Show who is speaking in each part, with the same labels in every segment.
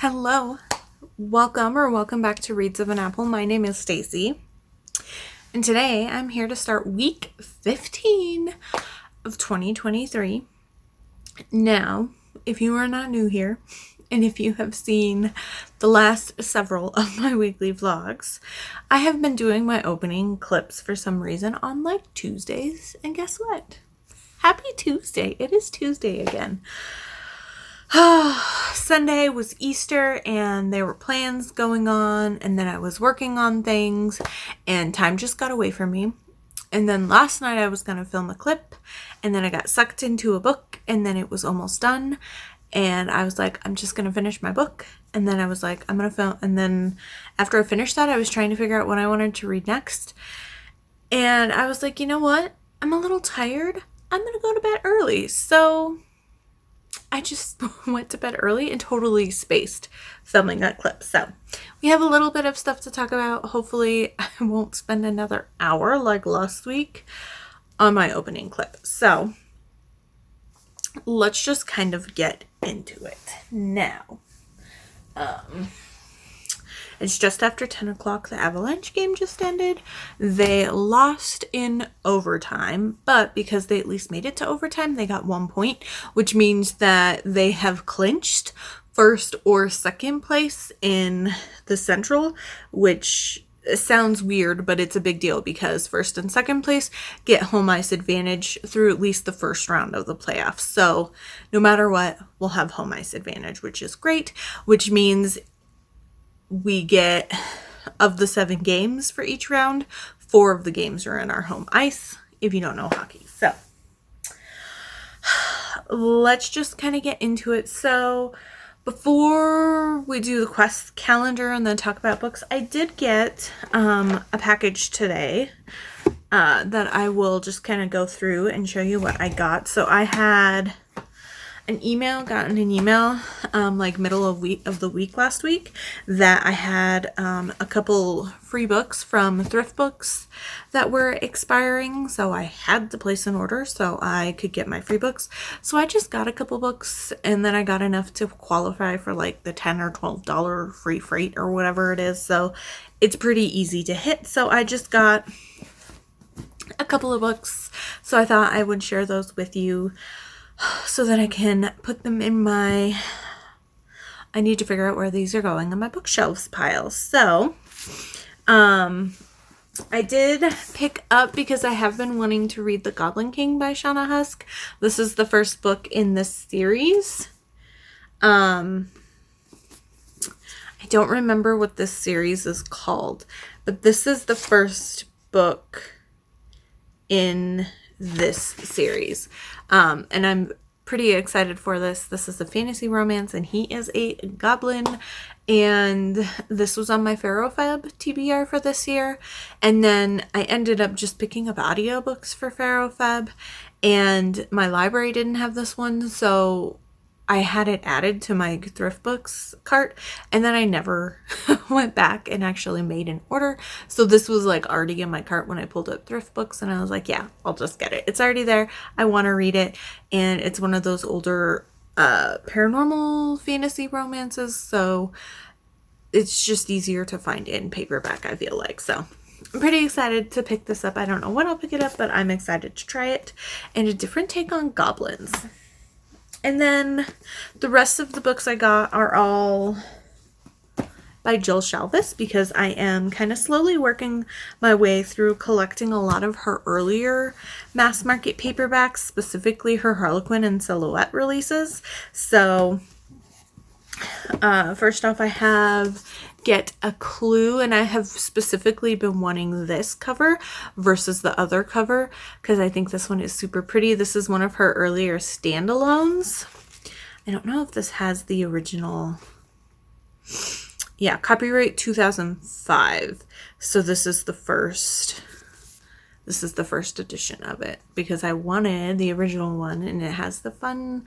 Speaker 1: Hello, welcome back to Reads of an Apple. My name is Stacy, and today I'm here to start week 15 of 2023. Now, if you are not new here, and if you have seen the last several of my weekly vlogs, I have been doing my opening clips for some reason on like Tuesdays, and guess what? Happy Tuesday! It is Tuesday again. Sunday was Easter and there were plans going on, and then I was working on things and time just got away from me. And then last night I was going to film a clip, and then I got sucked into a book, and then it was almost done, and I was like, I'm just going to finish my book. And then I was like, I'm going to film. And then after I finished that, I was trying to figure out what I wanted to read next. And I was like, you know what? I'm a little tired. I'm going to go to bed early. So I just went to bed early and totally spaced filming that clip. So we have a little bit of stuff to talk about. Hopefully I won't spend another hour like last week on my opening clip. So let's just kind of get into it now. It's just after 10 o'clock. The Avalanche game just ended. They lost in overtime, but because they at least made it to overtime, they got 1 point, which means that they have clinched first or second place in the Central, which sounds weird, but it's a big deal because first and second place get home ice advantage through at least the first round of the playoffs. So no matter what, we'll have home ice advantage, which is great, which means we get, of the 7 games for each round, 4 of the games are in our home ice, if you don't know hockey. So let's just kind of get into it. So before we do the quest calendar and then talk about books, I did get a package today that I will just kind of go through and show you what I got. So I had gotten an email like middle of the week last week that I had a couple free books from thrift books that were expiring, so I had to place an order so I could get my free books. So I just got a couple books, and then I got enough to qualify for like the $10 or $12 free freight or whatever it is, so it's pretty easy to hit. So I just got a couple of books, so I thought I would share those with you so that I can put them in my, I need to figure out where these are going on my bookshelves pile. So, I did pick up, because I have been wanting to read The Goblin King by Shauna Husk. This is the first book in this series. I don't remember what this series is called, but this is the first book in this series. And I'm pretty excited for this. This is a fantasy romance, and he is a goblin, and this was on my FarrowFab TBR for this year. And then I ended up just picking up audiobooks for FarrowFab, and my library didn't have this one, so I had it added to my thrift books cart, and then I never went back and actually made an order. So this was like already in my cart when I pulled up thrift books, and I was like, yeah, I'll just get it. It's already there. I want to read it. And it's one of those older paranormal fantasy romances, so it's just easier to find in paperback, I feel like. So I'm pretty excited to pick this up. I don't know when I'll pick it up, but I'm excited to try it. And a different take on goblins. And then the rest of the books I got are all by Jill Shalvis, because I am kind of slowly working my way through collecting a lot of her earlier mass market paperbacks, specifically her Harlequin and Silhouette releases. So first off, I have Get a Clue, and I have specifically been wanting this cover versus the other cover because I think this one is super pretty. This is one of her earlier standalones. I don't know if this has the original. Yeah, copyright 2005. So this is the first edition of it, because I wanted the original one, and it has the fun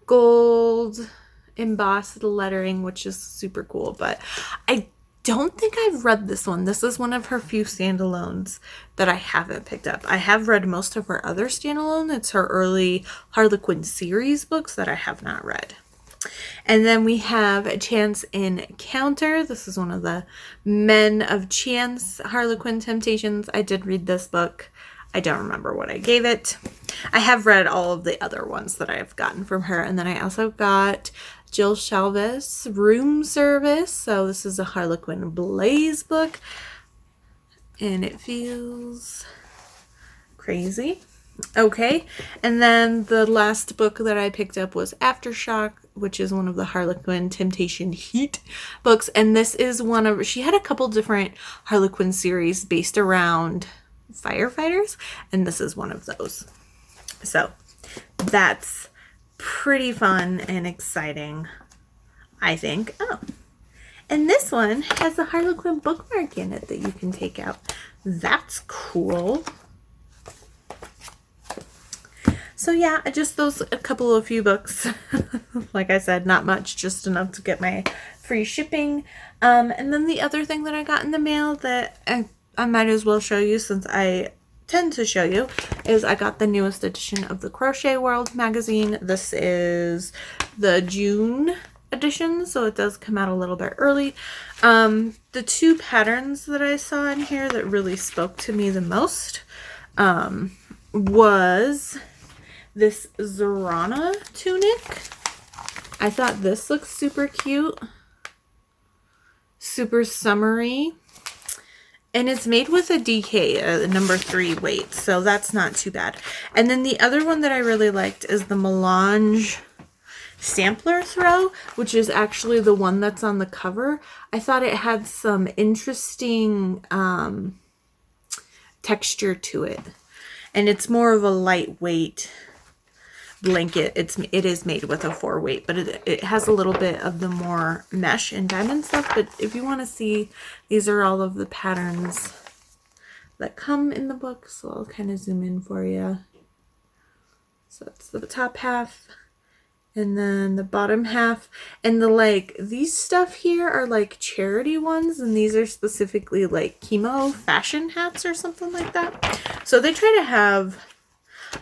Speaker 1: gold embossed lettering, which is super cool. But I don't think I've read this one. This is one of her few standalones that I haven't picked up. I have read most of her other standalone. It's her early Harlequin series books that I have not read. And then we have Chance Encounter. This is one of the Men of Chance Harlequin Temptations. I did read this book. I don't remember what I gave it. I have read all of the other ones that I have gotten from her. And then I also got Jill Shalvis Room Service. So this is a Harlequin Blaze book. And it feels crazy. Okay, and then the last book that I picked up was Aftershock, which is one of the Harlequin Temptation Heat books. And this is one of, she had a couple different Harlequin series based around firefighters, and this is one of those. So that's pretty fun and exciting, I think. Oh, and this one has a Harlequin bookmark in it that you can take out. That's cool. So yeah, just those a few books. Like I said, not much, just enough to get my free shipping. And then the other thing that I got in the mail that I might as well show you, since I tend to show you, is I got the newest edition of the Crochet World magazine. This is the June edition, so it does come out a little bit early. The two patterns that I saw in here that really spoke to me the most was this Zorana tunic. I thought this looks super cute. Super summery. And it's made with a DK, number 3 weight. So that's not too bad. And then the other one that I really liked is the Melange sampler throw, which is actually the one that's on the cover. I thought it had some interesting texture to it. And it's more of a lightweight blanket. It is made with a 4 weight, but it has a little bit of the more mesh and diamond stuff. But if you want to see, these are all of the patterns that come in the book. So I'll kind of zoom in for you. So that's the top half, and then the bottom half, and these stuff here are like charity ones, and these are specifically like chemo fashion hats or something like that. So they try to have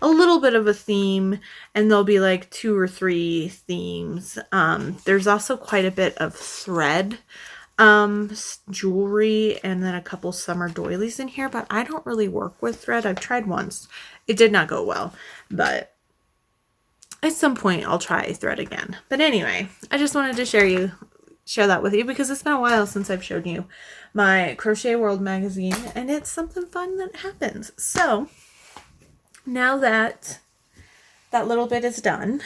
Speaker 1: a little bit of a theme, and there'll be like 2 or 3 themes. There's also quite a bit of thread jewelry, and then a couple summer doilies in here, but I don't really work with thread. I've tried once. It did not go well, but at some point I'll try thread again. But anyway, I just wanted to share that with you because it's been a while since I've showed you my Crochet World magazine, and it's something fun that happens. So now that that little bit is done,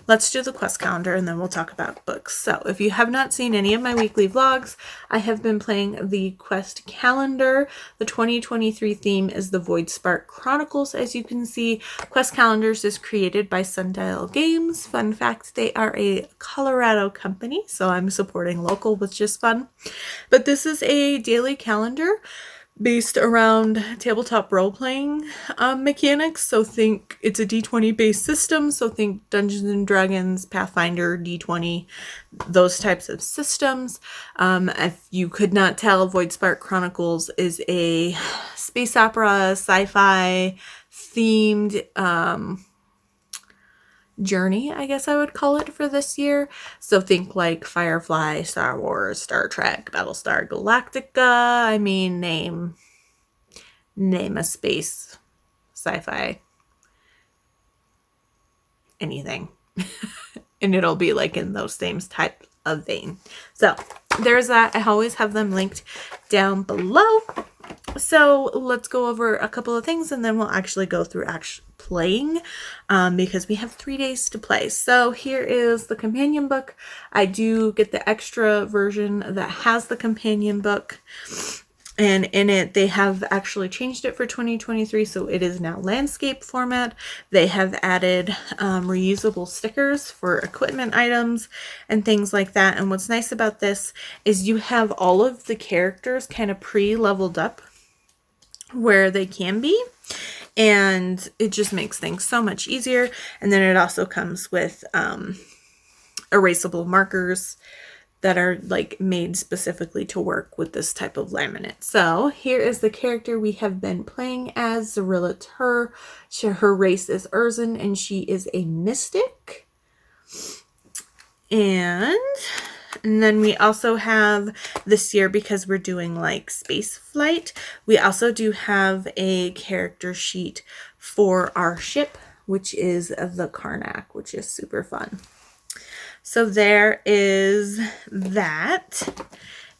Speaker 1: let's do the quest calendar, and then we'll talk about books. So if you have not seen any of my weekly vlogs, I have been playing the quest calendar. The 2023 theme is the Void Spark Chronicles. As you can see, quest calendars is created by Sundial Games. Fun fact, they are a Colorado company, so I'm supporting local, which is fun. But this is a daily calendar based around tabletop role-playing mechanics. So think it's a D20 based system. So think Dungeons and Dragons, Pathfinder, D20, those types of systems. If you could not tell, Void Spark Chronicles is a space opera, sci-fi themed journey, I guess I would call it, for this year. So think like Firefly, Star Wars, Star Trek, Battlestar Galactica. I mean, name a space sci-fi anything. And it'll be like in those same type of vein. So there's that. I always have them linked down below. So let's go over a couple of things, and then we'll actually go through playing because we have 3 days to play. So here is the companion book. I do get the extra version that has the companion book, and in it they have actually changed it for 2023, so it is now landscape format. They have added reusable stickers for equipment items and things like that. And what's nice about this is you have all of the characters kind of pre-leveled up where they can be, and it just makes things so much easier. And then it also comes with erasable markers that are like made specifically to work with this type of laminate. So here is the character we have been playing as, Zarilla Tur. Her race is Urzen, and she is a mystic. And then we also have this year, because we're doing like space flight, we also do have a character sheet for our ship, which is the Karnak, which is super fun. So there is that.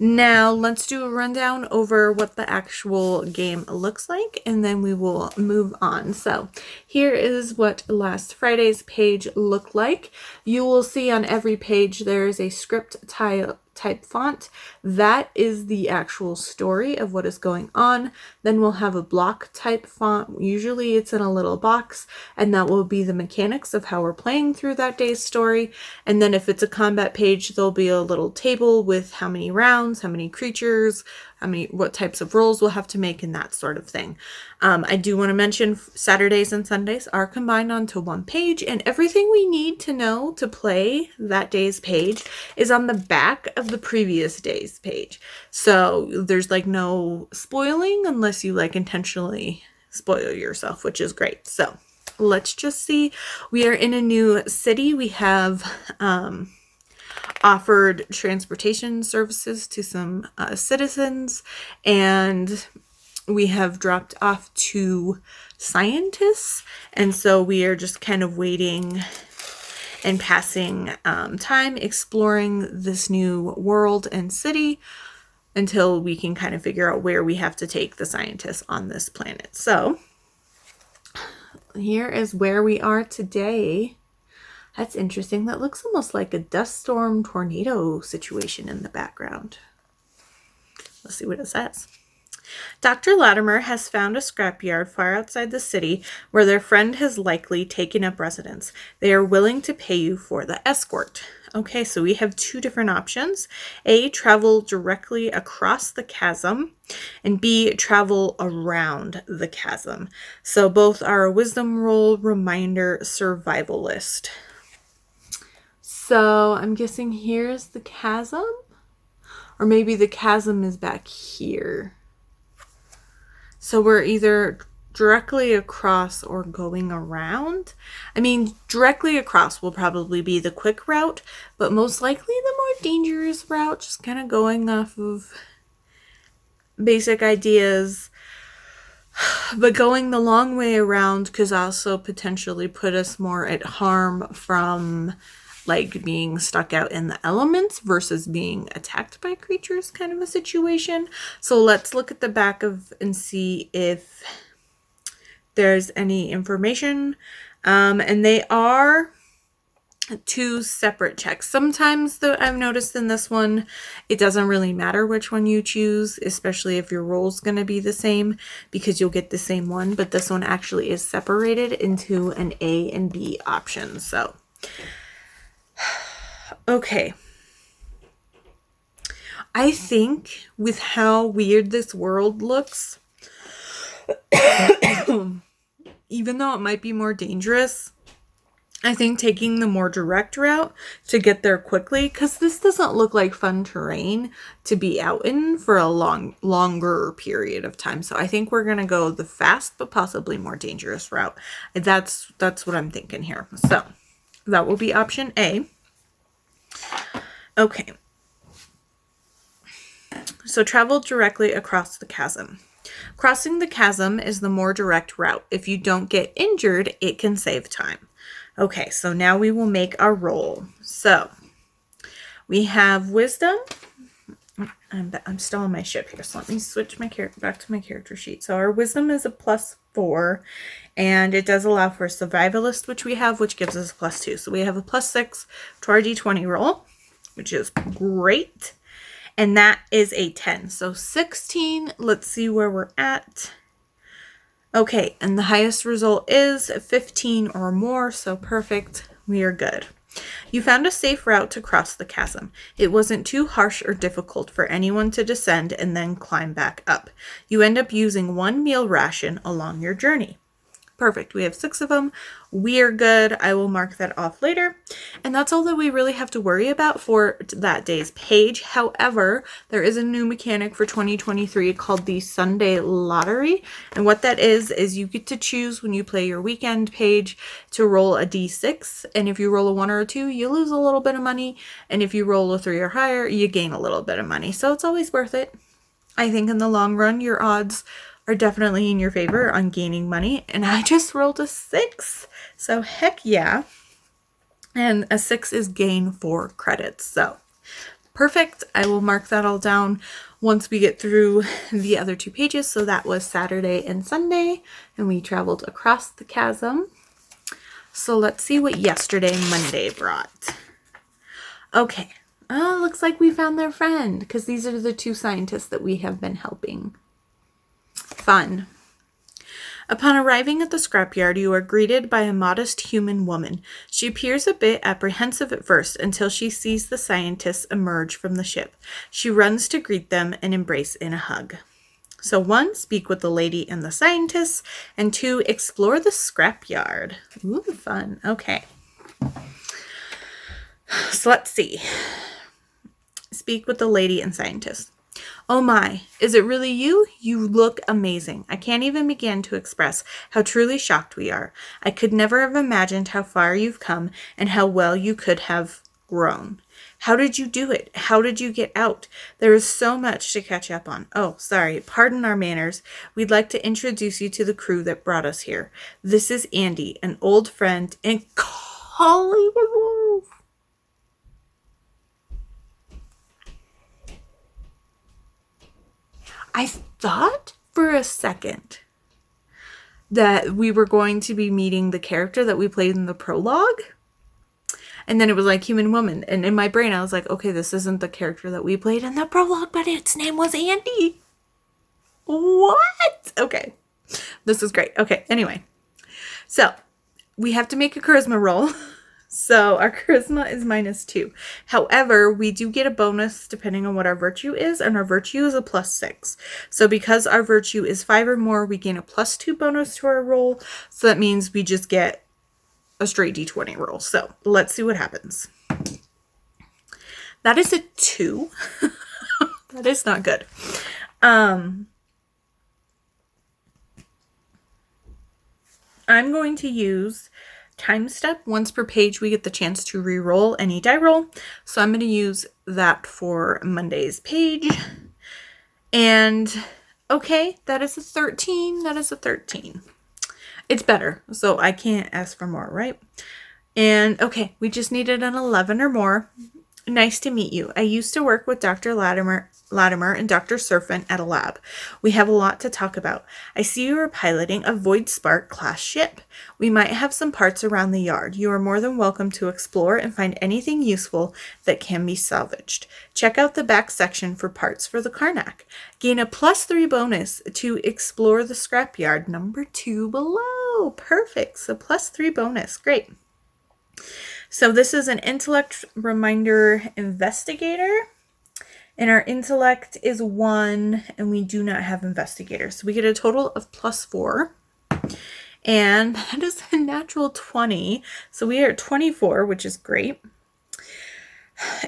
Speaker 1: Now let's do a rundown over what the actual game looks like, and then we will move on. So here is what last Friday's page looked like. You will see on every page there is a script type font. That is the actual story of what is going on. Then we'll have a block type font. Usually it's in a little box, and that will be the mechanics of how we're playing through that day's story. And then if it's a combat page, there'll be a little table with how many rounds, how many creatures, what types of rolls we'll have to make, and that sort of thing. I do want to mention Saturdays and Sundays are combined onto one page, and everything we need to know to play that day's page is on the back of the previous day's page. So there's like no spoiling unless you like intentionally spoil yourself, which is great. So let's just see. We are in a new city. We have offered transportation services to some citizens, and we have dropped off 2 scientists, and so we are just kind of waiting and passing time exploring this new world and city until we can kind of figure out where we have to take the scientists on this planet. So here is where we are today. That's interesting. That looks almost like a dust storm tornado situation in the background. Let's see what it says. Dr. Latimer has found a scrapyard far outside the city where their friend has likely taken up residence. They are willing to pay you for the escort. Okay, so we have 2 different options. A, travel directly across the chasm, and B, travel around the chasm. So both are a wisdom roll, reminder, survival list. So I'm guessing here's the chasm, or maybe the chasm is back here. So we're either directly across or going around. I mean, directly across will probably be the quick route, but most likely the more dangerous route, just kind of going off of basic ideas. But going the long way around could also potentially put us more at harm from like being stuck out in the elements versus being attacked by creatures, kind of a situation. So let's look at the back of and see if there's any information. And they are 2 separate checks. Sometimes I've noticed in this one, it doesn't really matter which one you choose, especially if your roll's going to be the same, because you'll get the same one. But this one actually is separated into an A and B option. So okay. I think with how weird this world looks, even though it might be more dangerous, I think taking the more direct route to get there quickly, because this doesn't look like fun terrain to be out in for a longer period of time. So I think we're going to go the fast but possibly more dangerous route. That's what I'm thinking here. So that will be option A. Okay. So travel directly across the chasm. Crossing the chasm is the more direct route. If you don't get injured, it can save time. Okay, so now we will make our roll. So we have wisdom. I'm still on my ship here, so let me switch my back to my character sheet. So our wisdom is a +4, and it does allow for survivalist, which we have, which gives us a +2. So we have a +6 to our d20 roll, which is great. And that is a 10. So 16, let's see where we're at. Okay, and the highest result is 15 or more, so perfect. We are good. You found a safe route to cross the chasm. It wasn't too harsh or difficult for anyone to descend and then climb back up. You end up using 1 meal ration along your journey. Perfect. We have 6 of them. We are good. I will mark that off later. And that's all that we really have to worry about for that day's page. However, there is a new mechanic for 2023 called the Sunday Lottery. And what that is you get to choose when you play your weekend page to roll a d6. And if you roll a 1 or a 2, you lose a little bit of money. And if you roll a 3 or higher, you gain a little bit of money. So it's always worth it. I think in the long run, your odds are definitely in your favor on gaining money. And I just rolled a 6. So heck yeah. And a 6 is gain 4 credits. So perfect. I will mark that all down once we get through the other 2 pages. So that was Saturday and Sunday, and we traveled across the chasm. So let's see what yesterday, Monday, brought. Okay. Oh, looks like we found their friend, because these are the 2 scientists that we have been helping. Fun. Upon arriving at the scrapyard, you are greeted by a modest human woman. She appears a bit apprehensive at first until she sees the scientists emerge from the ship. She runs to greet them and embrace in a hug. So 1, speak with the lady and the scientists, and 2, explore the scrapyard. Ooh, fun. Okay. So let's see. Speak with the lady and scientists. Oh my, is it really you? You look amazing. I can't even begin to express how truly shocked we are. I could never have imagined how far you've come and how well you could have grown. How did you do it? How did you get out? There is so much to catch up on. Oh, sorry. Pardon our manners. We'd like to introduce you to the crew that brought us here. This is Andy, an old friend and colleague of ours. I thought for a second that we were going to be meeting the character that we played in the prologue. And then it was like human woman. And in my brain, I was like, okay, this isn't the character that we played in the prologue, but its name was Andy. What? Okay. This is great. Okay. Anyway. So we have to make a charisma roll. So our charisma is -2. However, we do get a bonus depending on what our virtue is, and our virtue is a +6. So because our virtue is 5 or more, we gain a +2 bonus to our roll. So that means we just get a straight d20 roll. So let's see what happens. That is a 2. That is not good. I'm going to use time step. Once per page, we get the chance to re-roll any die roll. So I'm going to use that for Monday's page. And okay, that is a 13. That is a 13. It's better, so I can't ask for more, right? And okay, we just needed an 11 or more. Nice to meet you. I used to work with Dr. Latimer and Dr. Serpent at a lab. We have a lot to talk about. I see you are piloting a Void Spark class ship. We might have some parts around the yard. You are more than welcome to explore and find anything useful that can be salvaged. Check out the back section for parts for the Karnak. Gain a +3 bonus to explore the scrapyard number 2 below. Perfect. So +3 bonus. Great. So this is an intellect reminder investigator. And our intellect is 1, and we do not have investigator. So we get a total of +4. And that is a natural 20. So we are at 24, which is great.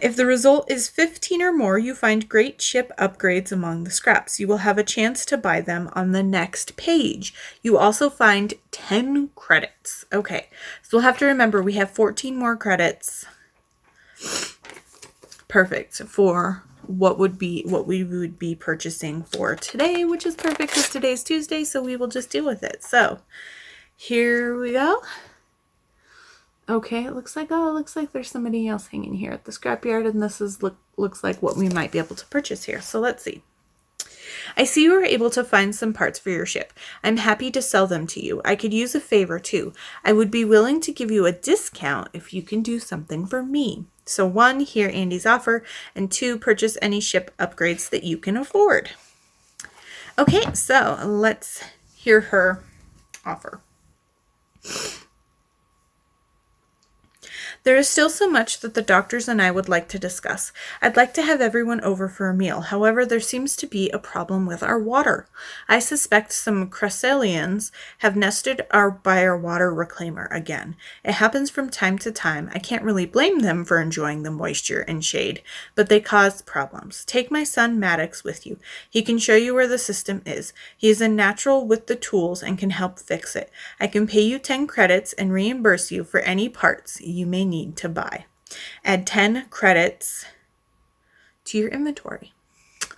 Speaker 1: If the result is 15 or more, you find great ship upgrades among the scraps. You will have a chance to buy them on the next page. You also find 10 credits. Okay, so we'll have to remember we have 14 more credits. Perfect for what we would be purchasing for today, which is perfect because today's Tuesday, so we will just deal with it. So here we go. Okay, it looks like there's somebody else hanging here at the scrapyard, and this is looks like what we might be able to purchase here. So let's see. I see you were able to find some parts for your ship. I'm happy to sell them to you. I could use a favor too. I would be willing to give you a discount if you can do something for me. So 1, hear Andy's offer, and 2, purchase any ship upgrades that you can afford. Okay, so let's hear her offer. There is still so much that the doctors and I would like to discuss. I'd like to have everyone over for a meal. However, there seems to be a problem with our water. I suspect some crustaceans have nested by our water reclaimer again. It happens from time to time. I can't really blame them for enjoying the moisture and shade, but they cause problems. Take my son Maddox with you. He can show you where the system is. He is a natural with the tools and can help fix it. I can pay you 10 credits and reimburse you for any parts you may need to buy. Add 10 credits to your inventory.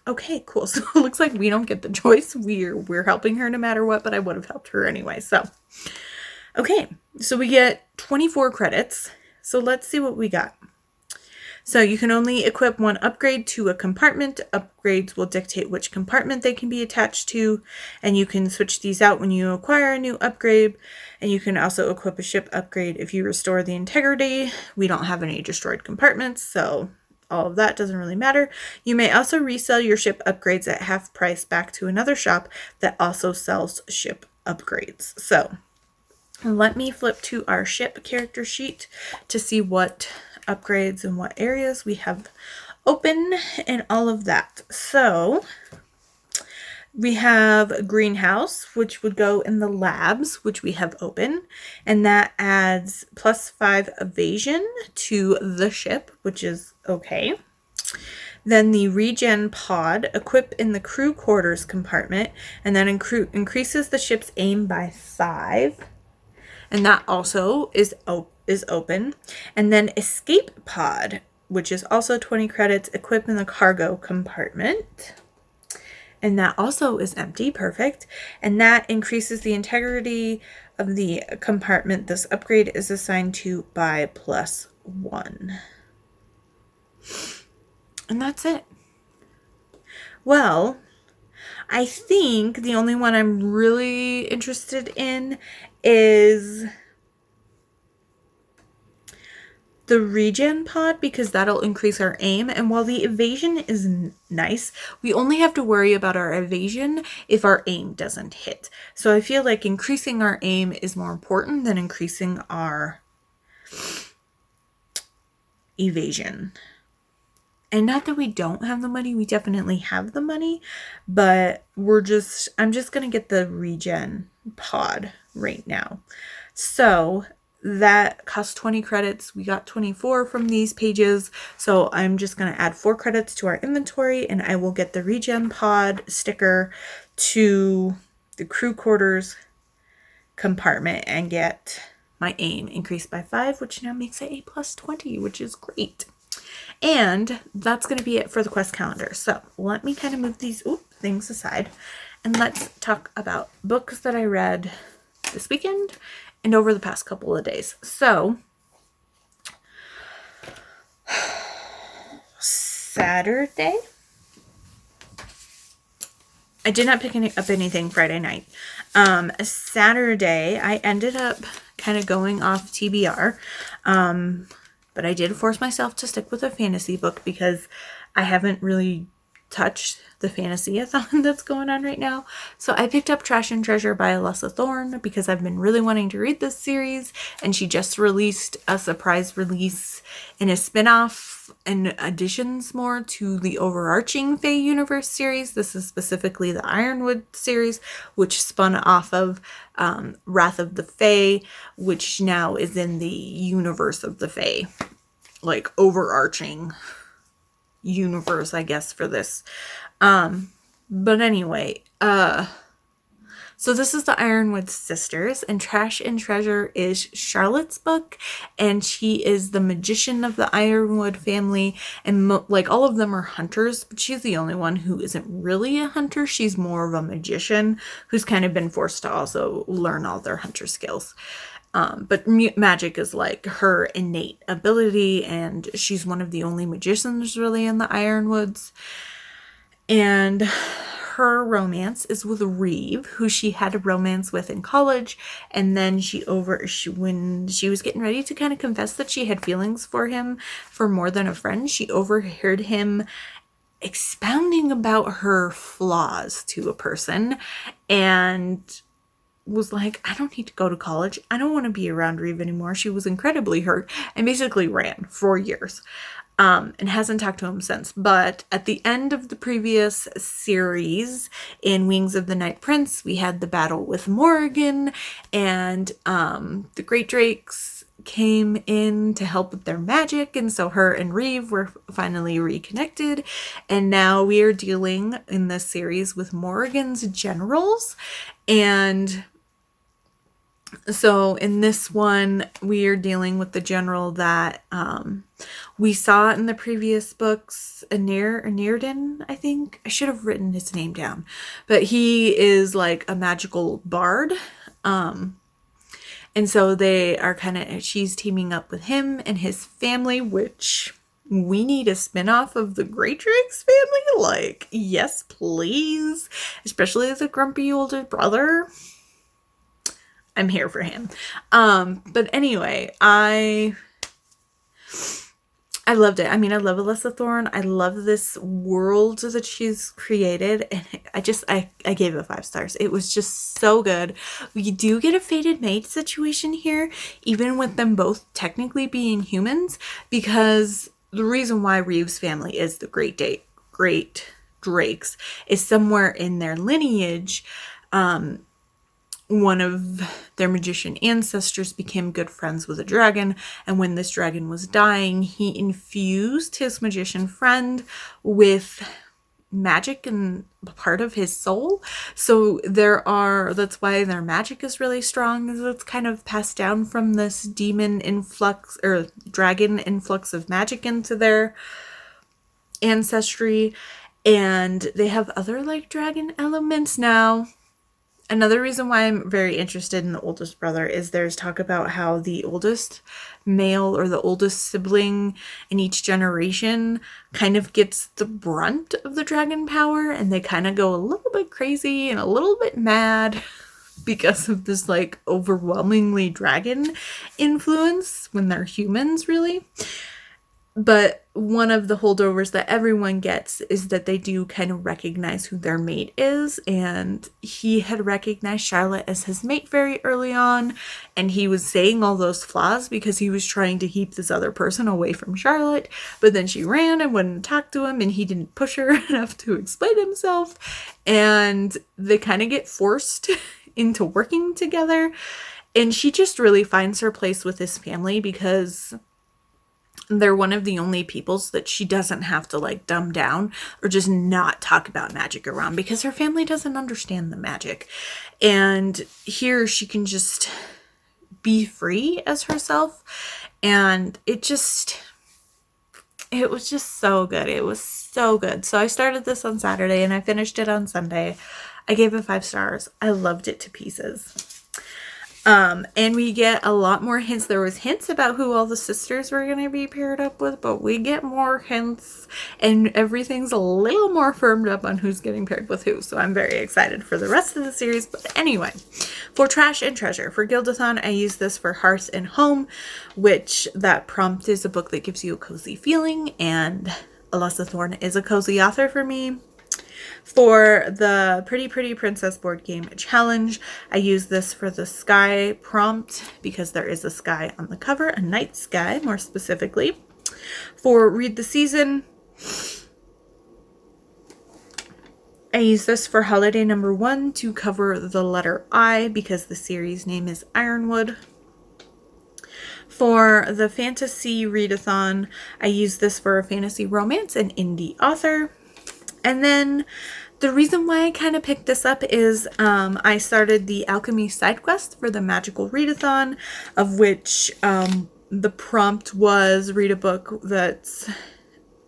Speaker 1: Okay, cool. So it looks like we don't get the choice. We're helping her no matter what, but I would have helped her anyway. So, okay. So we get 24 credits. So let's see what we got. So you can only equip one upgrade to a compartment. Upgrades will dictate which compartment they can be attached to, and you can switch these out when you acquire a new upgrade. And you can also equip a ship upgrade if you restore the integrity. We don't have any destroyed compartments, so all of that doesn't really matter. You may also resell your ship upgrades at half price back to another shop that also sells ship upgrades. So let me flip to our ship character sheet to see what upgrades and what areas we have open and all of that. So we have greenhouse, which would go in the labs, which we have open, and that adds +5 evasion to the ship, which is okay. Then the regen pod, equip in the crew quarters compartment, and then increases the ship's aim by 5. And that also is open. And then escape pod, which is also 20 credits, equip in the cargo compartment. And that also is empty. Perfect. And that increases the integrity of the compartment this upgrade is assigned to by +1. And that's it. Well, I think the only one I'm really interested in is the regen pod, because that'll increase our aim. And while the evasion is nice, we only have to worry about our evasion if our aim doesn't hit. So I feel like increasing our aim is more important than increasing our evasion. And not that we don't have the money, we definitely have the money, but I'm just going to get the regen pod right now. So that costs 20 credits. We got 24 from these pages. So I'm just going to add 4 credits to our inventory, and I will get the regen pod sticker to the crew quarters compartment and get my aim increased by 5, which now makes it a +20, which is great. And that's going to be it for the quest calendar. So let me kind of move these things aside, and let's talk about books that I read this weekend and over the past couple of days. So Saturday, I did not pick up anything Friday night. Saturday, I ended up kind of going off TBR. But I did force myself to stick with a fantasy book because I haven't really touched the fantasy-a-thon that's going on right now. So I picked up Trash and Treasure by Alessa Thorne because I've been really wanting to read this series, and she just released a surprise release in a spin-off and additions more to the overarching Fae Universe series. This is specifically the Ironwood series, which spun off of Wrath of the Fae, which now is in the universe of the Fae, like overarching universe, I guess, for this. But anyway, so this is the Ironwood sisters, and Trash and Treasure is Charlotte's book, and she is the magician of the Ironwood family, and like all of them are hunters, but she's the only one who isn't really a hunter. She's more of a magician who's kind of been forced to also learn all their hunter skills. But magic is like her innate ability, and she's one of the only magicians really in the Ironwoods. And her romance is with Reeve, who she had a romance with in college, and then when she was getting ready to kind of confess that she had feelings for him for more than a friend, she overheard him expounding about her flaws to a person, and was like, I don't need to go to college. I don't want to be around Reeve anymore. She was incredibly hurt and basically ran for years. And hasn't talked to him since. But at the end of the previous series in Wings of the Night Prince, we had the battle with Morrigan, and the Great Drakes came in to help with their magic, and so her and Reeve were finally reconnected, and now we are dealing in this series with Morrigan's generals. And so in this one, we are dealing with the general that we saw in the previous books, Anirdan, I think. I should have written his name down. But he is like a magical bard. And so they are she's teaming up with him and his family, which we need a spin-off of the Great Drakes family. Like, yes, please. Especially as a grumpy older brother. I'm here for him. But anyway, I loved it. I mean, I love Alyssa Thorne. I love this world that she's created. And I gave it 5 stars. It was just so good. We do get a fated mate situation here, even with them both technically being humans, because the reason why Reeve's family is the Great Drakes is somewhere in their lineage. One of their magician ancestors became good friends with a dragon, and when this dragon was dying, he infused his magician friend with magic and part of his soul. So that's why their magic is really strong, is it's kind of passed down from this demon influx or dragon influx of magic into their ancestry, and they have other like dragon elements now. Another reason why I'm very interested in the oldest brother is there's talk about how the oldest male or the oldest sibling in each generation kind of gets the brunt of the dragon power, and they kind of go a little bit crazy and a little bit mad because of this like overwhelmingly dragon influence when they're humans, really. But one of the holdovers that everyone gets is that they do kind of recognize who their mate is. And he had recognized Charlotte as his mate very early on. And he was saying all those flaws because he was trying to keep this other person away from Charlotte. But then she ran and wouldn't talk to him, and he didn't push her enough to explain himself. And they kind of get forced into working together. And she just really finds her place with his family because they're one of the only peoples that she doesn't have to like dumb down or just not talk about magic around, because her family doesn't understand the magic. And here she can just be free as herself. And it was just so good. It was so good. So I started this on Saturday and I finished it on Sunday. I gave it 5 stars. I loved it to pieces. And we get a lot more hints. There was hints about who all the sisters were going to be paired up with, but we get more hints, and everything's a little more firmed up on who's getting paired with who. So I'm very excited for the rest of the series. But anyway, for Trash and Treasure, for Gildathon, I use this for Hearth and Home, which that prompt is a book that gives you a cozy feeling, and Alyssa Thorne is a cozy author for me. For the Pretty Pretty Princess board game challenge, I use this for the sky prompt because there is a sky on the cover, a night sky more specifically. For Read the Season, I use this for holiday number 1 to cover the letter I because the series name is Ironwood. For the Fantasy Readathon, I use this for a fantasy romance and indie author. And then the reason why I kind of picked this up is I started the Alchemy side quest for the Magical Readathon, of which the prompt was read a book that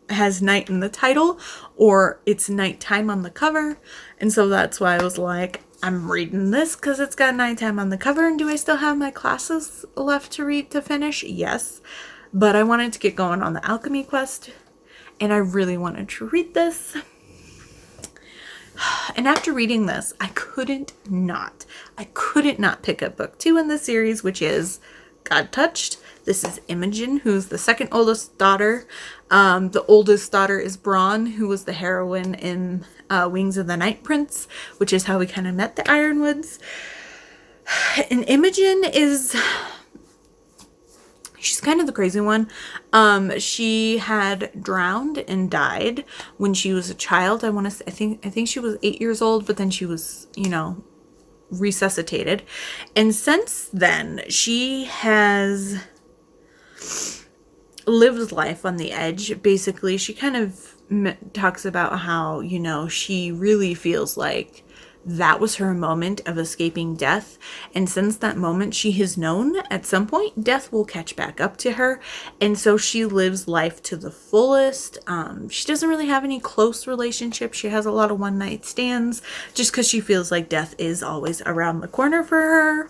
Speaker 1: has night in the title or it's nighttime on the cover. And so that's why I was like, I'm reading this because it's got nighttime on the cover. And do I still have my classes left to read to finish? Yes. But I wanted to get going on the Alchemy quest, and I really wanted to read this. And after reading this, I couldn't not pick up book 2 in the series, which is God Touched. This is Imogen, who's the second oldest daughter. The oldest daughter is Braun, who was the heroine in Wings of the Night Prince, which is how we kind of met the Ironwoods. And Imogen is, she's kind of the crazy one. She had drowned and died when she was a child. I think she was 8 years old, but then she was, resuscitated. And since then, she has lived life on the edge. Basically, she kind of talks about how, she really feels like that was her moment of escaping death. And since that moment, she has known at some point death will catch back up to her. And so she lives life to the fullest. She doesn't really have any close relationships. She has a lot of one-night stands just because she feels like death is always around the corner for her.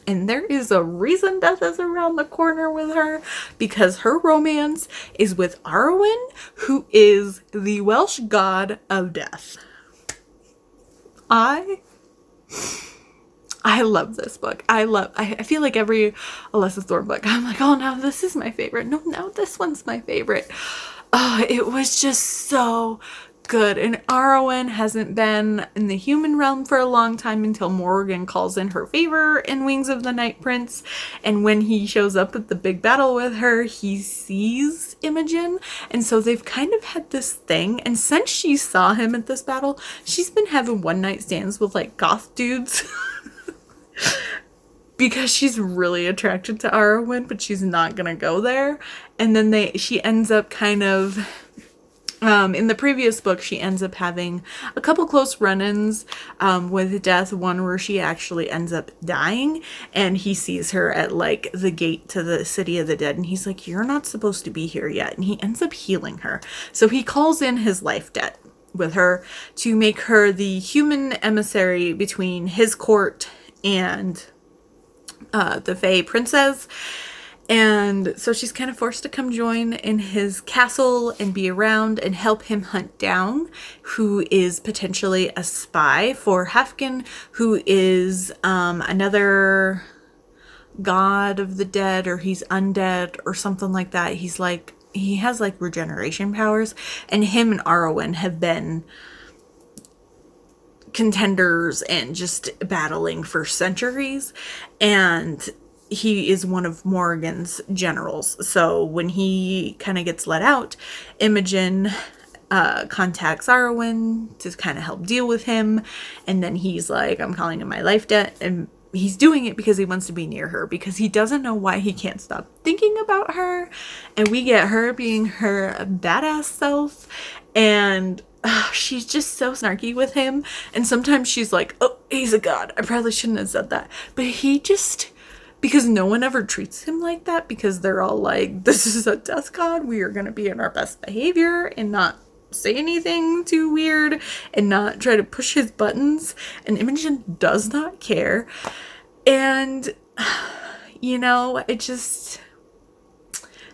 Speaker 1: And there is a reason death is around the corner with her, because her romance is with Arwen, who is the Welsh god of death. I love this book. I feel like every Alessa Thorne book, I'm like, oh no, this is my favorite. No, this one's my favorite. It was just so good. And Arwen hasn't been in the human realm for a long time until Morgan calls in her favor in Wings of the Night Prince. And when he shows up at the big battle with her, he sees Imogen. And so they've kind of had this thing. And since she saw him at this battle, she's been having one night stands with like goth dudes. Because she's really attracted to Arwen, but she's not gonna go there. And then she ends up kind of in the previous book, she ends up having a couple close run-ins with death. One where she actually ends up dying, and he sees her at like the gate to the city of the dead, and he's like, "You're not supposed to be here yet." And he ends up healing her. So he calls in his life debt with her to make her the human emissary between his court and the Fae princess. And so she's kind of forced to come join in his castle and be around and help him hunt down who is potentially a spy for Hefkin, who is another god of the dead, or he's undead or something like that. He has like regeneration powers, and him and Arwen have been contenders and just battling for centuries. And he is one of Morgan's generals. So when he kind of gets let out, Imogen contacts Arwen to kind of help deal with him. And then he's like, I'm calling him my life debt. And he's doing it because he wants to be near her, because he doesn't know why he can't stop thinking about her. And we get her being her badass self. And she's just so snarky with him. And sometimes she's like, oh, he's a god. I probably shouldn't have said that. But he just... because no one ever treats him like that, because they're all like, this is a death god. We are going to be in our best behavior and not say anything too weird and not try to push his buttons. And Imogen does not care. And, it just...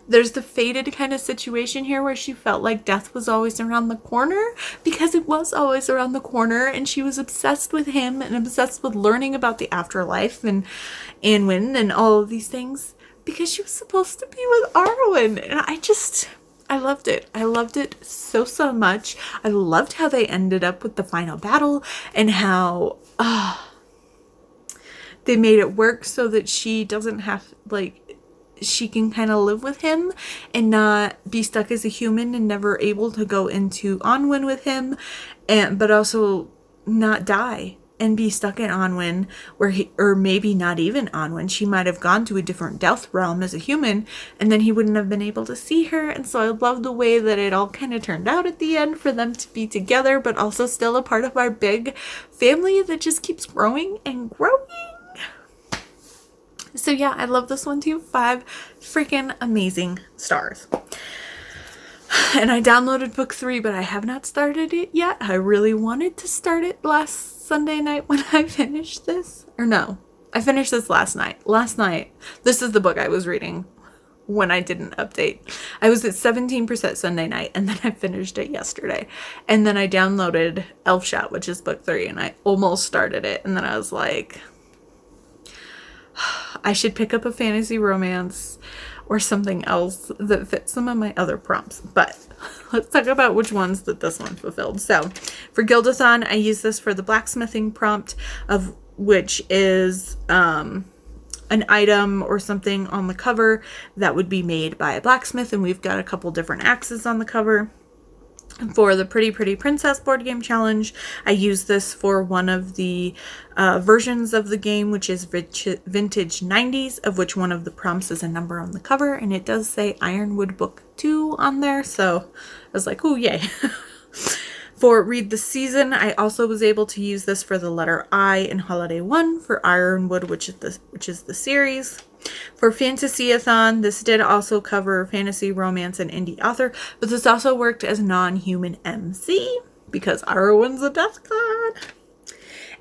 Speaker 1: there's the fated kind of situation here where she felt like death was always around the corner, because it was always around the corner, and she was obsessed with him and obsessed with learning about the afterlife and Anwin and all of these things, because she was supposed to be with Arwen. And I loved it. I loved it so much. I loved how they ended up with the final battle, and how they made it work so that she doesn't have, she can kind of live with him and not be stuck as a human and never able to go into Anwin with him, but also not die and be stuck in Anwin, or maybe not even Anwin. She might have gone to a different death realm as a human, and then he wouldn't have been able to see her. And so I love the way that it all kind of turned out at the end for them to be together, but also still a part of our big family that just keeps growing and growing. So yeah, I love this one too. 5 freaking amazing stars. And I downloaded book 3, but I have not started it yet. I really wanted to start it last Sunday night when I finished this. Or no, I finished this last night. This is the book I was reading when I didn't update. I was at 17% Sunday night, and then I finished it yesterday. And then I downloaded Elfshot, which is book 3, and I almost started it. And then I was like, I should pick up a fantasy romance or something else that fits some of my other prompts. But let's talk about which ones that this one fulfilled. So for Gildathon, I used this for the blacksmithing prompt of which is an item or something on the cover that would be made by a blacksmith, and we've got a couple different axes on the cover. For the Pretty Pretty Princess board game challenge, I used this for one of the versions of the game, which is Vintage 90s, of which one of the prompts is a number on the cover, and it does say Ironwood Book 2 on there, so I was like, oh yay. For Read the Season, I also was able to use this for the letter I in Holiday 1 for Ironwood, which is the series. For Fantasy-a-thon, this did also cover fantasy, romance, and indie author, but this also worked as non-human MC because Arwen's a death god.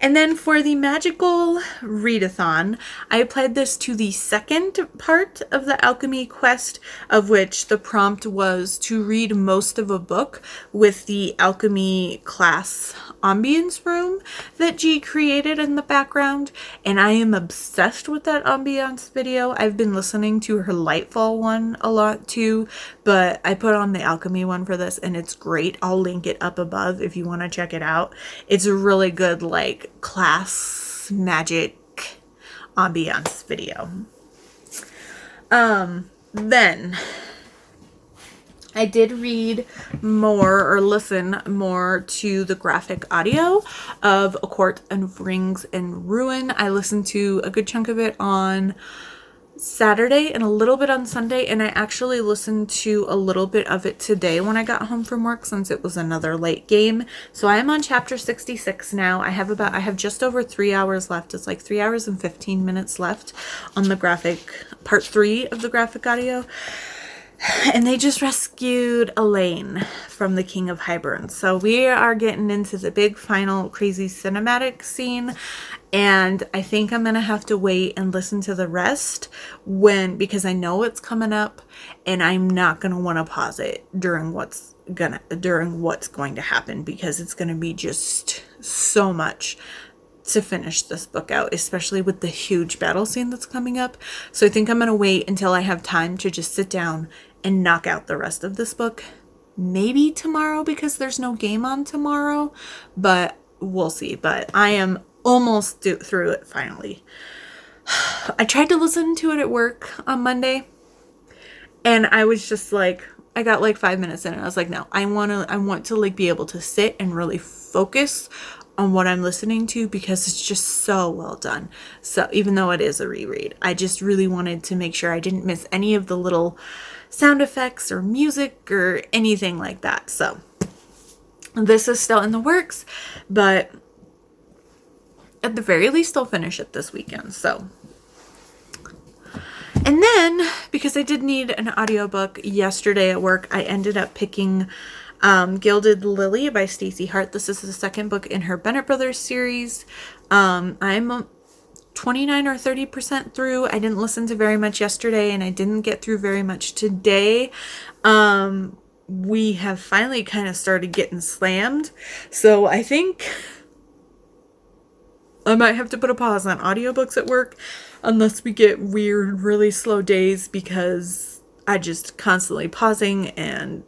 Speaker 1: And then for the magical readathon, I applied this to the second part of the alchemy quest, of which the prompt was to read most of a book with the alchemy class ambience room that G created in the background. And I am obsessed with that ambience video. I've been listening to her Lightfall one a lot too, but I put on the alchemy one for this and it's great. I'll link it up above if you want to check it out. It's a really good like class magic ambiance video. Then I did read more or listen more to the graphic audio of A Court of Rings and Ruin. I listened to a good chunk of it on Saturday and a little bit on Sunday, and I actually listened to a little bit of it today when I got home from work since it was another late game. So I am on chapter 66 now. I have just over 3 hours left. It's like 3 hours and 15 minutes left on the graphic part 3 of the graphic audio. And they just rescued Elaine from the King of Hybern. So we are getting into the big final crazy cinematic scene. And I think I'm going to have to wait and listen to the rest because I know it's coming up and I'm not going to want to pause it during what's going to happen, because it's going to be just so much to finish this book out, especially with the huge battle scene that's coming up. So I think I'm going to wait until I have time to just sit down and knock out the rest of this book. Maybe tomorrow, because there's no game on tomorrow, but we'll see. But I am almost through it finally. I tried to listen to it at work on Monday, and I was just like, I got like 5 minutes in and I was like, no, I want to like be able to sit and really focus on what I'm listening to, because it's just so well done. So even though it is a reread, I just really wanted to make sure I didn't miss any of the little sound effects or music or anything like that. So this is still in the works, but at the very least I'll finish it this weekend. So, and then because I did need an audiobook yesterday at work, I ended up picking Gilded Lily by Stacey Hart. This is the second book in her Bennett Brothers series. I'm 29 or 30% through. I didn't listen to very much yesterday and I didn't get through very much today. We have finally kind of started getting slammed. So I think I might have to put a pause on audiobooks at work unless we get weird, really slow days, because I just constantly pausing and,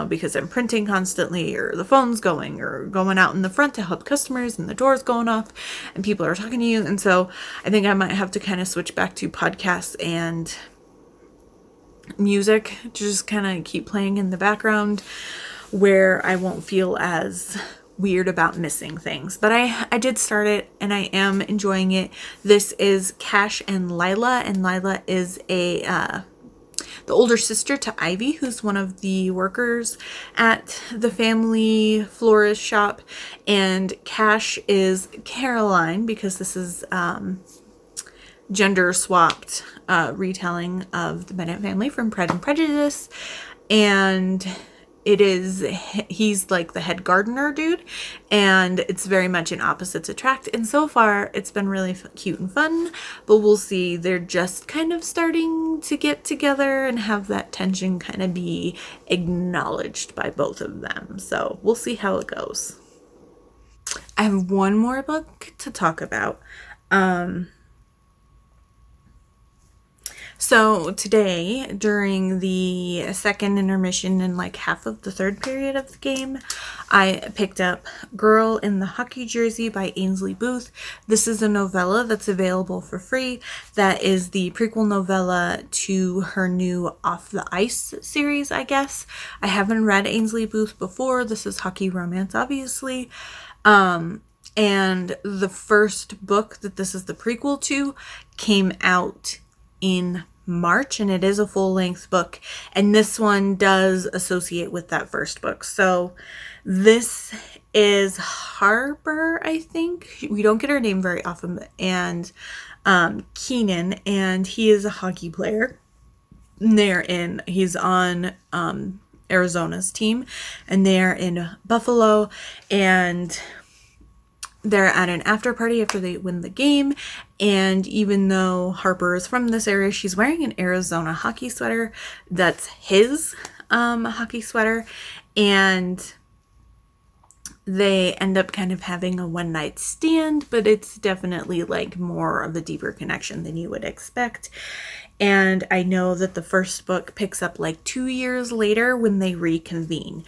Speaker 1: because I'm printing constantly, or the phone's going, or going out in the front to help customers and the door's going off and people are talking to you. And so I think I might have to kind of switch back to podcasts and music to just kind of keep playing in the background where I won't feel as weird about missing things. But I did start it and I am enjoying it. This is Cash and Lila, and Lila is the older sister to Ivy, who's one of the workers at the family florist shop, and Cash is Caroline, because this is gender swapped retelling of the Bennett family from Pride and Prejudice, and he's like the head gardener dude, and it's very much an opposites attract, and so far it's been really cute and fun, but we'll see. They're just kind of starting to get together and have that tension kind of be acknowledged by both of them, so we'll see how it goes. I have one more book to talk about. So today, during the second intermission and like half of the third period of the game, I picked up Girl in the Hockey Jersey by Ainsley Booth. This is a novella that's available for free. That is the prequel novella to her new Off the Ice series, I guess. I haven't read Ainsley Booth before. This is hockey romance, obviously. And the first book that this is the prequel to came out in March, and it is a full-length book, and this one does associate with that first book. So this is Harper, I think. We don't get her name very often, and Keenan, and he is a hockey player. He's on Arizona's team, and they're in Buffalo, and they're at an after party after they win the game, and even though Harper is from this area, she's wearing an Arizona hockey sweater that's his hockey sweater, and they end up kind of having a one-night stand, but it's definitely like more of a deeper connection than you would expect. And I know that the first book picks up like 2 years later when they reconvene.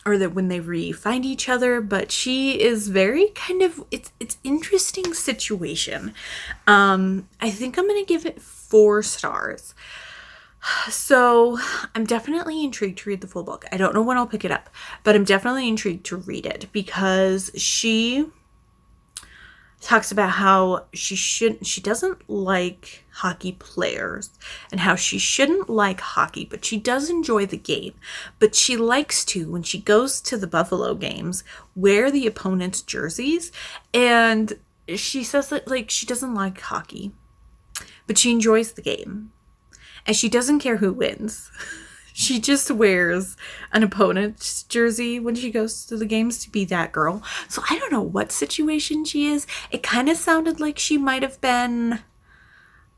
Speaker 1: Or that when they find each other, but she is very kind of, it's interesting situation. I think I'm going to give it 4 stars. So I'm definitely intrigued to read the full book. I don't know when I'll pick it up, but I'm definitely intrigued to read it because she talks about how she doesn't like hockey players and how she shouldn't like hockey, but she does enjoy the game. But she likes to, when she goes to the Buffalo games, wear the opponent's jerseys. And she says that like she doesn't like hockey, but she enjoys the game. And she doesn't care who wins. She just wears an opponent's jersey when she goes to the games to be that girl. So I don't know what situation she is. It kind of sounded like she might have been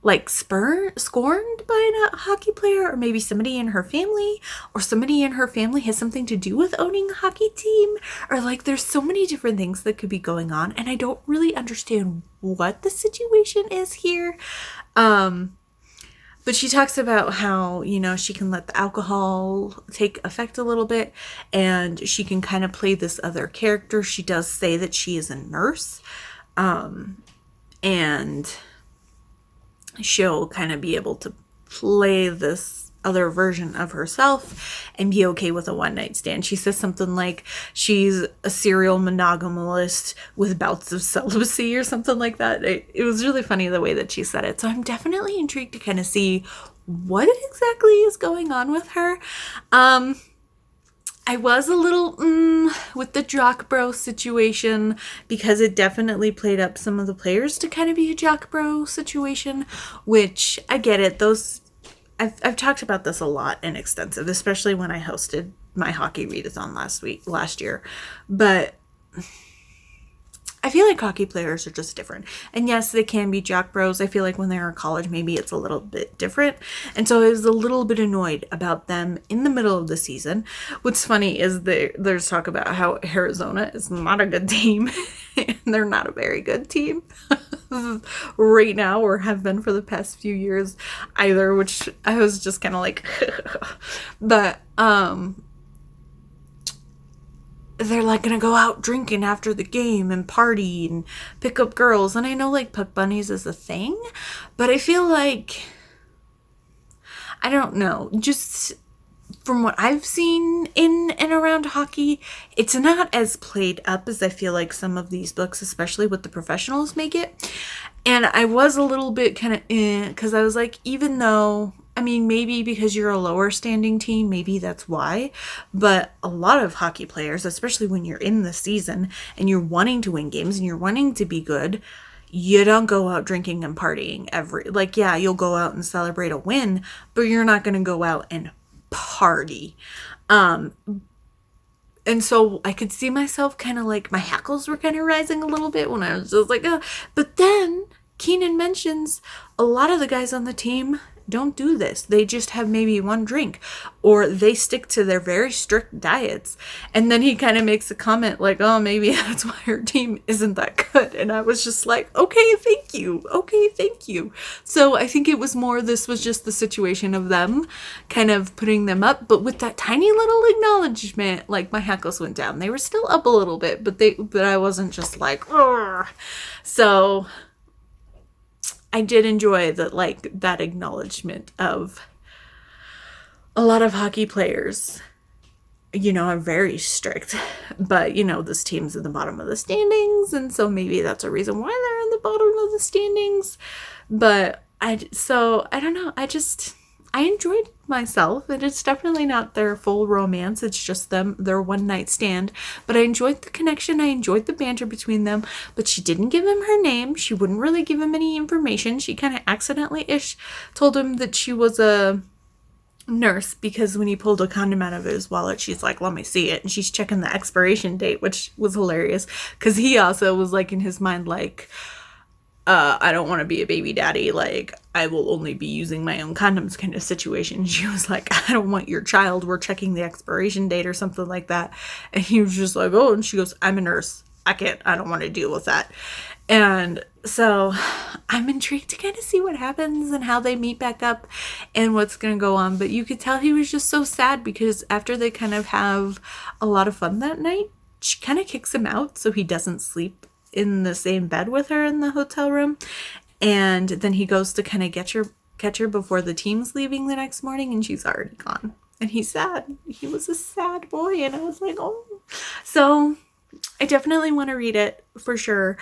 Speaker 1: like scorned by a hockey player, or maybe somebody in her family, or somebody in her family has something to do with owning a hockey team, or like there's so many different things that could be going on, and I don't really understand what the situation is here. But she talks about how, you know, she can let the alcohol take effect a little bit, and she can kind of play this other character. She does say that she is a nurse, and she'll kind of be able to play this other version of herself and be okay with a one-night stand. She says something like she's a serial monogamist with bouts of celibacy or something like that. It was really funny the way that she said it. So I'm definitely intrigued to kind of see what exactly is going on with her. I was a little with the jock bro situation because it definitely played up some of the players to kind of be a jock bro situation, which I get it. I've talked about this a lot and extensive, especially when I hosted my hockey readathon last year. But I feel like hockey players are just different. And yes, they can be jock bros. I feel like when they're in college, maybe it's a little bit different. And so I was a little bit annoyed about them in the middle of the season. What's funny is there's talk about how Arizona is not a good team. And they're not a very good team right now, or have been for the past few years either, which I was just kind of like, but, they're like gonna go out drinking after the game and party and pick up girls. And I know like puck bunnies is a thing, but I feel like, I don't know, just from what I've seen in and around hockey, it's not as played up as I feel like some of these books, especially with the professionals, make it. And I was a little bit kind of because I was like, even though, I mean, maybe because you're a lower standing team, maybe that's why. But a lot of hockey players, especially when you're in the season and you're wanting to win games and you're wanting to be good, you don't go out drinking and partying yeah, you'll go out and celebrate a win, but you're not going to go out and party. And so I could see myself kind of like my hackles were kind of rising a little bit when I was just like, oh. But then Keenan mentions a lot of the guys on the team don't do this. They just have maybe one drink, or they stick to their very strict diets. And then he kind of makes a comment like, oh, maybe that's why her team isn't that good. And I was just like, okay, thank you. Okay, thank you. So I think it was more, this was just the situation of them kind of putting them up, but with that tiny little acknowledgement, like my hackles went down. They were still up a little bit, but I wasn't just like, ugh. So I did enjoy that acknowledgement of a lot of hockey players, are very strict, but this team's in the bottom of the standings, and so maybe that's a reason why they're in the bottom of the standings. But I don't know. I enjoyed myself, and it's definitely not their full romance. It's just their one night stand. But I enjoyed the connection. I enjoyed the banter between them. But she didn't give him her name. She wouldn't really give him any information. She kind of accidentally-ish told him that she was a nurse, because when he pulled a condom out of his wallet, she's like, let me see it. And she's checking the expiration date, which was hilarious, because he also was like in his mind like, I don't want to be a baby daddy, like I will only be using my own condoms kind of situation. She was like, I don't want your child, we're checking the expiration date or something like that. And he was just like, oh, and she goes, I'm a nurse, I don't want to deal with that. And so I'm intrigued to kind of see what happens and how they meet back up and what's going to go on. But you could tell he was just so sad, because after they kind of have a lot of fun that night, she kind of kicks him out so he doesn't sleep in the same bed with her in the hotel room. And then he goes to kind of catch her before the team's leaving the next morning, and she's already gone. And he's sad. He was a sad boy, and I was like, oh. So I definitely want to read it for sure.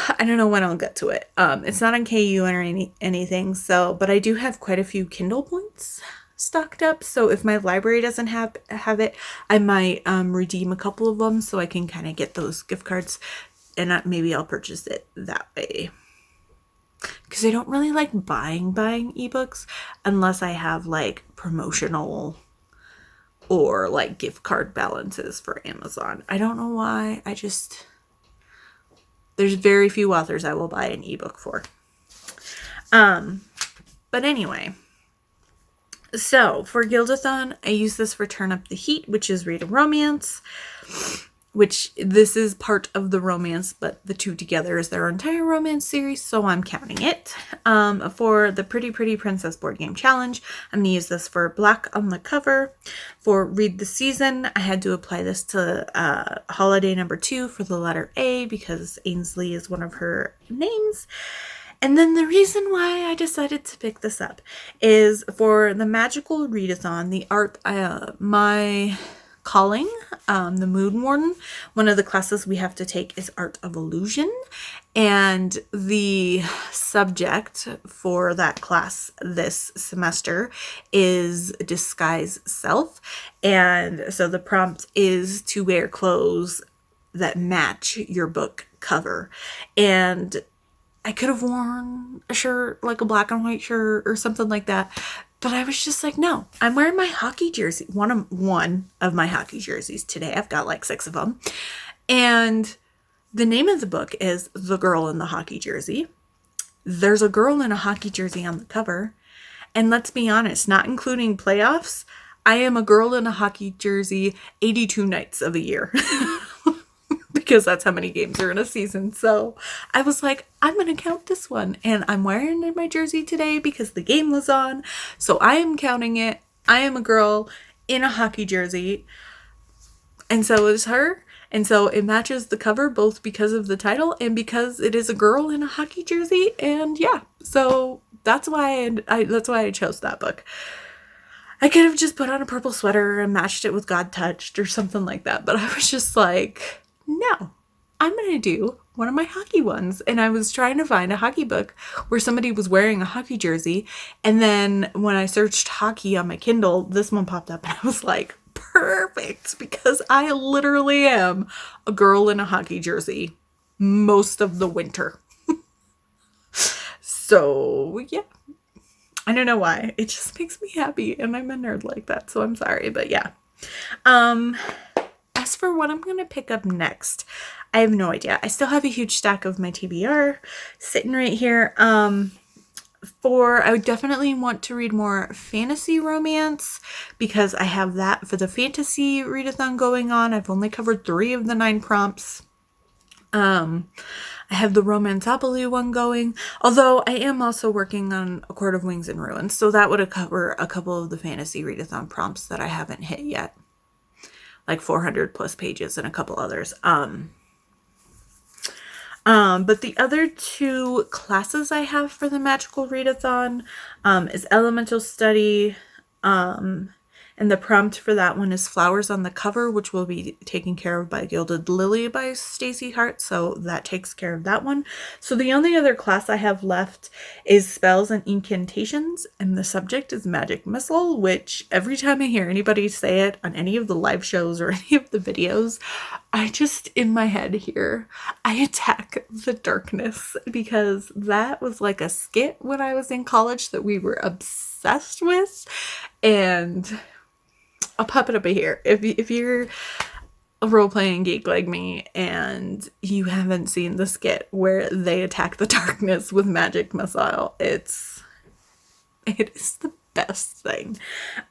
Speaker 1: I don't know when I'll get to it. It's not on KU or anything. So, but I do have quite a few Kindle points stocked up. So if my library doesn't have it, I might redeem a couple of them so I can kind of get those gift cards, and maybe I'll purchase it that way. Because I don't really like buying ebooks unless I have like promotional or like gift card balances for Amazon. I don't know why. There's very few authors I will buy an ebook for. But anyway, so for Gildathon, I use this for Turn Up the Heat, which is read a romance, which this is part of the romance, but the two together is their entire romance series, so I'm counting it. For the Pretty Pretty Princess Board Game Challenge, I'm going to use this for Black on the cover. For Read the Season, I had to apply this to holiday number 2 for the letter A, because Ainsley is one of her names. And then the reason why I decided to pick this up is for the Magical Readathon, the art, my calling, the Moon Warden, one of the classes we have to take is Art of Illusion, and the subject for that class this semester is Disguise Self. And so the prompt is to wear clothes that match your book cover. And I could have worn a shirt, like a black and white shirt or something like that, but I was just like, no, I'm wearing my hockey jersey, one of my hockey jerseys today. I've got like 6 of them. And the name of the book is The Girl in the Hockey Jersey. There's a girl in a hockey jersey on the cover. And let's be honest, not including playoffs, I am a girl in a hockey jersey 82 nights of a year. Because that's how many games are in a season. So I was like, I'm going to count this one. And I'm wearing my jersey today because the game was on. So I am counting it. I am a girl in a hockey jersey. And so is her. And so it matches the cover both because of the title and because it is a girl in a hockey jersey. And yeah, so that's why I chose that book. I could have just put on a purple sweater and matched it with God Touched or something like that. But I was just like, no, I'm going to do one of my hockey ones. And I was trying to find a hockey book where somebody was wearing a hockey jersey. And then when I searched hockey on my Kindle, this one popped up and I was like, perfect, because I literally am a girl in a hockey jersey most of the winter. So yeah, I don't know why. It just makes me happy and I'm a nerd like that. So I'm sorry, but yeah. As for what I'm going to pick up next, I have no idea. I still have a huge stack of my TBR sitting right here. I would definitely want to read more fantasy romance because I have that for the fantasy readathon going on. I've only covered 3 of the 9 prompts. I have the Romanceopoly one going, although I am also working on A Court of Wings and Ruins, so that would cover a couple of the fantasy readathon prompts that I haven't hit yet, like 400 plus pages and a couple others. But the other 2 classes I have for the magical readathon is Elemental Study, and the prompt for that one is Flowers on the Cover, which will be taken care of by Gilded Lily by Stacey Hart, so that takes care of that one. So the only other class I have left is Spells and Incantations, and the subject is Magic Missile, which every time I hear anybody say it on any of the live shows or any of the videos, I just, in my head here, I attack the darkness, because that was like a skit when I was in college that we were obsessed with, and I'll pop it up here. If you're a role-playing geek like me and you haven't seen the skit where they attack the darkness with Magic Missile, it is the best thing.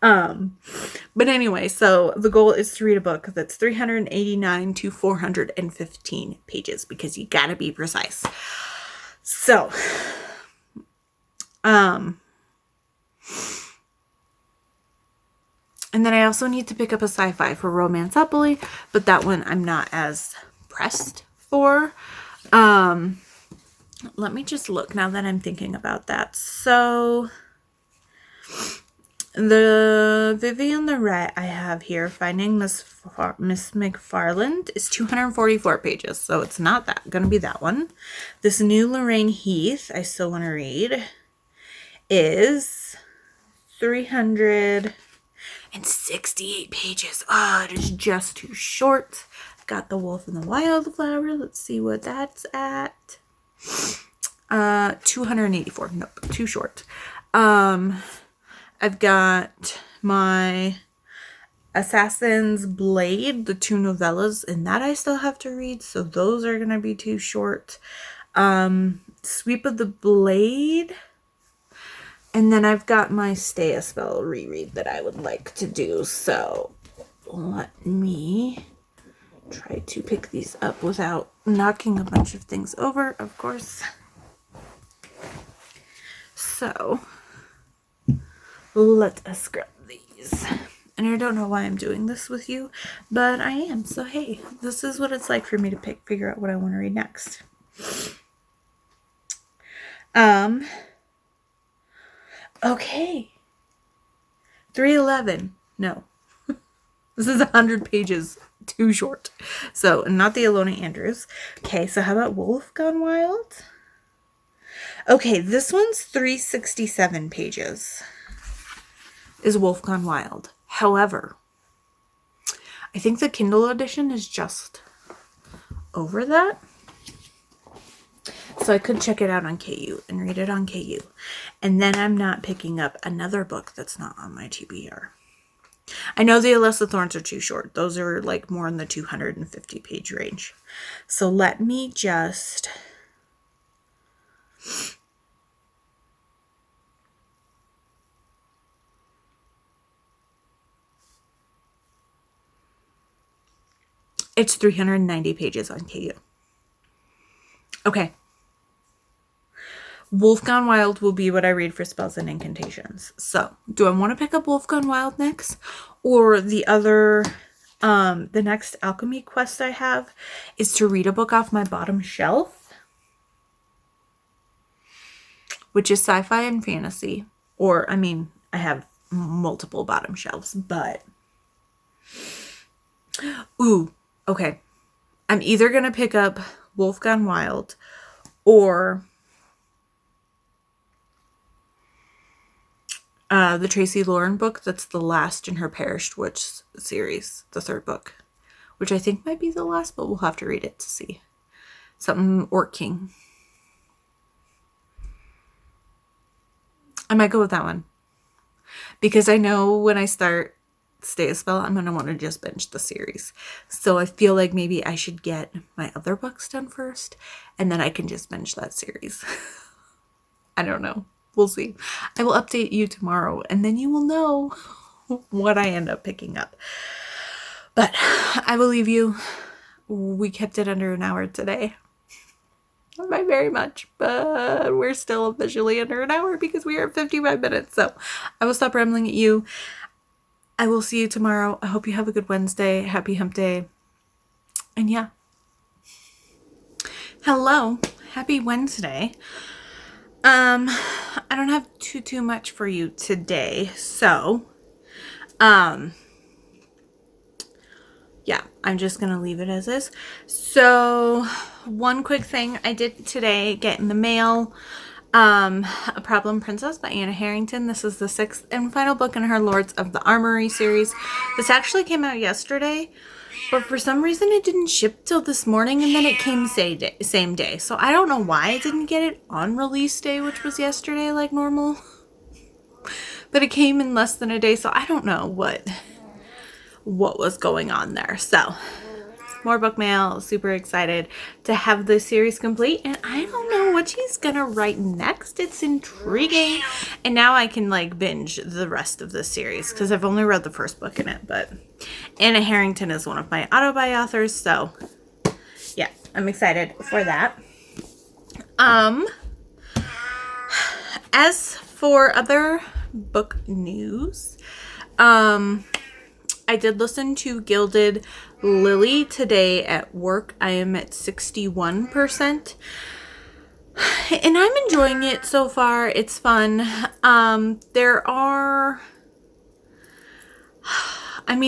Speaker 1: But anyway, so the goal is to read a book that's 389 to 415 pages, because you gotta be precise. So, and then I also need to pick up a sci-fi for Romanceopoly, but that one I'm not as pressed for. Let me just look now that I'm thinking about that. So the Vivian the Rat I have here, Finding Miss McFarland, is 244 pages, so it's not that going to be that one. This new Lorraine Heath I still want to read is 368 pages. Oh, it is just too short. I've got The Wolf and the Wildflower. Let's see what that's at. 284. Nope, too short. I've got my Assassin's Blade, the 2 novellas, and that I still have to read, so those are going to be too short. Sweep of the Blade. And then I've got my Stay a Spell reread that I would like to do, so let me try to pick these up without knocking a bunch of things over, of course. So, let us grab these. And I don't know why I'm doing this with you, but I am. So, hey, this is what it's like for me to figure out what I want to read next. Okay. 311. No. This is 100 pages too short. So, not the Alona Andrews. Okay, so how about Wolf Gone Wild? Okay, this one's 367 pages. Is Wolf Gone Wild. However, I think the Kindle edition is just over that. So I could check it out on KU and read it on KU. And then I'm not picking up another book that's not on my TBR. I know the Alyssa Thorns are too short. Those are like more in the 250 page range. So let me just... It's 390 pages on KU. Okay. Wolf Gone Wild will be what I read for Spells and Incantations. So, do I want to pick up Wolf Gone Wild next? Or the other, the next alchemy quest I have is to read a book off my bottom shelf, which is sci-fi and fantasy. Or, I mean, I have multiple bottom shelves, but... Ooh, okay. I'm either going to pick up Wolf Gone Wild or... the Tracy Lauren book that's the last in her Perished Witch series, the 3rd book, which I think might be the last, but we'll have to read it to see. Something Orc King. I might go with that one. Because I know when I start Stay a Spell, I'm going to want to just binge the series. So I feel like maybe I should get my other books done first, and then I can just binge that series. I don't know. We'll see. I will update you tomorrow, and then you will know what I end up picking up. But I will leave you. We kept it under an hour today. Not by very much, but we're still officially under an hour because we are at 55 minutes. So I will stop rambling at you. I will see you tomorrow. I hope you have a good Wednesday. Happy hump day. And yeah. Hello. Happy Wednesday. I don't have too much for you today. So, yeah, I'm just going to leave it as is. So, one quick thing I did today, get in the mail, A Problem Princess by Anna Harrington. This is the 6th and final book in her Lords of the Armory series. This actually came out yesterday, but for some reason it didn't ship till this morning, and then it came same day. So I don't know why I didn't get it on release day, which was yesterday like normal. But it came in less than a day, so I don't know what was going on there. So, more book mail. Super excited to have this series complete. And I don't know what she's gonna write next. It's intriguing. And now I can like binge the rest of the series because I've only read the first book in it. But Anna Harrington is one of my auto-buy authors. So, yeah, I'm excited for that. As for other book news, I did listen to Gilded Lily today at work. I am at 61%. And I'm enjoying it so far. It's fun.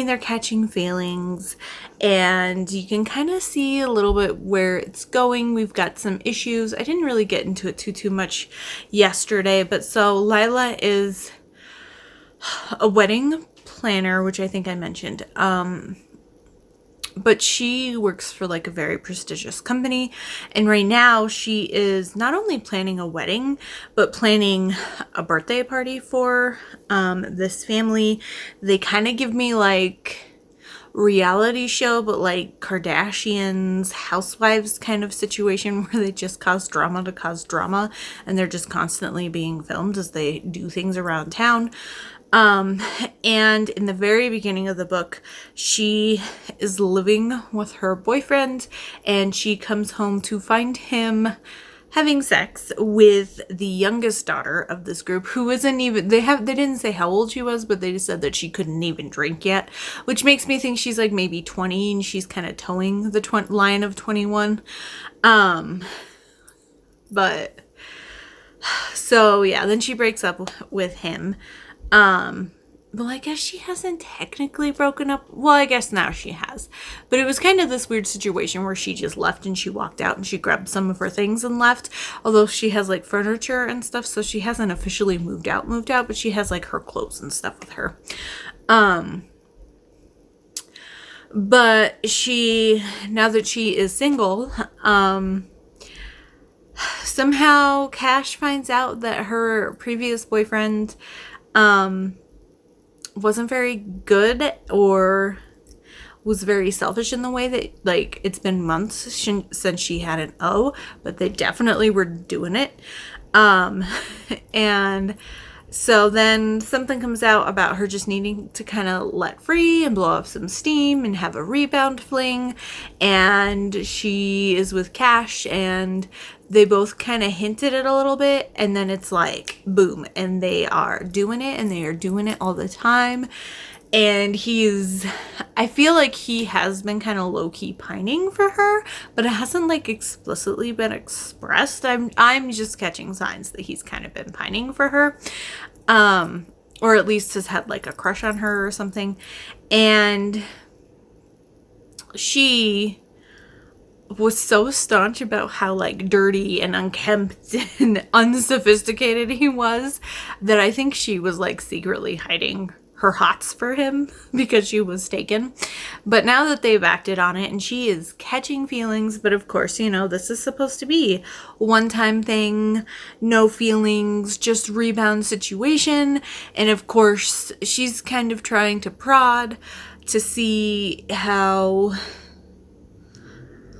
Speaker 1: They're catching feelings, and you can kind of see a little bit where it's going. We've got some issues. I didn't really get into it too much yesterday, but so Lila is a wedding planner, which I think I mentioned. But she works for like a very prestigious company, and right now she is not only planning a wedding but planning a birthday party for this family. They kind of give me like reality show, but like Kardashians, housewives kind of situation where they just cause drama to cause drama, and they're just constantly being filmed as they do things around town. And in the very beginning of the book, she is living with her boyfriend, and she comes home to find him having sex with the youngest daughter of this group, who isn't even, they didn't say how old she was, but they just said that she couldn't even drink yet, which makes me think she's like maybe 20, and she's kind of towing the line of 21. But so yeah, then she breaks up with him. Well, I guess she hasn't technically broken up. Well, I guess now she has. But it was kind of this weird situation where she just left, and she walked out and she grabbed some of her things and left. Although she has like furniture and stuff, so she hasn't officially moved out, but she has like her clothes and stuff with her. But now that she is single, somehow Cash finds out that her previous boyfriend wasn't very good, or was very selfish in the way that, like, it's been months since she had an O, but they definitely were doing it. And so then something comes out about her just needing to kind of let free and blow off some steam and have a rebound fling. And she is with Cash, and they both kind of hinted it a little bit, and then it's like boom, and they are doing it, and they are doing it all the time. And I feel like he has been kind of low-key pining for her, but it hasn't like explicitly been expressed. I'm just catching signs that he's kind of been pining for her, or at least has had like a crush on her or something. And she was so staunch about how like dirty and unkempt and unsophisticated he was, that I think she was like secretly hiding her hots for him because she was taken. But now that they've acted on it, and she is catching feelings, but of course, you know, this is supposed to be a one-time thing, no feelings, just rebound situation. And of course, she's kind of trying to prod to see how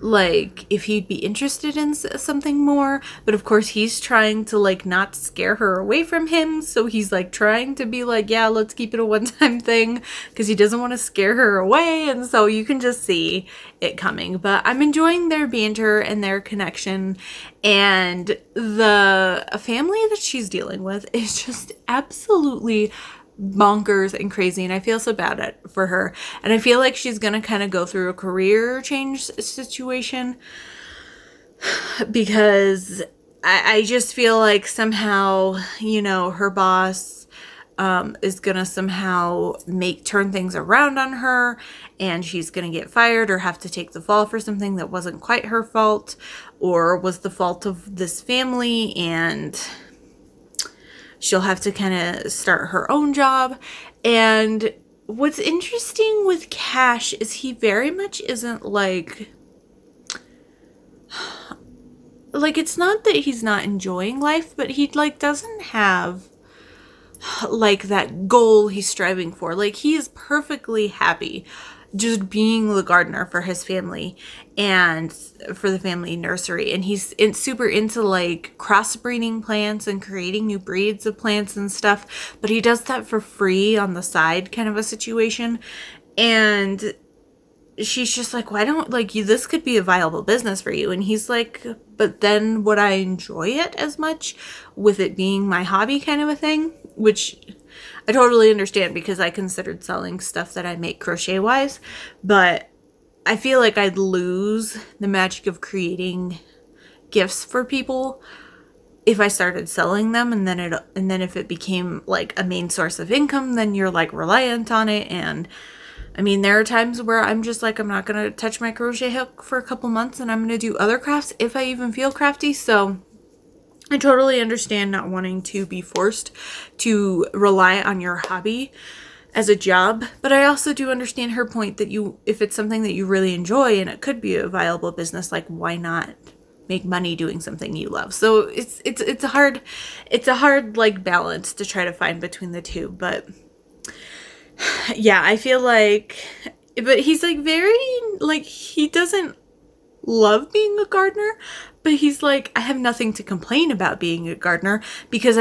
Speaker 1: like if he'd be interested in something more, but of course he's trying to like not scare her away from him, so he's like trying to be like, yeah, let's keep it a one-time thing, because he doesn't want to scare her away. And so you can just see it coming. But I'm enjoying their banter and their connection, and the family that she's dealing with is just absolutely bonkers and crazy, and I feel so bad for her, and I feel like she's gonna kind of go through a career change situation, because I just feel like somehow, you know, her boss is gonna somehow turn things around on her, and she's gonna get fired or have to take the fall for something that wasn't quite her fault or was the fault of this family, and she'll have to kind of start her own job. And what's interesting with Cash is he very much isn't like it's not that he's not enjoying life, but he like doesn't have like that goal he's striving for. Like, he is perfectly happy just being the gardener for his family and for the family nursery, and he's super into like crossbreeding plants and creating new breeds of plants and stuff, but he does that for free on the side, kind of a situation. And she's just like, why don't, like, this could be a viable business for you. And he's like, but then would I enjoy it as much with it being my hobby, kind of a thing? Which I totally understand, because I considered selling stuff that I make crochet wise, but I feel like I'd lose the magic of creating gifts for people if I started selling them, and then if it became like a main source of income, then you're like reliant on it. And I mean, there are times where I'm just like, I'm not going to touch my crochet hook for a couple months, and I'm going to do other crafts if I even feel crafty. So I totally understand not wanting to be forced to rely on your hobby as a job, but I also do understand her point that if it's something that you really enjoy and it could be a viable business, like, why not make money doing something you love? So it's a hard like balance to try to find between the two. But yeah, I feel like, but he's like very, like, he doesn't love being a gardener, but he's like, I have nothing to complain about being a gardener, because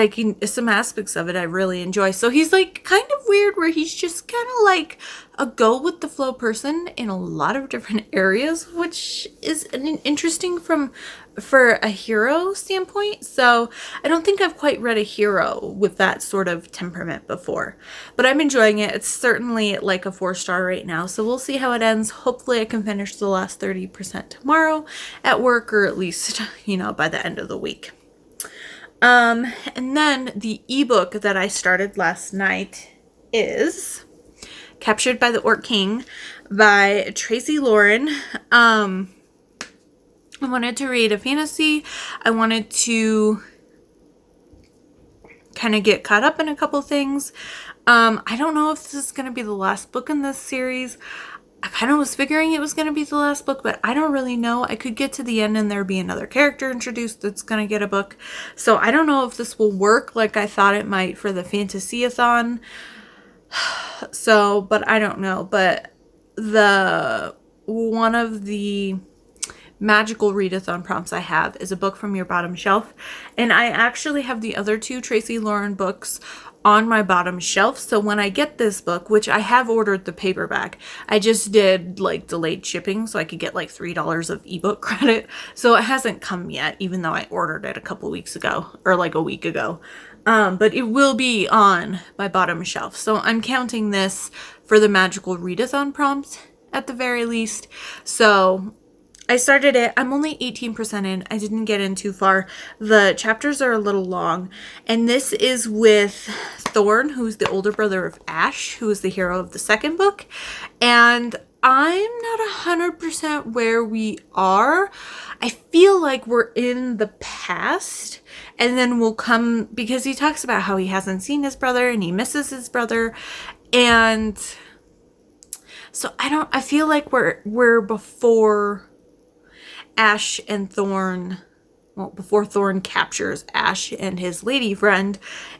Speaker 1: some aspects of it I really enjoy. So he's like kind of weird, where he's just kind of like a go with the flow person in a lot of different areas, which is interesting for a hero standpoint. So I don't think I've quite read a hero with that sort of temperament before, but I'm enjoying it. It's certainly like a 4-star right now, so we'll see how it ends. Hopefully I can finish the last 30% tomorrow at work, or at least, you know, by the end of the week. And then the ebook that I started last night is Captured by the Orc King by Tracy Lauren. I wanted to read a fantasy. I wanted to kind of get caught up in a couple things. I don't know if this is going to be the last book in this series. I kind of was figuring it was going to be the last book, but I don't really know. I could get to the end and there be another character introduced that's going to get a book. So I don't know if this will work like I thought it might for the Fantasy-a-thon. So, but I don't know. But one of the magical readathon prompts I have is a book from your bottom shelf, and I actually have the other 2 Tracy Lauren books on my bottom shelf. So when I get this book, which I have ordered the paperback, I just did like delayed shipping so I could get like $3 of ebook credit, so it hasn't come yet, even though I ordered it a couple weeks ago, or like a week ago. But it will be on my bottom shelf, so I'm counting this for the magical readathon prompts at the very least. So I started it. I'm only 18% in. I didn't get in too far. The chapters are a little long. And this is with Thorn, who's the older brother of Ash, who is the hero of the second book. And I'm not 100% where we are. I feel like we're in the past. And then we'll come, because he talks about how he hasn't seen his brother and he misses his brother. And so I feel like we're before Ash and Thorn well, before Thorn captures Ash and his lady friend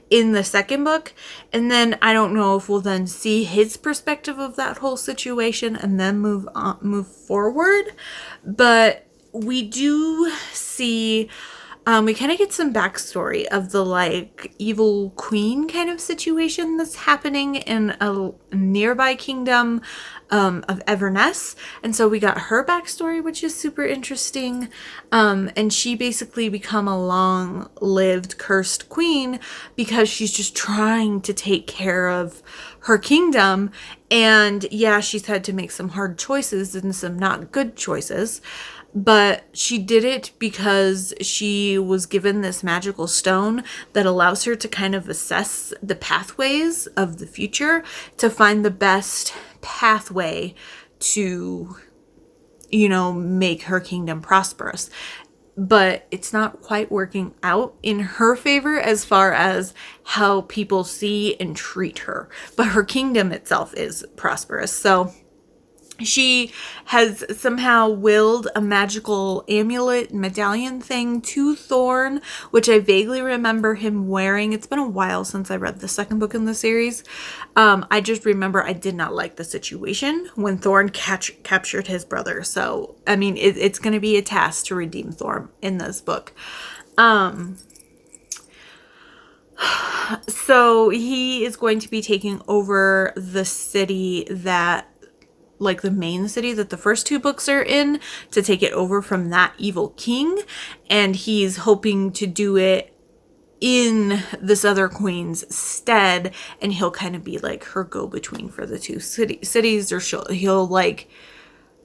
Speaker 1: in the second book. And then I don't know if we'll then see his perspective of that whole situation and then move forward. But we do see, we kind of get some backstory of the like evil queen kind of situation that's happening in a nearby kingdom of Everness. And so we got her backstory, which is super interesting. And she basically become a long-lived cursed queen because she's just trying to take care of her kingdom. And yeah, she's had to make some hard choices and some not good choices. But she did it because she was given this magical stone that allows her to kind of assess the pathways of the future to find the best pathway to, you know, make her kingdom prosperous. But it's not quite working out in her favor as far as how people see and treat her. But her kingdom itself is prosperous. So she has somehow willed a magical amulet medallion thing to Thorn, which I vaguely remember him wearing. It's been a while since I read the second book in the series. I just remember I did not like the situation when Thorn captured his brother. So, I mean, it's going to be a task to redeem Thorn in this book. So he is going to be taking over the city that, like the main city that the first two books are in, to take it over from that evil king. And he's hoping to do it in this other queen's stead. And he'll kind of be like her go-between for the two cities, or he'll like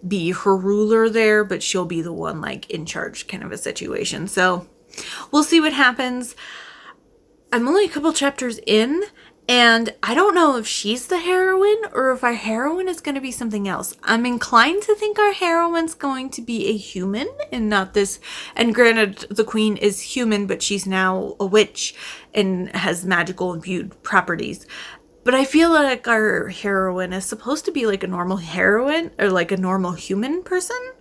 Speaker 1: be her ruler there, but she'll be the one like in charge kind of a situation. So we'll see what happens. I'm only a couple chapters in, and I don't know if she's the heroine or if our heroine is going to be something else. I'm inclined to think our heroine's going to be a human and not this. And granted, the queen is human, but she's now a witch and has magical imbued properties. But I feel like our heroine is supposed to be like a normal heroine or like a normal human person.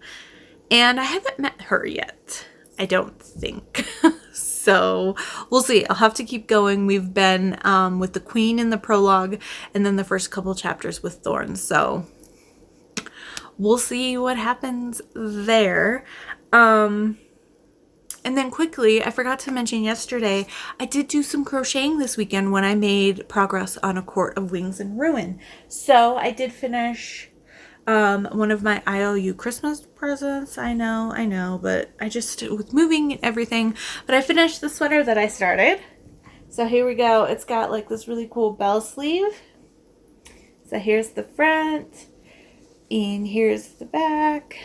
Speaker 1: And I haven't met her yet, I don't think. So we'll see. I'll have to keep going. We've been with the queen in the prologue and then the first couple chapters with Thorn. So we'll see what happens there. And then quickly, I forgot to mention yesterday, I did do some crocheting this weekend when I made progress on A Court of Wings and Ruin. So I did finish one of my IOU Christmas presents. I know, but I just, with moving and everything, but I finished the sweater that I started. So here we go. It's got like this really cool bell sleeve. So here's the front and here's the back.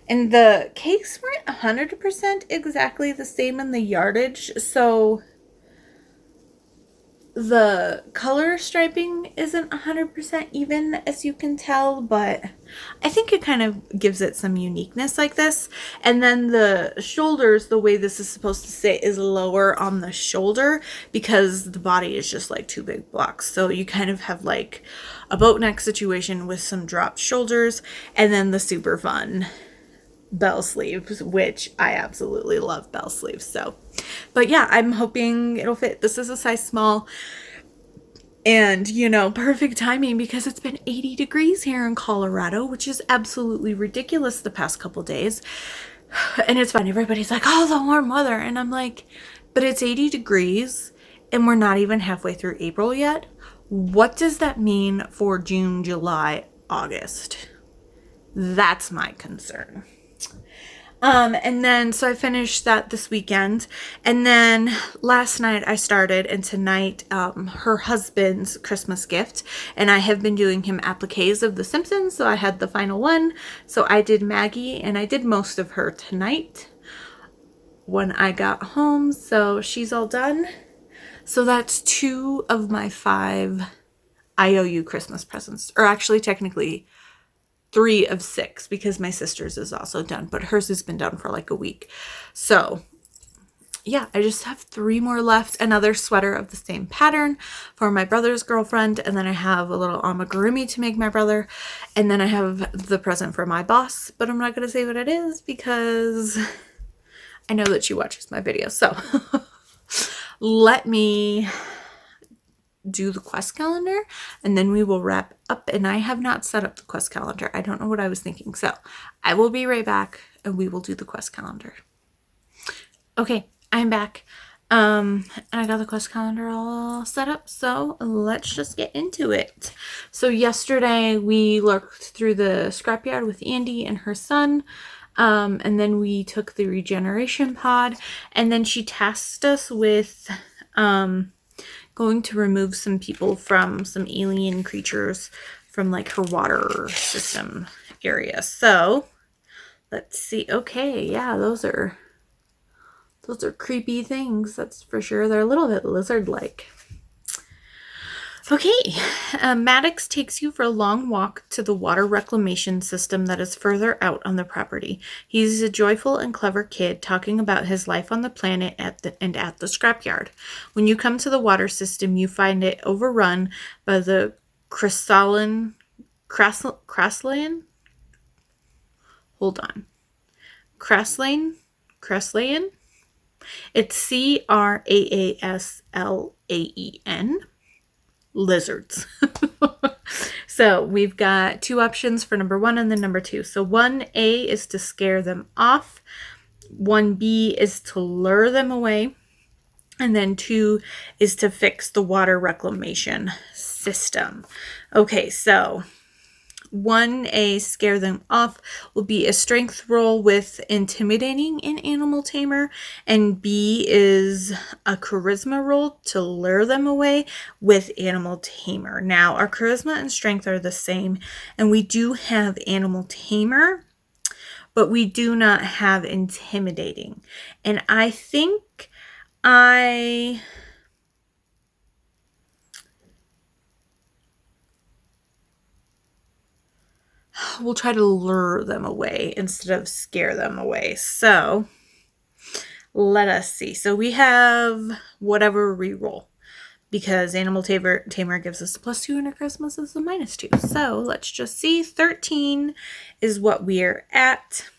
Speaker 1: And the cakes weren't 100% exactly the same in the yardage. So the color striping isn't 100% even, as you can tell, but I think it kind of gives it some uniqueness like this. And then the shoulders, the way this is supposed to sit is lower on the shoulder because the body is just like two big blocks. So you kind of have like a boat neck situation with some dropped shoulders and then the super fun bell sleeves, which I absolutely love bell sleeves. So, but yeah, I'm hoping it'll fit. This is a size small and, you know, perfect timing because it's been 80 degrees here in Colorado, which is absolutely ridiculous the past couple days. And it's fine. Everybody's like, oh, the warm weather. And I'm like, but it's 80 degrees and we're not even halfway through April yet. What does that mean for June, July, August? That's my concern. And then, so I finished that this weekend, and then last night I started, and tonight, her husband's Christmas gift, and I have been doing him appliques of The Simpsons, so I had the final one, so I did Maggie, and I did most of her tonight when I got home, so she's all done. So that's 2 of my 5 IOU Christmas presents, or actually technically 3 of 6 because my sister's is also done, but hers has been done for like a week. So yeah, I just have 3 more left. Another sweater of the same pattern for my brother's girlfriend. And then I have a little amigurumi to make my brother. And then I have the present for my boss, but I'm not going to say what it is because I know that she watches my videos. So let me do the quest calendar and then we will wrap up. And I have not set up the quest calendar. I don't know what I was thinking. So I will be right back and we will do the quest calendar. Okay, I'm back. And I got the quest calendar all set up, so let's just get into it. So yesterday we lurked through the scrapyard with Andy and her son, and then we took the regeneration pod, and then she tasked us with going to remove some people from some alien creatures from like her water system area. So let's see. Okay, yeah, those are creepy things, that's for sure. They're a little bit lizard-like. Okay, Maddox takes you for a long walk to the water reclamation system that is further out on the property. He's a joyful and clever kid talking about his life on the planet at the scrapyard. When you come to the water system, you find it overrun by the Crasslayan? Hold on. Crasslayan? It's Craaslaen. Lizards. So we've got two options for number 1 and then number 2. So 1A is to scare them off. 1B is to lure them away. And then 2 is to fix the water reclamation system. Okay, so 1A, scare them off, will be a strength roll with intimidating in Animal Tamer, and B is a charisma roll to lure them away with Animal Tamer. Now, our charisma and strength are the same, and we do have Animal Tamer, but we do not have intimidating. And I think we'll try to lure them away instead of scare them away. So let us see. So we have whatever reroll because Animal Tamer gives us a +2 and our Christmas is a -2. So let's just see. 13 is what we're at.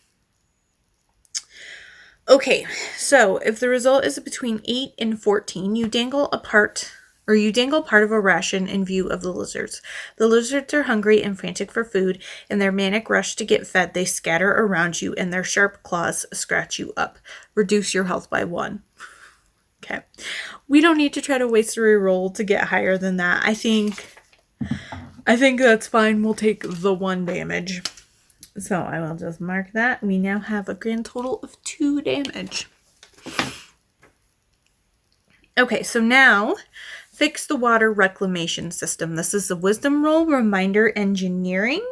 Speaker 1: Okay, so if the result is between 8 and 14, you dangle part of a ration in view of the lizards. The lizards are hungry and frantic for food. In their manic rush to get fed, they scatter around you and their sharp claws scratch you up. Reduce your health by 1. Okay. We don't need to try to waste a reroll to get higher than that. I think that's fine. We'll take the 1 damage. So I will just mark that. We now have a grand total of 2 damage. Okay, so now fix the water reclamation system. This is a wisdom roll, reminder engineering.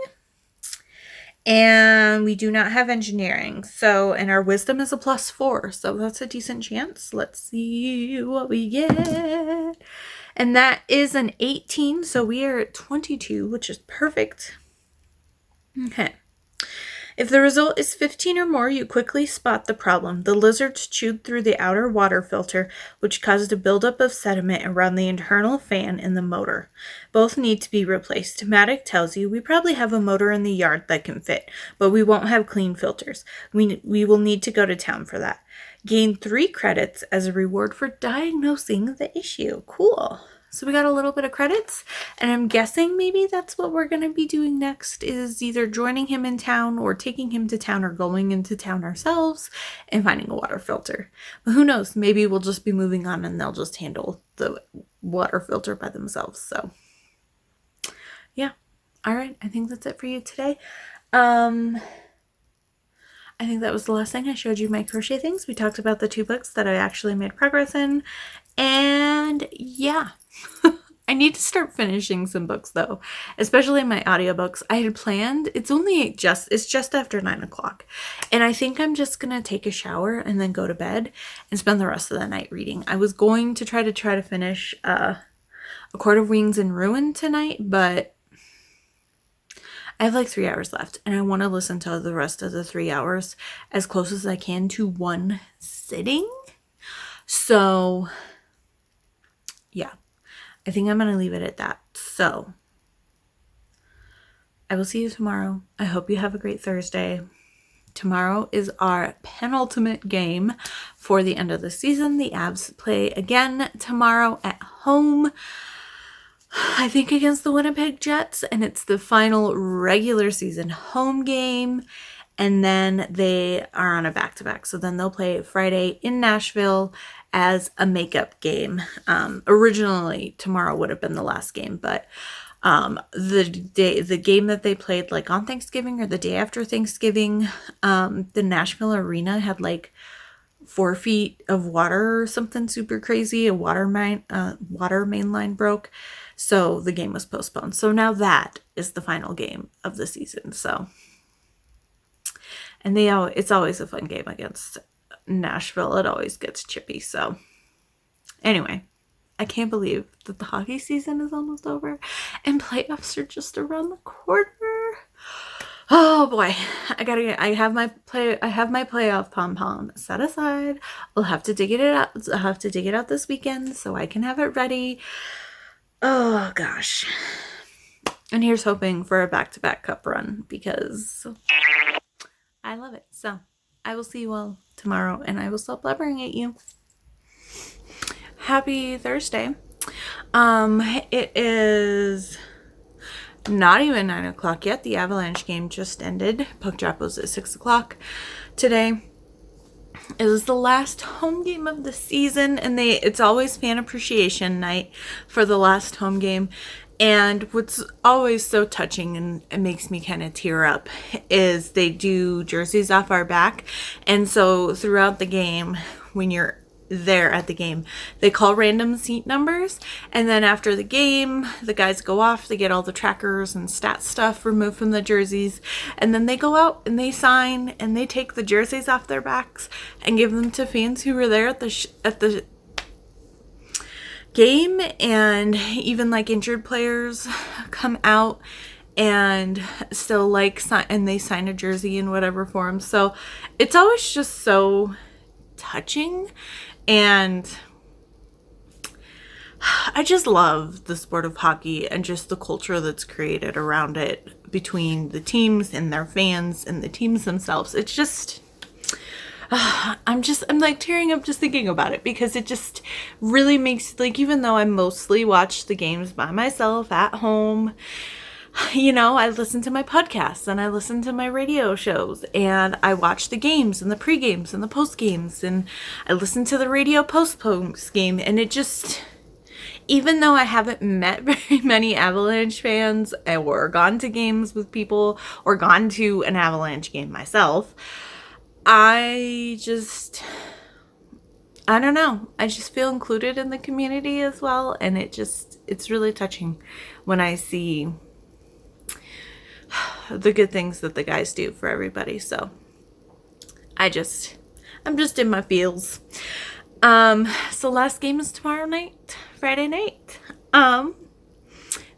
Speaker 1: And we do not have engineering. So, and our wisdom is a +4. So that's a decent chance. Let's see what we get. And that is an 18. So we are at 22, which is perfect. Okay. If the result is 15 or more, you quickly spot the problem. The lizards chewed through the outer water filter, which caused a buildup of sediment around the internal fan in the motor. Both need to be replaced. Matic tells you, we probably have a motor in the yard that can fit, but we won't have clean filters. We will need to go to town for that. Gain 3 credits as a reward for diagnosing the issue. Cool. So we got a little bit of credits, and I'm guessing maybe that's what we're going to be doing next, is either joining him in town or taking him to town or going into town ourselves and finding a water filter. But who knows? Maybe we'll just be moving on and they'll just handle the water filter by themselves. So yeah. All right. I think that's it for you today. I think that was the last thing. I showed you my crochet things. We talked about the 2 books that I actually made progress in. And yeah, I need to start finishing some books though, especially my audiobooks. I had planned, it's just after 9 o'clock. And I think I'm just going to take a shower and then go to bed and spend the rest of the night reading. I was going to try to finish A Court of Wings and Ruin tonight, but I have like 3 hours left and I want to listen to the rest of the 3 hours as close as I can to one sitting. So yeah, I think I'm going to leave it at that. So I will see you tomorrow. I hope you have a great Thursday. Tomorrow is our penultimate game for the end of the season. The Avs play again tomorrow at home, I think against the Winnipeg Jets, and it's the final regular season home game, and then they are on a back-to-back. So then they'll play Friday in Nashville as a makeup game. Originally, tomorrow would have been the last game, but the game that they played like on Thanksgiving or the day after Thanksgiving, the Nashville arena had like 4 feet of water or something super crazy. A water main line broke, so the game was postponed. So now that is the final game of the season. So, and it's always a fun game against Nashville. It always gets chippy. So anyway, I can't believe that the hockey season is almost over and playoffs are just around the corner. Oh boy, I have my playoff pom-pom set aside. I'll have to dig it out. I'll have to dig it out this weekend so I can have it ready. Oh gosh. And here's hoping for a back-to-back cup run because I love it. So I will see you all tomorrow and I will stop blabbering at you. Happy Thursday. It is not even 9 o'clock yet. The Avalanche game just ended. Puck drop was at 6 o'clock today. It was the last home game of the season, and it's always fan appreciation night for the last home game. And what's always so touching and it makes me kind of tear up is they do jerseys off our back. And so throughout the game, when you're there at the game, they call random seat numbers, and then after the game the guys go off, they get all the trackers and stat stuff removed from the jerseys, and then they go out and they sign and they take the jerseys off their backs and give them to fans who were there at the game. And even like injured players come out and still like and they sign a jersey in whatever form. So it's always just so touching. And I just love the sport of hockey and just the culture that's created around it between the teams and their fans and the teams themselves. It's just, I'm like tearing up just thinking about it because it just really makes, like, even though I mostly watch the games by myself at home, you know, I listen to my podcasts and I listen to my radio shows and I watch the games and the pre-games and the post-games and I listen to the radio post-game, and it just, even though I haven't met very many Avalanche fans or gone to games with people or gone to an Avalanche game myself, I don't know. I just feel included in the community as well, and it's really touching when I see the good things that the guys do for everybody. So I'm just in my feels. So last game is tomorrow night, Friday night. And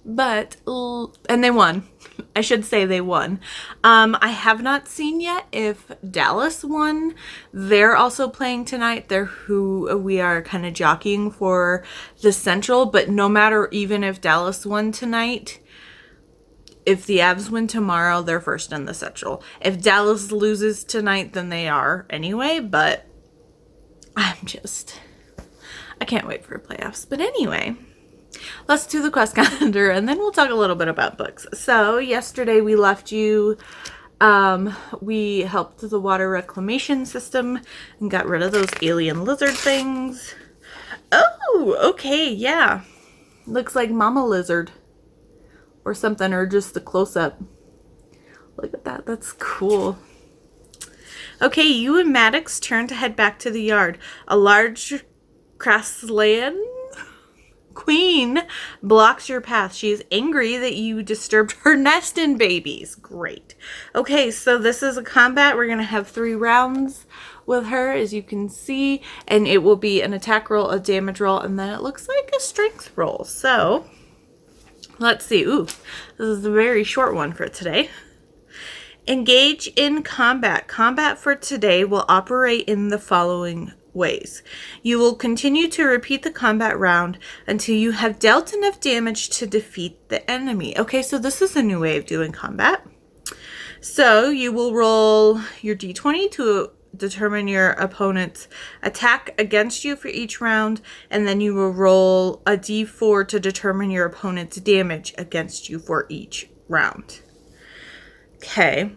Speaker 1: they won. I should say they won. I have not seen yet if Dallas won. They're also playing tonight. They're who we are kind of jockeying for the Central, but no matter, even if Dallas won tonight, if the Avs win tomorrow, they're first in the Central. If Dallas loses tonight, then they are anyway, but I can't wait for playoffs. But anyway, let's do the quest calendar and then we'll talk a little bit about books. So yesterday we left you, we helped the water reclamation system and got rid of those alien lizard things. Oh, okay, yeah. Looks like Mama Lizard or something, or just the close-up. Look at that. That's cool. Okay, you and Maddox turn to head back to the yard. A large Crasslayan queen blocks your path. She is angry that you disturbed her nest and babies. Great. Okay, so this is a combat. We're going to have 3 rounds with her, as you can see, and it will be an attack roll, a damage roll, and then it looks like a strength roll. So let's see. Ooh, this is a very short one for today. Engage in combat. Combat for today will operate in the following ways. You will continue to repeat the combat round until you have dealt enough damage to defeat the enemy. Okay, so this is a new way of doing combat. So you will roll your d20 to determine your opponent's attack against you for each round, and then you will roll a d4 to determine your opponent's damage against you for each round. Okay.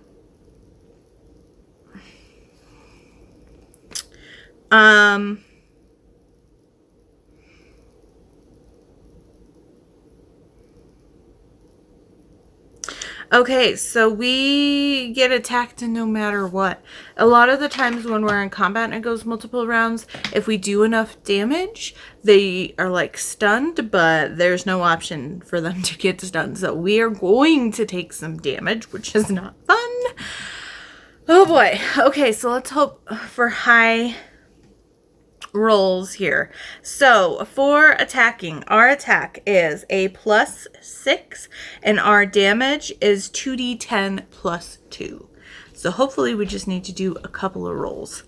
Speaker 1: Okay, so we get attacked no matter what. A lot of the times when we're in combat and it goes multiple rounds, if we do enough damage, they are like stunned, but there's no option for them to get stunned. So we are going to take some damage, which is not fun. Oh boy. Okay, so let's hope for high rolls here. So for attacking, our attack is a +6 and our damage is 2d10 +2. So hopefully we just need to do a couple of rolls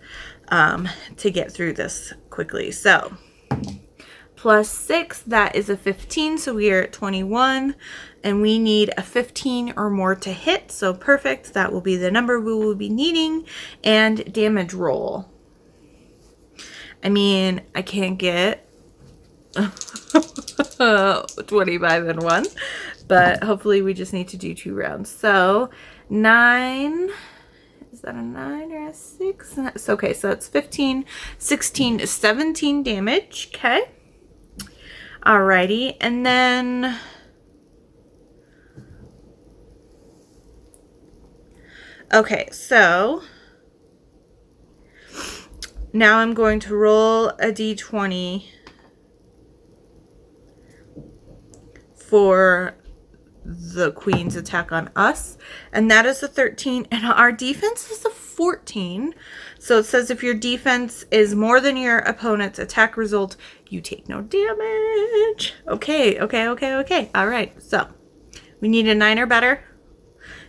Speaker 1: to get through this quickly. So +6, that is a 15, so we are at 21, and we need a 15 or more to hit. So perfect, that will be the number we will be needing. And damage roll. I mean, I can't get 25 in one, but hopefully we just need to do 2 rounds. So 9, is that a 9 or a 6? It's okay, so it's 15, 16, 17 damage. Okay. Alrighty, and then okay, so now I'm going to roll a d20 for the queen's attack on us, and that is a 13, and our defense is a 14. So it says if your defense is more than your opponent's attack result, you take no damage. Okay. All right, so we need a 9 or better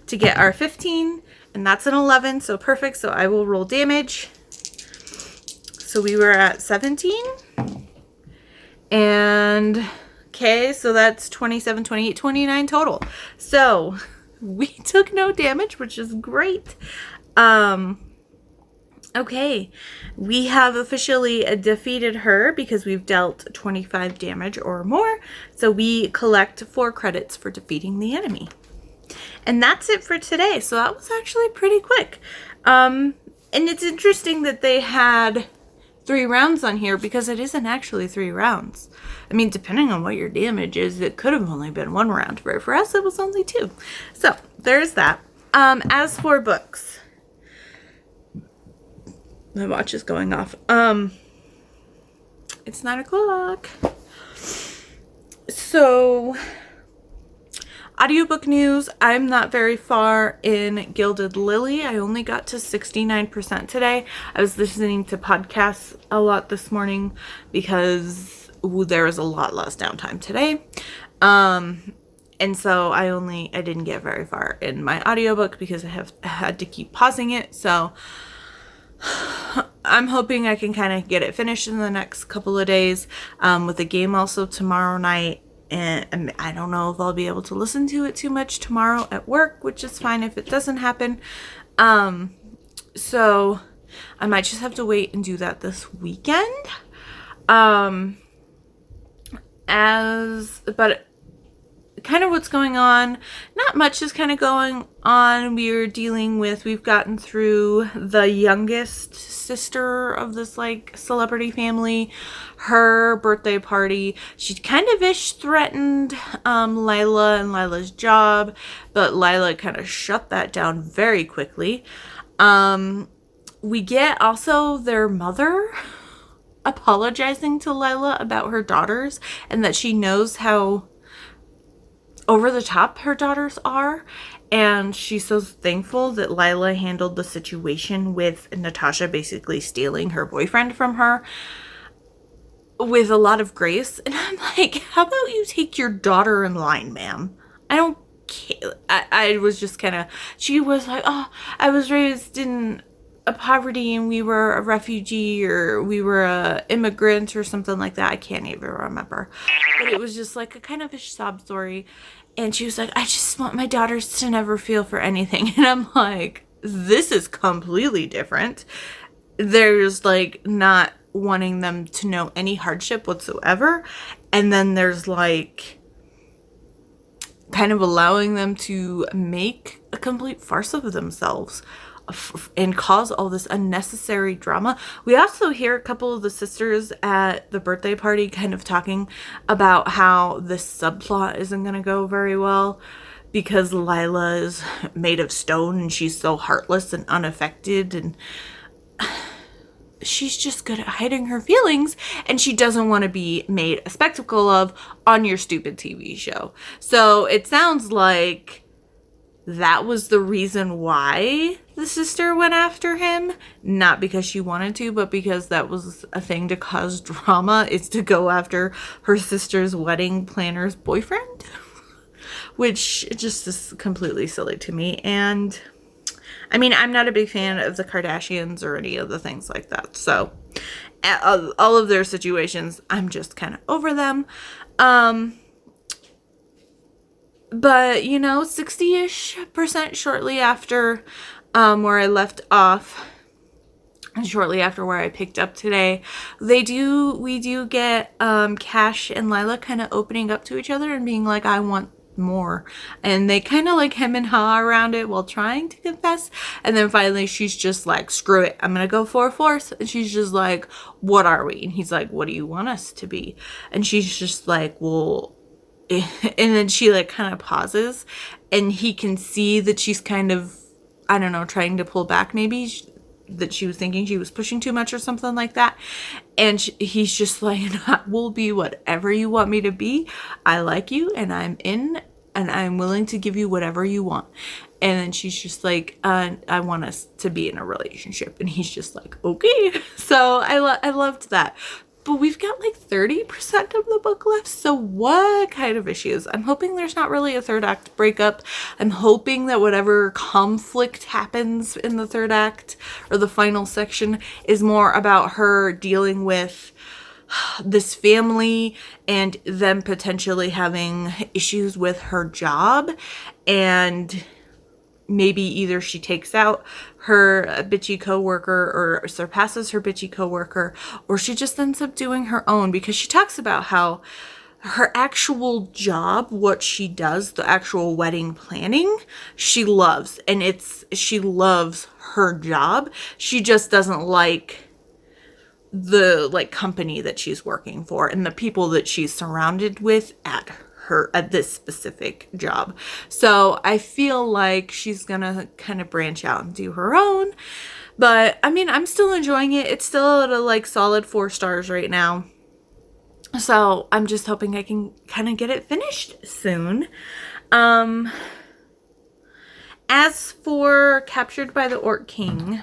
Speaker 1: to get our 15, and that's an 11, so perfect. So I will roll damage. So we were at 17, and okay, so that's 27, 28, 29 total. So we took no damage, which is great. Okay, we have officially defeated her because we've dealt 25 damage or more. So we collect 4 credits for defeating the enemy. And that's it for today. So that was actually pretty quick. And it's interesting that they had 3 rounds on here because it isn't actually 3 rounds. I mean, depending on what your damage is, it could have only been 1 round. But for us, it was only 2. So there's that. As for books, my watch is going off. It's 9 o'clock. So audiobook news, I'm not very far in Gilded Lily. I only got to 69% today. I was listening to podcasts a lot this morning because there was a lot less downtime today. And so I didn't get very far in my audiobook because I had to keep pausing it. So I'm hoping I can kind of get it finished in the next couple of days, with a game also tomorrow night. And I don't know if I'll be able to listen to it too much tomorrow at work, which is fine if it doesn't happen. So I might just have to wait and do that this weekend. But kind of what's going on, not much is kind of going on. We've gotten through the youngest sister of this like celebrity family, her birthday party. She kind of threatened Lila and Lila's job, but Lila kind of shut that down very quickly. We get also their mother apologizing to Lila about her daughters and that she knows how over the top her daughters are, and she's so thankful that Lila handled the situation with Natasha basically stealing her boyfriend from her with a lot of grace. And I'm like, how about you take your daughter in line, ma'am? I don't care. I was just kind of, she was like, oh, I was raised in a poverty and we were a refugee or we were a immigrant or something like that. I can't even remember, but it was just like a kind of a sob story. And she was like, I just want my daughters to never feel for anything. And I'm like, this is completely different. There's like not wanting them to know any hardship whatsoever. And then there's like kind of allowing them to make a complete farce of themselves and cause all this unnecessary drama. We also hear a couple of the sisters at the birthday party kind of talking about how this subplot isn't going to go very well because Lila is made of stone and she's so heartless and unaffected, and she's just good at hiding her feelings, and she doesn't want to be made a spectacle of on your stupid TV show. So it sounds like that was the reason why the sister went after him. Not because she wanted to, but because that was a thing to cause drama, is to go after her sister's wedding planner's boyfriend. Which just is completely silly to me. And I mean, I'm not a big fan of the Kardashians or any of the things like that. So all of their situations, I'm just kind of over them. But, you know, 60-ish% shortly after where I left off, and shortly after where I picked up today, we do get Cash and Lila kind of opening up to each other and being like, I want more. And they kind of like hem and haw around it while trying to confess. And then finally she's just like, screw it, I'm gonna go 4/4. And she's just like, what are we? And he's like, what do you want us to be? And she's just like, well... And then she like kind of pauses, and he can see that she's kind of, I don't know, trying to pull back maybe, that she was thinking she was pushing too much or something like that. And he's just like, I will be whatever you want me to be. I like you, and I'm in, and I'm willing to give you whatever you want. And then she's just like, I want us to be in a relationship. And he's just like, okay. So I loved that. But we've got like 30% of the book left. So what kind of issues? I'm hoping there's not really a third act breakup. I'm hoping that whatever conflict happens in the third act or the final section is more about her dealing with this family and them potentially having issues with her job, and maybe either she takes out her bitchy coworker or surpasses her bitchy coworker, or she just ends up doing her own, because she talks about how her actual job, what she does, the actual wedding planning, she loves. And she loves her job. She just doesn't like the company that she's working for and the people that she's surrounded with at this specific job. So I feel like she's gonna kind of branch out and do her own. But I mean, I'm still enjoying it. It's still at a solid 4 stars right now. So I'm just hoping I can kind of get it finished soon. As for Captured by the Orc King,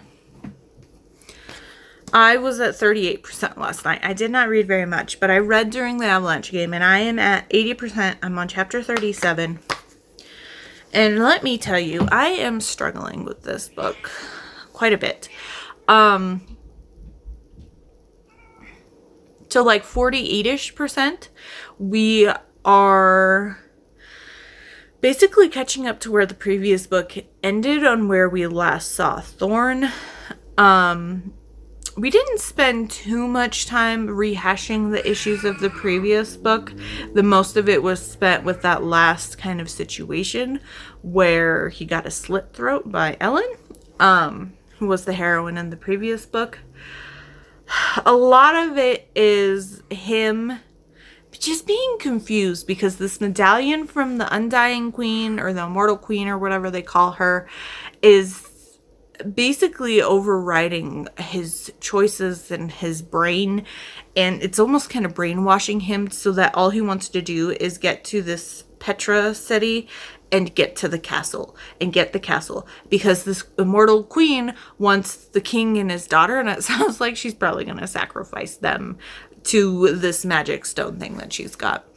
Speaker 1: I was at 38% last night. I did not read very much, but I read during the Avalanche game, and I am at 80%. I'm on chapter 37. And let me tell you, I am struggling with this book quite a bit. So 48-ish%, we are basically catching up to where the previous book ended on where we last saw Thorn. We didn't spend too much time rehashing the issues of the previous book. The most of it was spent with that last kind of situation where he got a slit throat by Ellen, who was the heroine in the previous book. A lot of it is him just being confused because this medallion from the Undying Queen, or the Immortal Queen, or whatever they call her, is basically overriding his choices and his brain, and it's almost kind of brainwashing him so that all he wants to do is get to this Petra city and get to the castle and get the castle, because this Immortal Queen wants the king and his daughter, and it sounds like she's probably going to sacrifice them to this magic stone thing that she's got.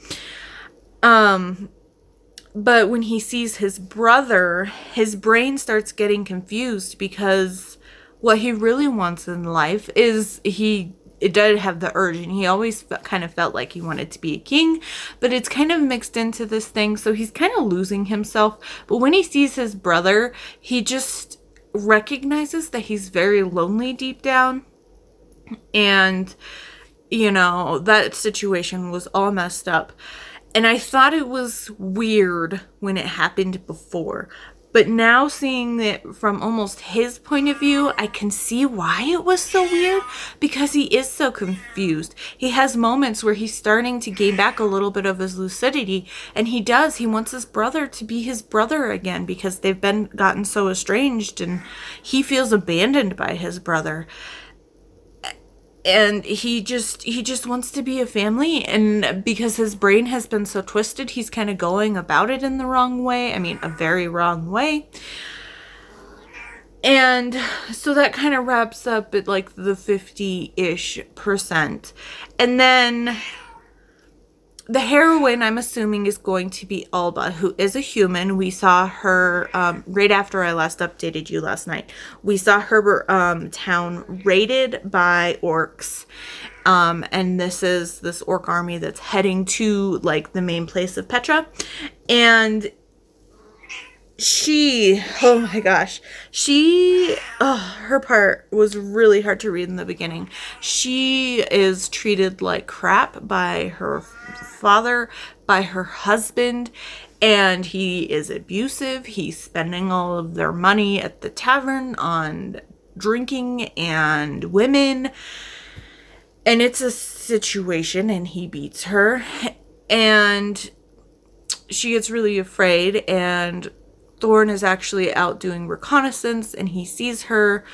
Speaker 1: But when he sees his brother, his brain starts getting confused, because what he really wants in life is he it did have the urge, and he always kind of felt like he wanted to be a king, but it's kind of mixed into this thing, so he's kind of losing himself. But when he sees his brother, he just recognizes that he's very lonely deep down, and that situation was all messed up. And I thought it was weird when it happened before. But now seeing it from almost his point of view, I can see why it was so weird, because he is so confused. He has moments where he's starting to gain back a little bit of his lucidity, and he wants his brother to be his brother again, because they've gotten so estranged, and he feels abandoned by his brother. And he just wants to be a family, and because his brain has been so twisted, he's kind of going about it in the wrong way. I mean, a very wrong way. And so that kind of wraps up at like the 50-ish%. And then the heroine, I'm assuming, is going to be Alba, who is a human. We saw her right after I last updated you last night. We saw her town raided by orcs. And this is this orc army that's heading to like the main place of Petra. And oh my gosh, her part was really hard to read in the beginning. She is treated like crap by her father, by her husband, and he is abusive. He's spending all of their money at the tavern on drinking and women, and it's a situation, and he beats her, and she gets really afraid, and Thorn is actually out doing reconnaissance, and he sees her,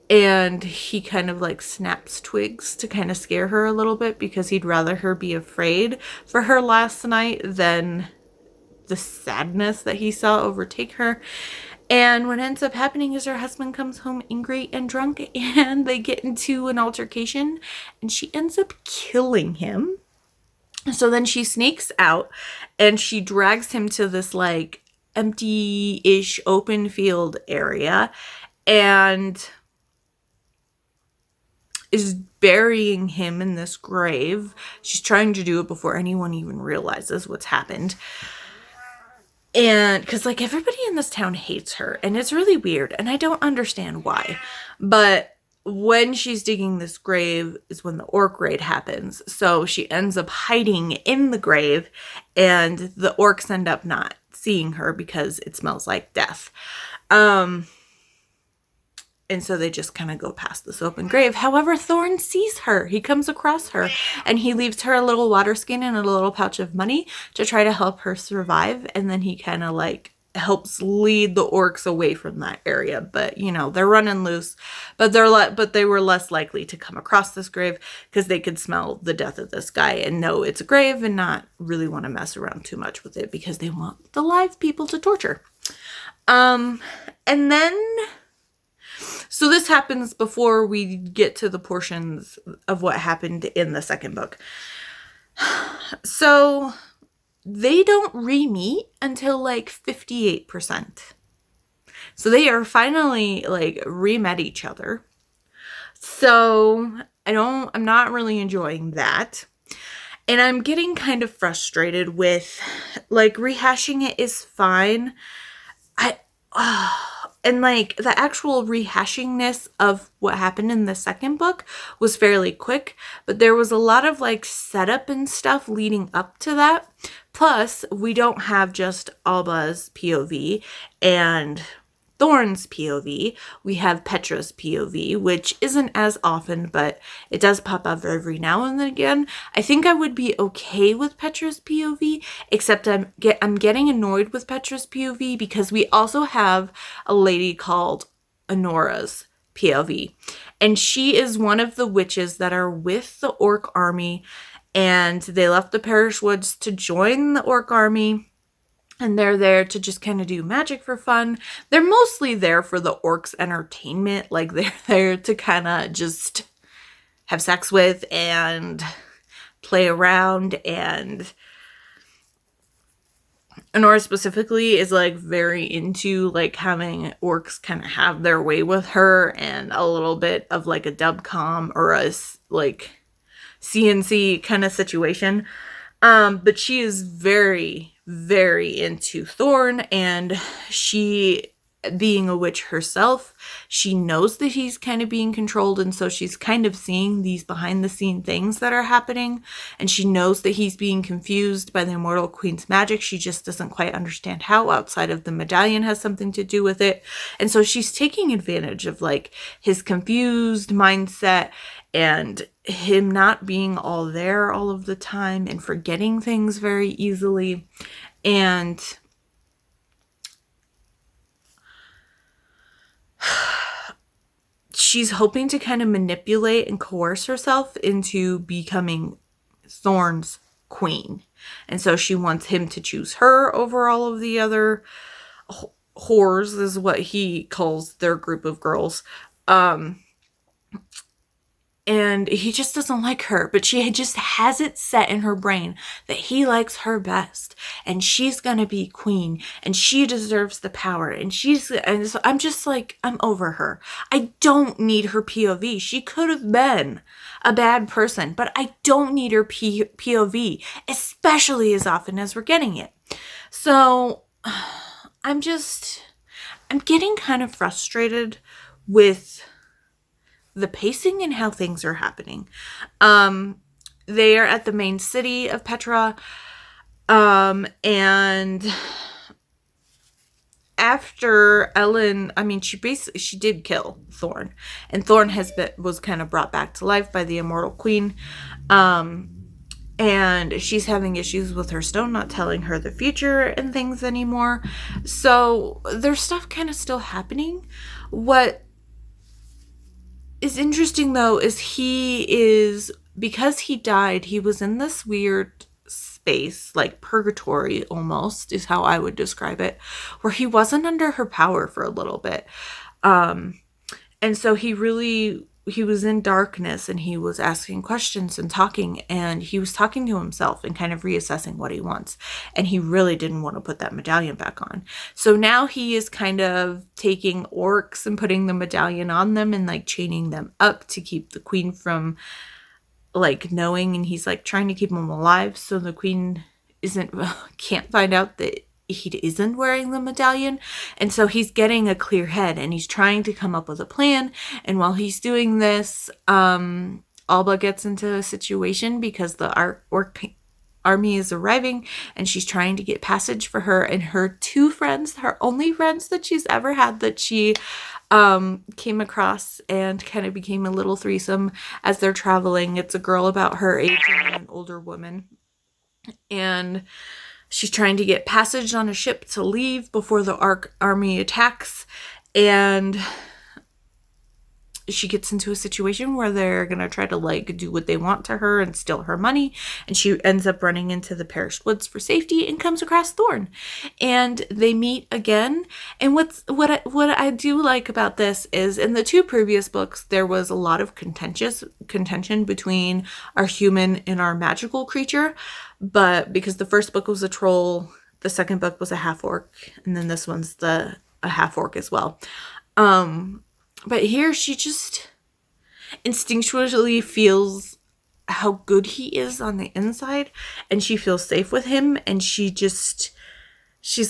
Speaker 1: and he kind of like snaps twigs to kind of scare her a little bit, because he'd rather her be afraid for her last night than the sadness that he saw overtake her. And what ends up happening is her husband comes home angry and drunk, and they get into an altercation, and she ends up killing him. So then she sneaks out, and she drags him to this like empty-ish open field area, and is burying him in this grave. She's trying to do it before anyone even realizes what's happened. And because like everybody in this town hates her, and it's really weird, and I don't understand why. But when she's digging this grave is when the orc raid happens. So she ends up hiding in the grave, and the orcs end up not seeing her because it smells like death. And so they just kind of go past this open grave. However, Thorn sees her. He comes across her, and he leaves her a little water skin and a little pouch of money to try to help her survive. And then he kind of like helps lead the orcs away from that area. But they're running loose, but they were less likely to come across this grave because they could smell the death of this guy and know it's a grave and not really want to mess around too much with it, because they want the live people to torture. And then, so this happens before we get to the portions of what happened in the second book. So they don't re-meet until like 58%. So they are finally like re-met each other. So I'm not really enjoying that. And I'm getting kind of frustrated with like rehashing it is fine. And like the actual rehashingness of what happened in the second book was fairly quick, but there was a lot of like setup and stuff leading up to that. Plus, we don't have just Alba's POV and Thorn's POV. We have Petra's POV, which isn't as often, but it does pop up every now and then again. I think I would be okay with Petra's POV, except I'm getting annoyed with Petra's POV because we also have a lady called Honora's POV, and she is one of the witches that are with the orc army, and they left the Parish Woods to join the orc army. And they're there to just kind of do magic for fun. They're mostly there for the orcs' entertainment. Like, they're there to kind of just have sex with and play around and Honora specifically is like very into like having orcs kind of have their way with her, and a little bit of like a dubcom or a like CNC kind of situation. But she is very, very into Thorn, and she, being a witch herself, she knows that he's kind of being controlled, and so she's kind of seeing these behind the scene things that are happening, and she knows that he's being confused by the Immortal Queen's magic. She just doesn't quite understand how, outside of the medallion has something to do with it. And so she's taking advantage of like his confused mindset and him not being all there all of the time and forgetting things very easily. And she's hoping to kind of manipulate and coerce herself into becoming Thorn's queen. And so she wants him to choose her over all of the other whores, is what he calls their group of girls. And he just doesn't like her, but she just has it set in her brain that he likes her best, and she's gonna be queen, and she deserves the power, and so I'm just like, I'm over her. I don't need her POV. She could have been a bad person, but I don't need her POV, especially as often as we're getting it. So I'm getting kind of frustrated with the pacing and how things are happening. They are at the main city of Petra, and after Ellen, she did kill Thorn, and Thorn was kind of brought back to life by the Immortal Queen, and she's having issues with her stone not telling her the future and things anymore. So there's stuff kind of still happening. What is interesting though is because he died, he was in this weird space, like purgatory almost is how I would describe it, where he wasn't under her power for a little bit. And so he was in darkness, and he was asking questions and talking, and he was talking to himself and kind of reassessing what he wants. And he really didn't want to put that medallion back on. So now he is kind of taking orcs and putting the medallion on them and like chaining them up to keep the queen from like knowing, and he's like trying to keep them alive so the queen can't find out that he isn't wearing the medallion. And so he's getting a clear head, and he's trying to come up with a plan. And while he's doing this, Alba gets into a situation because the orc army is arriving, and she's trying to get passage for her and her two friends, her only friends that she's ever had, that she came across and kind of became a little threesome as they're traveling. It's a girl about her age and an older woman. And she's trying to get passage on a ship to leave before the army attacks, and she gets into a situation where they're going to try to like do what they want to her and steal her money, and she ends up running into the perished woods for safety and comes across Thorn, and they meet again. And what I do like about this is, in the two previous books there was a lot of contention between our human and our magical creature, but because the first book was a troll, the second book was a half orc, and then this one's a half orc as well. But here she just instinctually feels how good he is on the inside, and she feels safe with him, and she's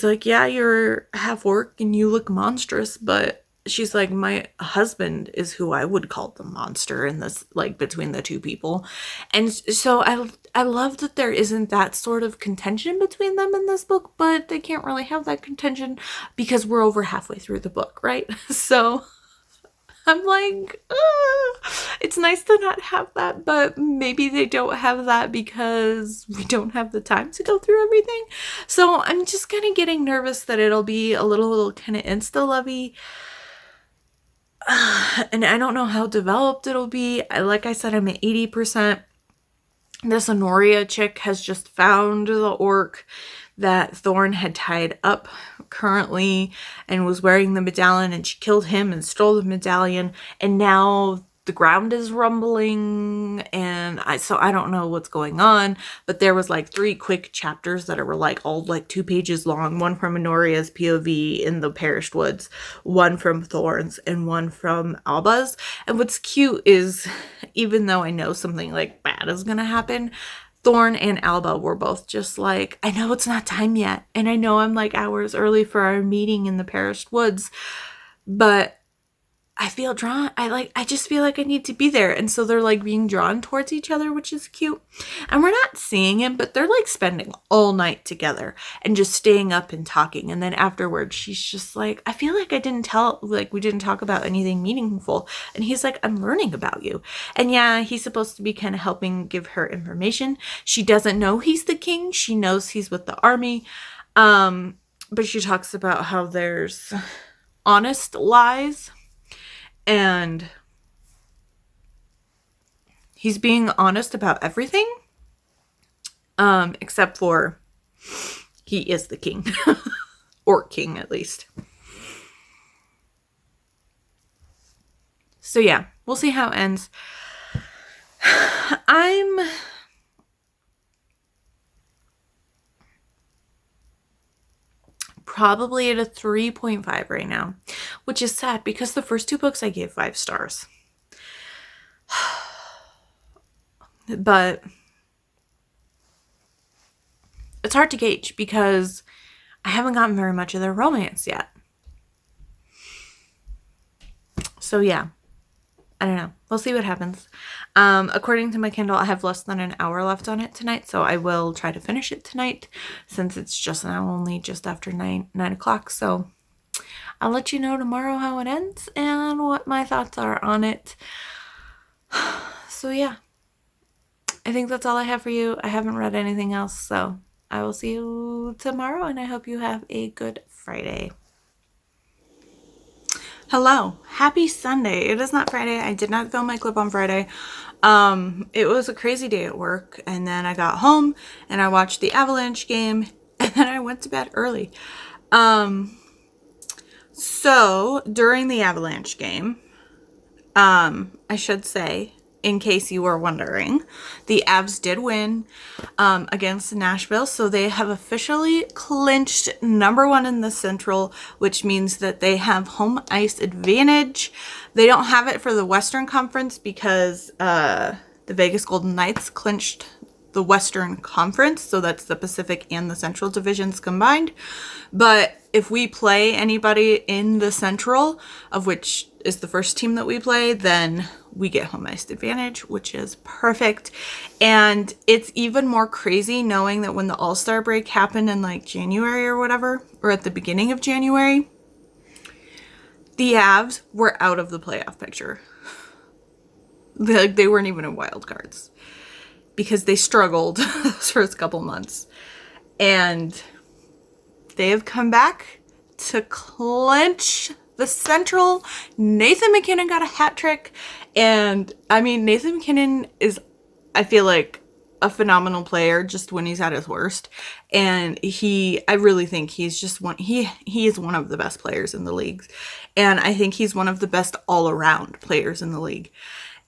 Speaker 1: like, yeah, you're half orc and you look monstrous, but she's like, my husband is who I would call the monster in this, like between the two people. And so I love that there isn't that sort of contention between them in this book, but they can't really have that contention because we're over halfway through the book, right? So I'm like, it's nice to not have that, but maybe they don't have that because we don't have the time to go through everything. So I'm just kind of getting nervous that it'll be a little kind of insta-lovey. And I don't know how developed it'll be. Like I said, I'm at 80%. This Honoria chick has just found the orc that Thorn had tied up currently and was wearing the medallion, and she killed him and stole the medallion, and now the ground is rumbling, and so I don't know what's going on, but there was like 3 quick chapters that were like all like 2 pages long, one from Honoria's POV in the perished woods, one from Thorn's, and one from Alba's. And what's cute is, even though I know something like bad is gonna happen, Thorn and Alba were both just like, I know it's not time yet, and I know I'm like hours early for our meeting in the perished woods, but I feel drawn. I just feel like I need to be there. And so they're like being drawn towards each other, which is cute. And we're not seeing it, but they're like spending all night together and just staying up and talking. And then afterwards, she's just like, I feel like we didn't talk about anything meaningful. And he's like, I'm learning about you. And yeah, he's supposed to be kind of helping give her information. She doesn't know he's the king. She knows he's with the army. But she talks about how there's honest lies. And he's being honest about everything, except for he is the king, or king at least. So yeah, we'll see how it ends. I'm probably at a 3.5 right now, which is sad because the first 2 books I gave 5 stars. But it's hard to gauge because I haven't gotten very much of their romance yet. So yeah, I don't know. We'll see what happens. According to my Kindle, I have less than an hour left on it tonight, so I will try to finish it tonight since it's just now only just after 9 o'clock. So I'll let you know tomorrow how it ends and what my thoughts are on it. So yeah, I think that's all I have for you. I haven't read anything else, so I will see you tomorrow, and I hope you have a good Friday. Hello, happy Sunday. It is not Friday. I did not film my clip on Friday. It was a crazy day at work, and then I got home and I watched the Avalanche game, and then I went to bed early. So during the Avalanche game, I should say, in case you were wondering, the Avs did win against Nashville. So they have officially clinched #1 in the Central, which means that they have home ice advantage. They don't have it for the Western Conference because the Vegas Golden Knights clinched the Western Conference. So that's the Pacific and the Central divisions combined. But if we play anybody in the Central, of which is the first team that we play, then we get home ice advantage, which is perfect. And it's even more crazy knowing that when the All-Star break happened in like January or whatever, or at the beginning of January, the Avs were out of the playoff picture. They weren't even in wild cards because they struggled those first couple months. And they have come back to clinch the Central. Nathan MacKinnon got a hat trick. And I mean, Nathan MacKinnon is, I feel like, a phenomenal player just when he's at his worst. And I really think he's just he is one of the best players in the league. And I think he's one of the best all around players in the league.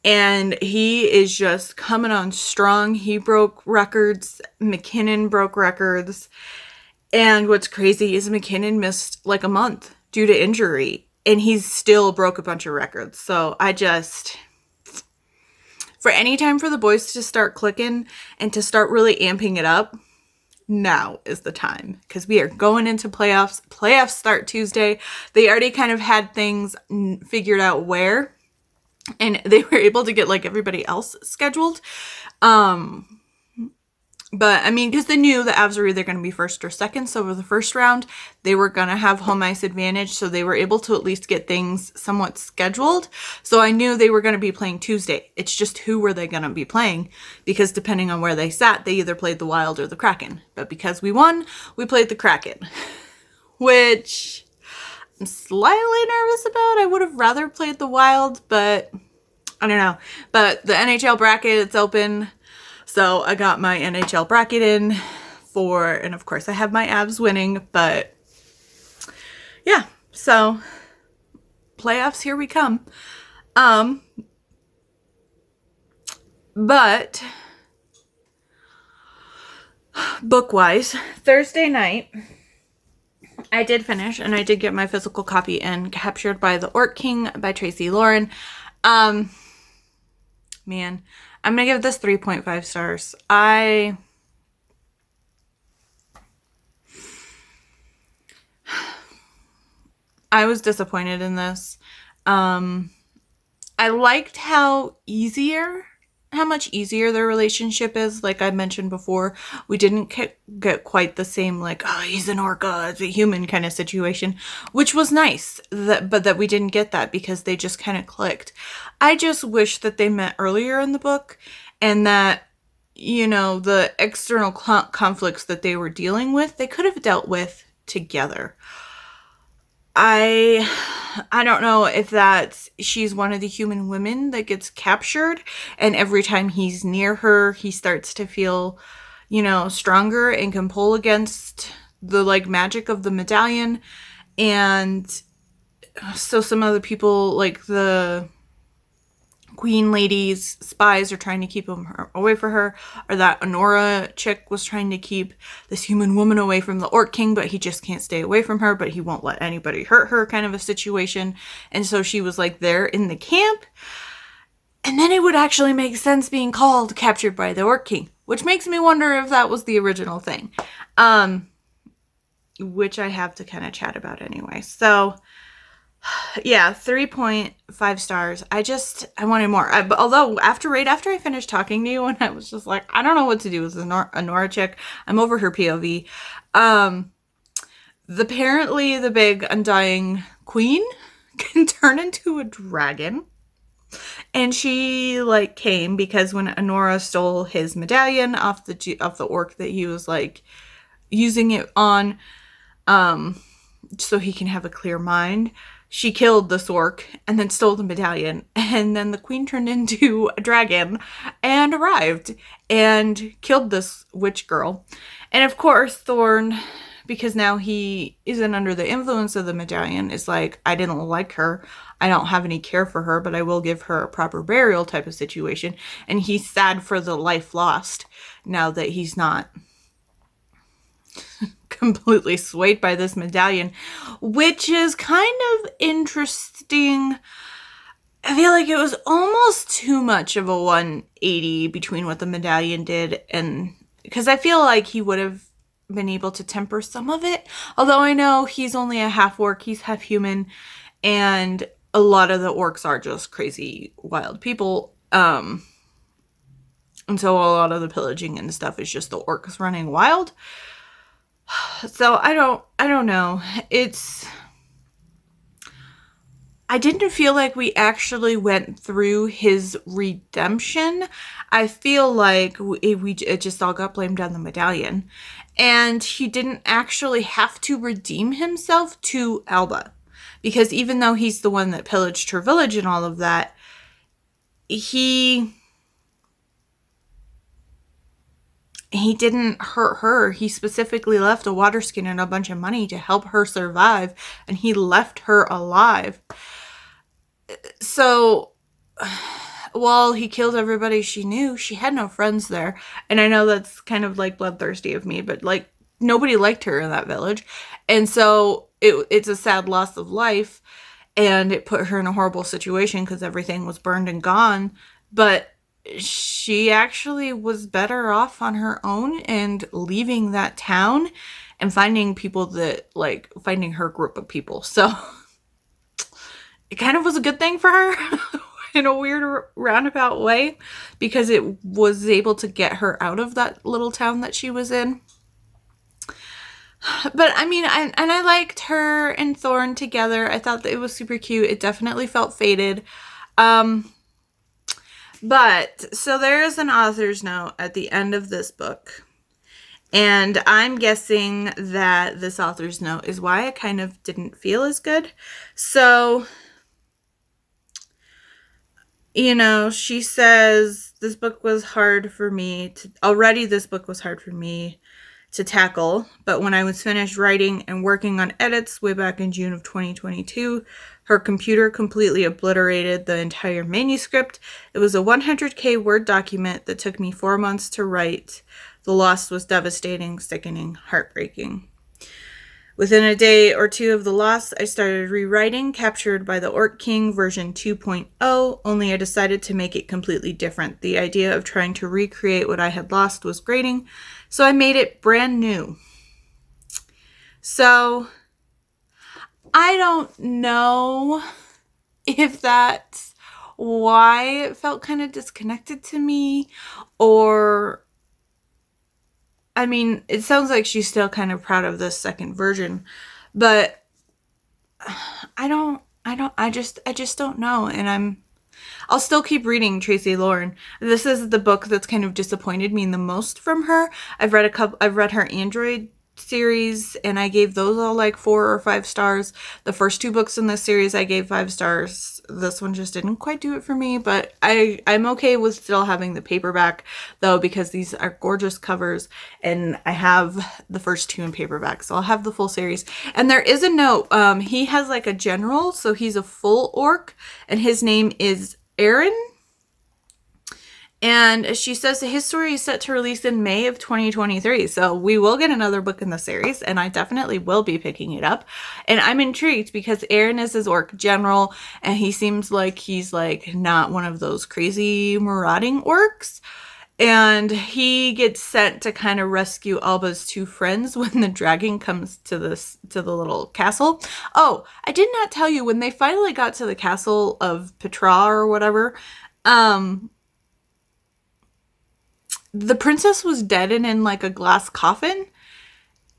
Speaker 1: And he is just coming on strong. He broke records. MacKinnon broke records. And what's crazy is MacKinnon missed like a month due to injury, and he still broke a bunch of records. So for any time for the boys to start clicking and to start really amping it up, now is the time, because we are going into playoffs. Playoffs start Tuesday. They already kind of had things figured out where, and they were able to get like everybody else scheduled. But, I mean, because they knew the Avs were either going to be first or second. So, for the first round, they were going to have home ice advantage. So, they were able to at least get things somewhat scheduled. So, I knew they were going to be playing Tuesday. It's just who were they going to be playing? Because depending on where they sat, they either played the Wild or the Kraken. But because we won, we played the Kraken. Which I'm slightly nervous about. I would have rather played the Wild, but I don't know. But the NHL bracket, it's open. So I got my NHL bracket in and of course I have my Avs winning, but yeah, so playoffs, here we come. But book-wise, Thursday night, I did finish, and I did get my physical copy in Captured by the Orc King by Tracy Lauren. Man, I'm going to give this 3.5 stars. I was disappointed in this. I liked how much easier their relationship is. Like I mentioned before, we didn't get quite the same, like, oh, he's an orca, it's a human kind of situation, which was nice, but that we didn't get that because they just kind of clicked. I just wish that they met earlier in the book, and that, you know, the external conflicts that they were dealing with, they could have dealt with together. I don't know if that's she's one of the human women that gets captured, and every time he's near her, he starts to feel, you know, stronger and can pull against the like magic of the medallion. And so some other people, like the Queen Lady's spies, are trying to keep him away from her, or that Honora chick was trying to keep this human woman away from the Orc King, but he just can't stay away from her, but he won't let anybody hurt her, kind of a situation. And so she was like there in the camp, and then it would actually make sense being called Captured by the Orc King, which makes me wonder if that was the original thing, which I have to kind of chat about anyway. So yeah, 3.5 stars. I wanted more. Although right after I finished talking to you, and I was just like, I don't know what to do with a Nora chick. I'm over her POV. Apparently the big undying queen can turn into a dragon. And she like came because when Honora stole his medallion off the orc that he was like using it on, so he can have a clear mind, she killed this orc and then stole the medallion. And then the queen turned into a dragon and arrived and killed this witch girl. And of course, Thorn, because now he isn't under the influence of the medallion, is like, I didn't like her. I don't have any care for her, but I will give her a proper burial type of situation. And he's sad for the life lost now that he's not completely swayed by this medallion, which is kind of interesting. I feel like it was almost too much of a 180 between what the medallion did, and because I feel like he would have been able to temper some of it, although I know he's only a half orc, he's half human, and a lot of the orcs are just crazy wild people, and so a lot of the pillaging and stuff is just the orcs running wild. So I don't know. I didn't feel like we actually went through his redemption. I feel like it just all got blamed on the medallion. And he didn't actually have to redeem himself to Alba. Because even though he's the one that pillaged her village and all of that, he didn't hurt her. He specifically left a water skin and a bunch of money to help her survive, and he left her alive. So while he killed everybody she knew, she had no friends there. And I know that's kind of like bloodthirsty of me, but like nobody liked her in that village. And so it's a sad loss of life, and it put her in a horrible situation because everything was burned and gone. But she actually was better off on her own and leaving that town and finding people that, like, finding her group of people. So it kind of was a good thing for her in a weird roundabout way, because it was able to get her out of that little town that she was in. But I mean, I liked her and Thorn together. I thought that it was super cute. It definitely felt faded. But, so there is an author's note at the end of this book. And I'm guessing that this author's note is why I kind of didn't feel as good. So, you know, she says, this book was hard for me to to tackle, but when I was finished writing and working on edits way back in June of 2022, her computer completely obliterated the entire manuscript. It was a 100K Word document that took me 4 months to write. The loss was devastating, sickening, heartbreaking. Within a day or two of the loss, I started rewriting Captured by the Orc King version 2.0, only I decided to make it completely different. The idea of trying to recreate what I had lost was grating, so I made it brand new. So, I don't know if that's why it felt kind of disconnected to me, or I mean, it sounds like she's still kind of proud of this second version, but I just don't know. And I'll still keep reading Tracy Lorn. This is the book that's kind of disappointed me the most from her. I've read her Android series, and I gave those all like 4 or 5 stars. The first 2 books in this series I gave 5 stars. This one just didn't quite do it for me, but I'm okay with still having the paperback though, because these are gorgeous covers, and I have the first 2 in paperback, so I'll have the full series. And there is a note, he has like a general, so he's a full orc, and his name is Aaron. And she says his story is set to release in May of 2023. So we will get another book in the series, and I definitely will be picking it up. And I'm intrigued because Aaron is his orc general, and he seems like he's like not one of those crazy marauding orcs. And he gets sent to kind of rescue Alba's 2 friends when the dragon comes to the little castle. Oh, I did not tell you, when they finally got to the castle of Petra or whatever, the princess was dead and in like a glass coffin,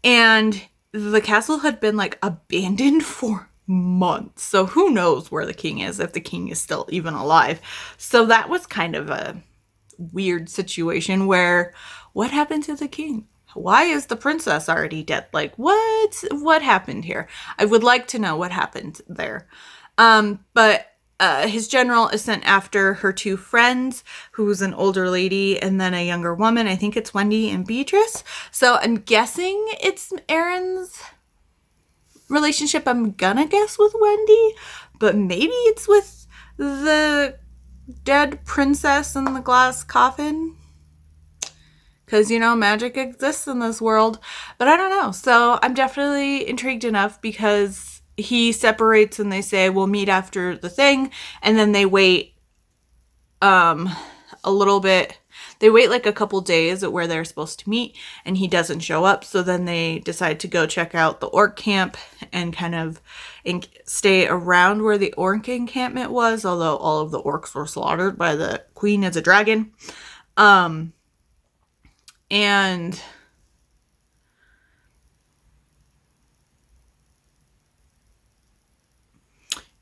Speaker 1: and the castle had been like abandoned for months. So who knows where the king is, if the king is still even alive. So that was kind of a weird situation where, what happened to the king? Why is the princess already dead? Like, what happened here? I would like to know what happened there. But his general is sent after her 2 friends, who's an older lady and then a younger woman. I think it's Wendy and Beatrice. So I'm guessing it's Aaron's relationship. I'm gonna guess with Wendy, but maybe it's with the dead princess in the glass coffin. Because, you know, magic exists in this world. But I don't know. So I'm definitely intrigued enough, because he separates and they say, we'll meet after the thing. And then they wait a little bit. They wait like a couple days at where they're supposed to meet, and he doesn't show up. So then they decide to go check out the orc camp and kind of stay around where the orc encampment was, although all of the orcs were slaughtered by the queen as a dragon. And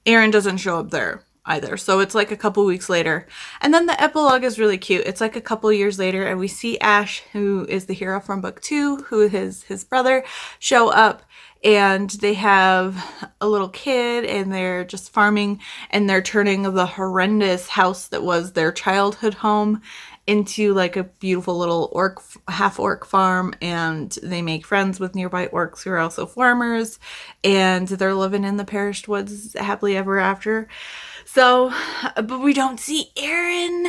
Speaker 1: Aaron doesn't show up there either. So it's like a couple weeks later. And then the epilogue is really cute. It's like a couple years later, and we see Ash, who is the hero from book 2, who is his brother, show up, and they have a little kid, and they're just farming, and they're turning the horrendous house that was their childhood home into like a beautiful little half orc farm, and they make friends with nearby orcs who are also farmers, and they're living in the perished woods happily ever after. So, but we don't see Aaron.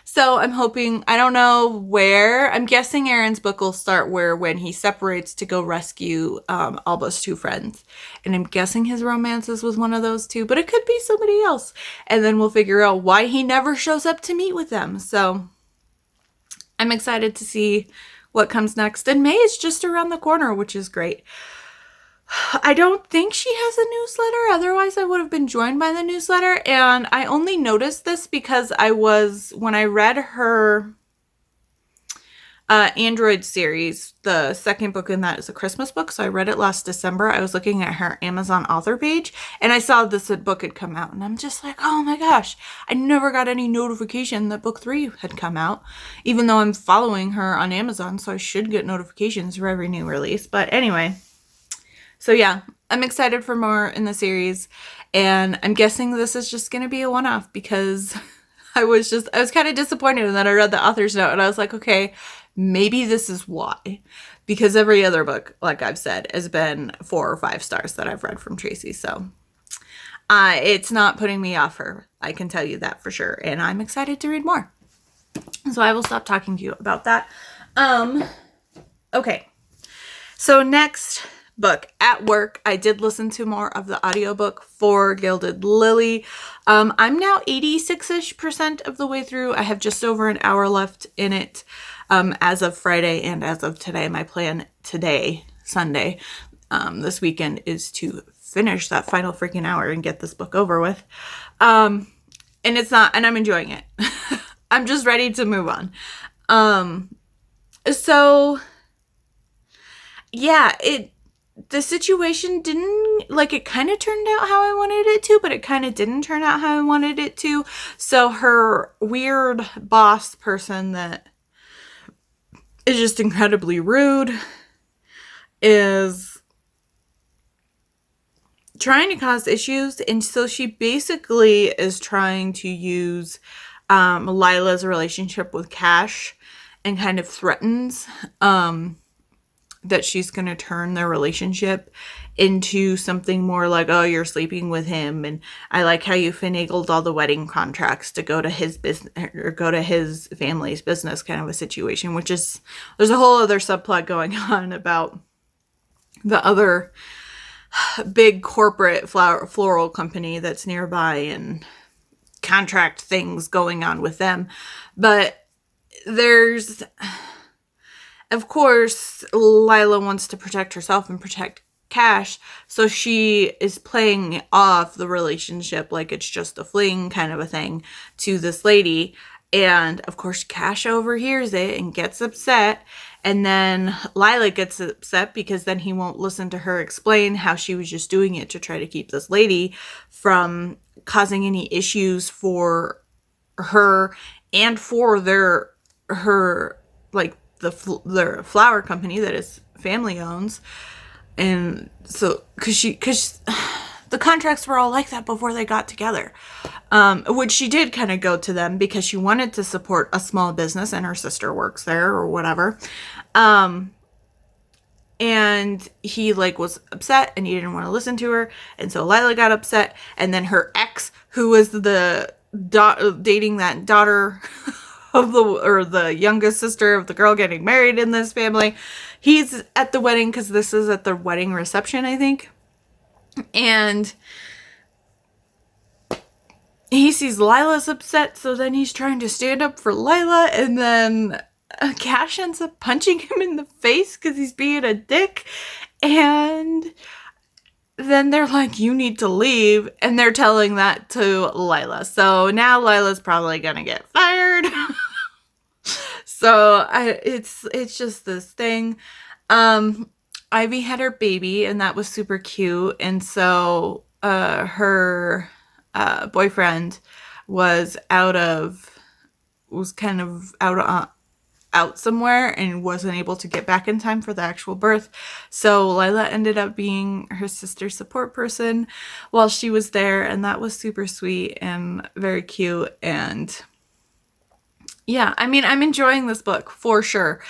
Speaker 1: So I'm hoping, I don't know where, I'm guessing Aaron's book will start when he separates to go rescue Alba's 2 friends. And I'm guessing his romance is with one of those 2, but it could be somebody else. And then we'll figure out why he never shows up to meet with them. So I'm excited to see what comes next. And May is just around the corner, which is great. I don't think she has a newsletter. Otherwise, I would have been joined by the newsletter. And I only noticed this because when I read her Android series, the second book in that is a Christmas book. So I read it last December. I was looking at her Amazon author page, and I saw this book had come out. And I'm just like, oh my gosh, I never got any notification that book 3 had come out, even though I'm following her on Amazon. So I should get notifications for every new release. But anyway. So yeah, I'm excited for more in the series, and I'm guessing this is just going to be a one-off, because I was kind of disappointed, and then I read the author's note and I was like, okay, maybe this is why, because every other book, like I've said, has been 4 or 5 stars that I've read from Tracy. So it's not putting me off her. I can tell you that for sure. And I'm excited to read more. So I will stop talking to you about that. Okay. So next book, at work, I did listen to more of the audiobook for Gilded Lily. I'm now 86-ish% of the way through. I have just over an hour left in it as of Friday and as of today. My plan today, Sunday, this weekend, is to finish that final freaking hour and get this book over with. And I'm enjoying it. I'm just ready to move on. So yeah, the situation didn't, like, it kind of turned out how I wanted it to, but it kind of didn't turn out how I wanted it to. So her weird boss person that is just incredibly rude is trying to cause issues. And so she basically is trying to use Lila's relationship with Cash and kind of threatens that she's going to turn their relationship into something more like, oh, you're sleeping with him, and I like how you finagled all the wedding contracts to go to his business or go to his family's business, kind of a situation, which is, there's a whole other subplot going on about the other big corporate floral company that's nearby and contract things going on with them. But there's, of course, Lila wants to protect herself and protect Cash, so she is playing off the relationship like it's just a fling kind of a thing to this lady. And of course, Cash overhears it and gets upset. And then Lila gets upset because then he won't listen to her explain how she was just doing it to try to keep this lady from causing any issues for her and for their flower company that his family owns. And so because the contracts were all like that before they got together, which she did kind of go to them because she wanted to support a small business and her sister works there or whatever. And he was upset and he didn't want to listen to her. And so Lila got upset. And then her ex, who was dating that daughter of the youngest sister of the girl getting married in this family, he's at the wedding because this is at the wedding reception, I think. And he sees Lila's upset, so then he's trying to stand up for Lila, and then Cash ends up punching him in the face because he's being a dick. And then they're like, you need to leave. And they're telling that to Lila. So now Lila's probably going to get fired. So it's just this thing. Ivy had her baby and that was super cute. And so her boyfriend was kind of out somewhere and wasn't able to get back in time for the actual birth. So Lila ended up being her sister's support person while she was there, and that was super sweet and very cute. And yeah, I mean, I'm enjoying this book for sure,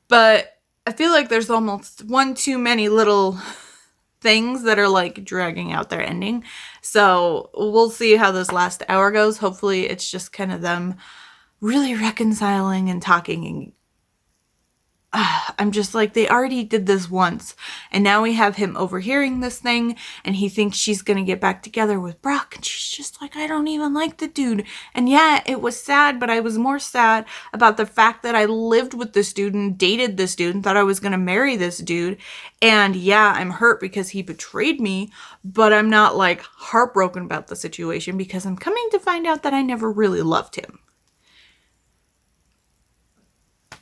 Speaker 1: but I feel like there's almost one too many little things that are dragging out their ending. So we'll see how this last hour goes. Hopefully it's just kind of them really reconciling and talking, and I'm just they already did this once, and now we have him overhearing this thing, and he thinks she's gonna get back together with Brock, and she's just I don't even like the dude. And yeah, it was sad, but I was more sad about the fact that I lived with this dude and dated this dude and thought I was gonna marry this dude. And yeah, I'm hurt because he betrayed me, but I'm not heartbroken about the situation because I'm coming to find out that I never really loved him.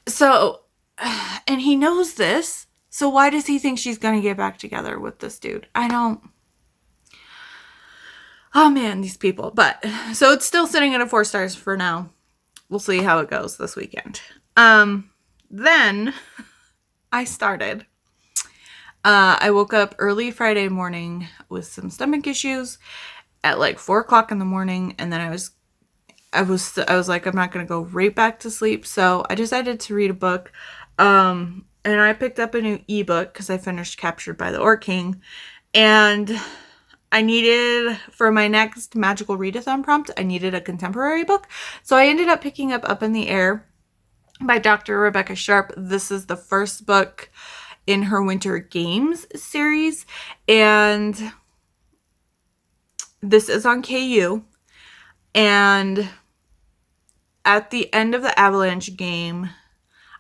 Speaker 1: So, and he knows this, so why does he think she's going to get back together with this dude? Oh man, these people. But, so it's still sitting at a 4 stars for now. We'll see how it goes this weekend. Then, I started. I woke up early Friday morning with some stomach issues at 4 o'clock in the morning, and then I was like, I'm not going to go right back to sleep. So I decided to read a book. and I picked up a new ebook because I finished Captured by the Orc King, and I needed, for my next magical readathon prompt, I needed a contemporary book. So I ended up picking Up in the Air by Dr. Rebecca Sharp. This is the first book in her Winter Games series, and this is on KU. And at the end of the Avalanche game,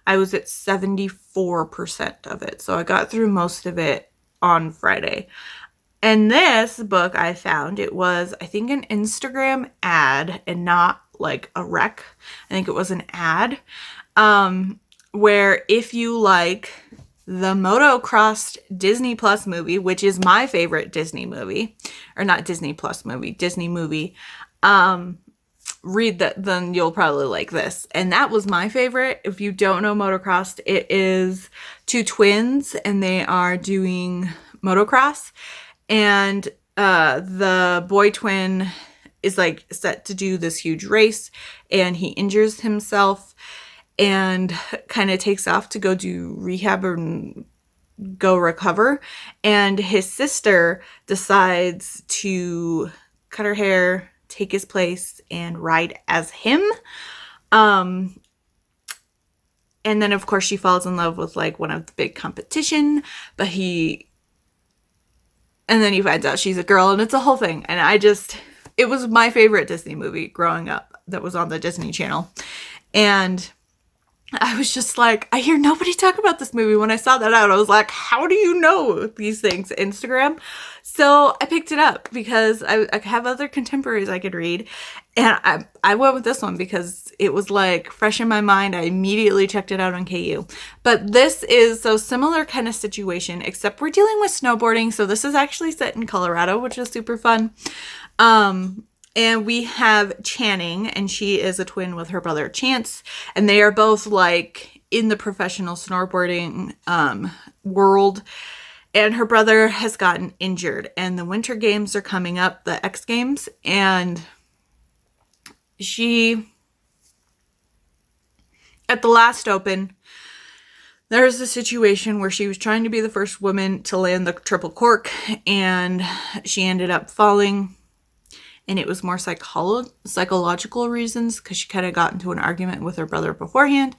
Speaker 1: I was at 74% of it. So I got through most of it on Friday. And this book I found, it was, I think, an Instagram ad and not like a rec. I think it was an ad where if you like the motocross Disney Plus movie, which is my favorite Disney movie, or not Disney Plus movie, Disney movie, read that, then you'll probably like this. And that was my favorite. If you don't know motocross, it is two twins and they are doing motocross. And the boy twin is like set to do this huge race, and he injures himself and kind of takes off to go do rehab and go recover. And his sister decides to cut her hair, take his place, and ride as him. And then of course she falls in love with like one of the big competition, and then he finds out she's a girl, and it's a whole thing. And it was my favorite Disney movie growing up that was on the Disney Channel. And I was just like, I hear nobody talk about this movie. When I saw that out, I was like, how do you know these things? Instagram. So I picked it up because I have other contemporaries I could read. And I went with this one because it was like fresh in my mind. I immediately checked it out on KU. But this is so similar kind of situation, except we're dealing with snowboarding. So this is actually set in Colorado, which is super fun. And we have Channing, and she is a twin with her brother Chance. And they are both like in the professional snowboarding world. And her brother has gotten injured, and the Winter Games are coming up, the X Games, and she, at the last open, there's a situation where she was trying to be the first woman to land the triple cork, and she ended up falling, and it was more psychological reasons because she kind of got into an argument with her brother beforehand.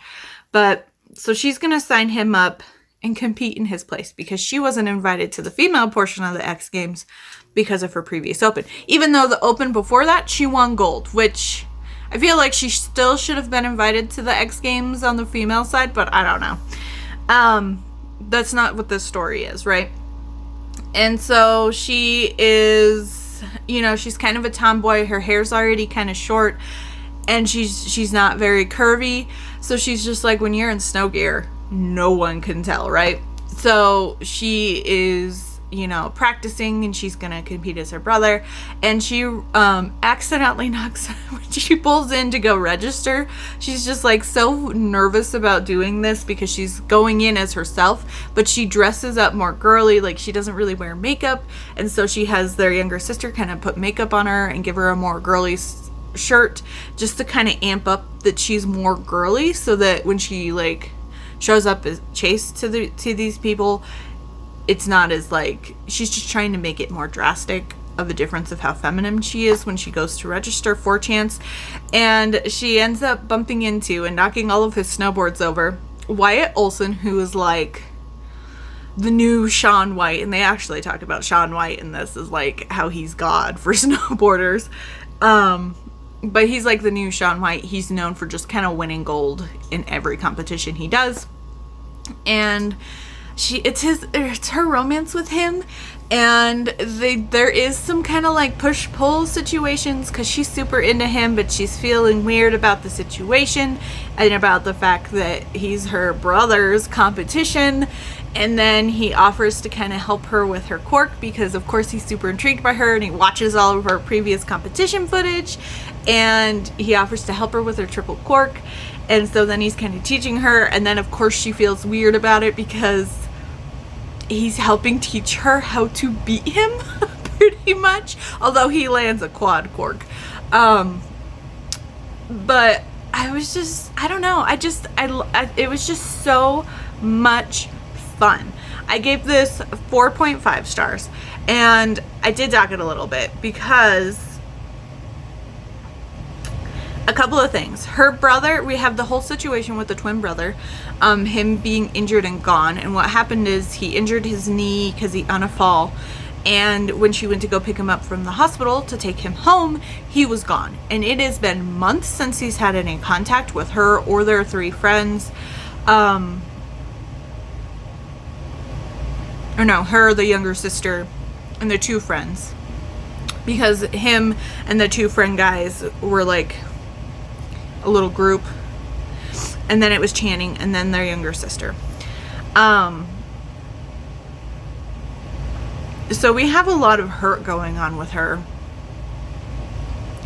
Speaker 1: But so she's going to sign him up and compete in his place because she wasn't invited to the female portion of the X Games because of her previous open. Even though the open before that, she won gold, which I feel like she still should have been invited to the X Games on the female side, but I don't know. That's not what this story is, right? And so she is, she's kind of a tomboy. Her hair's already kind of short, and she's not very curvy. So she's just like, when you're in snow gear, no one can tell, right? So she is, practicing, and she's gonna compete as her brother, and she accidentally knocks when she pulls in to go register. She's just like so nervous about doing this because she's going in as herself, but she dresses up more girly, like she doesn't really wear makeup, and so she has their younger sister kind of put makeup on her and give her a more girly shirt just to kind of amp up that she's more girly, so that when she like shows up as Chase to these people, it's not as like, she's just trying to make it more drastic of a difference of how feminine she is when she goes to register for Chance. And she ends up bumping into and knocking all of his snowboards over Wyatt Olson, who is like the new Shaun White. And they actually talked about Shaun White in this as like how he's God for snowboarders. But he's like the new Shaun White. He's known for just kind of winning gold in every competition he does. And it's her romance with him, and there is some kind of like push-pull situations because she's super into him, but she's feeling weird about the situation and about the fact that he's her brother's competition. And then he offers to kind of help her with her cork because of course he's super intrigued by her, and he watches all of her previous competition footage, and he offers to help her with her triple cork. And so then he's kind of teaching her, and then of course she feels weird about it because he's helping teach her how to beat him pretty much, although he lands a quad cork. But I was just, I don't know, it was just so much fun. I gave this 4.5 stars, and I did dock it a little bit because a couple of things. Her brother, we have the whole situation with the twin brother, him being injured and gone, and what happened is he injured his knee because he on a fall, and when she went to go pick him up from the hospital to take him home, he was gone. And it has been months since he's had any contact with her or their 3 friends. Or no, her, the younger sister, and the 2 friends. Because him and the 2 friend guys were like a little group, and then it was Channing and then their younger sister. So we have a lot of hurt going on with her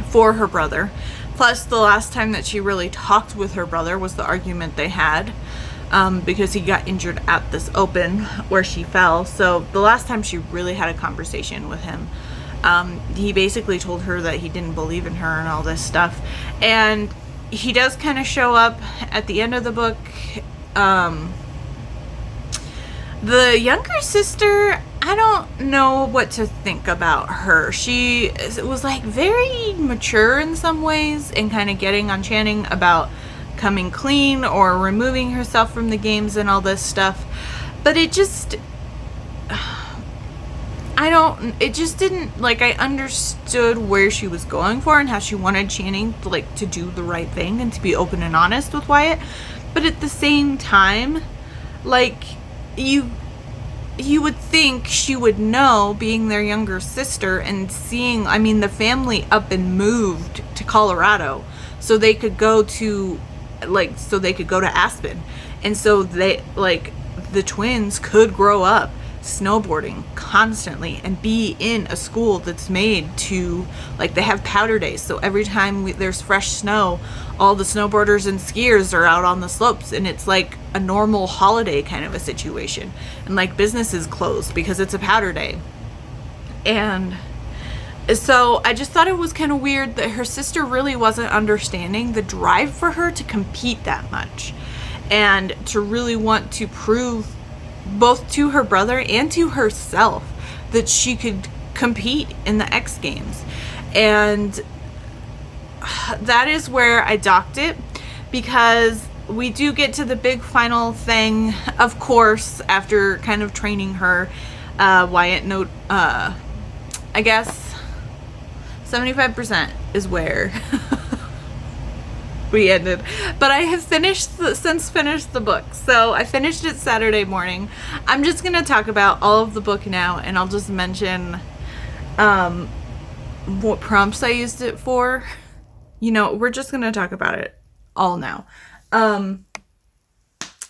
Speaker 1: for her brother. Plus, the last time that she really talked with her brother was the argument they had, because he got injured at this open where she fell. So the last time she really had a conversation with him, he basically told her that he didn't believe in her and all this stuff. And he does kind of show up at the end of the book. The younger sister, I don't know what to think about her. She was like very mature in some ways and kind of getting on Channing about coming clean or removing herself from the games and all this stuff. But it just, it just didn't, like, I understood where she was going for and how she wanted Channing to, like, to do the right thing and to be open and honest with Wyatt. But at the same time, like, you would think she would know, being their younger sister, and seeing, I mean, the family up and moved to Colorado so they could go to, like, so they could go to Aspen. And so they, like, the twins could grow up snowboarding constantly and be in a school that's made to, like, they have powder days, so every time there's fresh snow, all the snowboarders and skiers are out on the slopes, and it's like a normal holiday kind of a situation. And like businesses closed because it's a powder day. And so I just thought it was kind of weird that her sister really wasn't understanding the drive for her to compete that much and to really want to prove both to her brother and to herself that she could compete in the X Games. And that is where I docked it, because we do get to the big final thing, of course, after kind of training her. Wyatt note, I guess 75% is where we ended. But I have since finished the book. So I finished it Saturday morning. I'm just going to talk about all of the book now, and I'll just mention what prompts I used it for. You know, we're just going to talk about it all now. And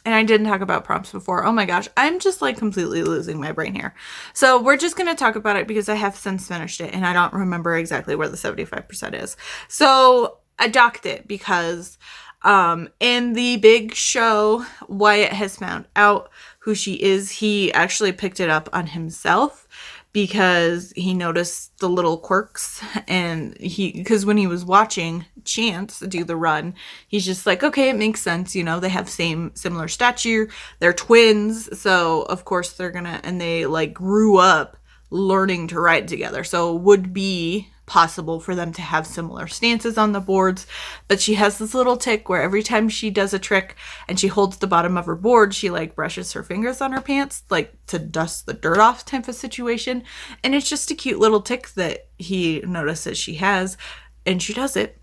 Speaker 1: I didn't talk about prompts before. Oh my gosh, I'm just like completely losing my brain here. So we're just going to talk about it because I have since finished it and I don't remember exactly where the 75% is. So I docked it because in the big show, Wyatt has found out who she is. He actually picked it up on himself because he noticed the little quirks, and because when he was watching Chance do the run, he's just like, okay, it makes sense, you know, they have similar stature, they're twins, so of course they're gonna, and they like grew up learning to ride together, so it would be possible for them to have similar stances on the boards. But she has this little tick where every time she does a trick and she holds the bottom of her board, she like brushes her fingers on her pants, like to dust the dirt off type of situation. And it's just a cute little tick that he notices she has, and she does it.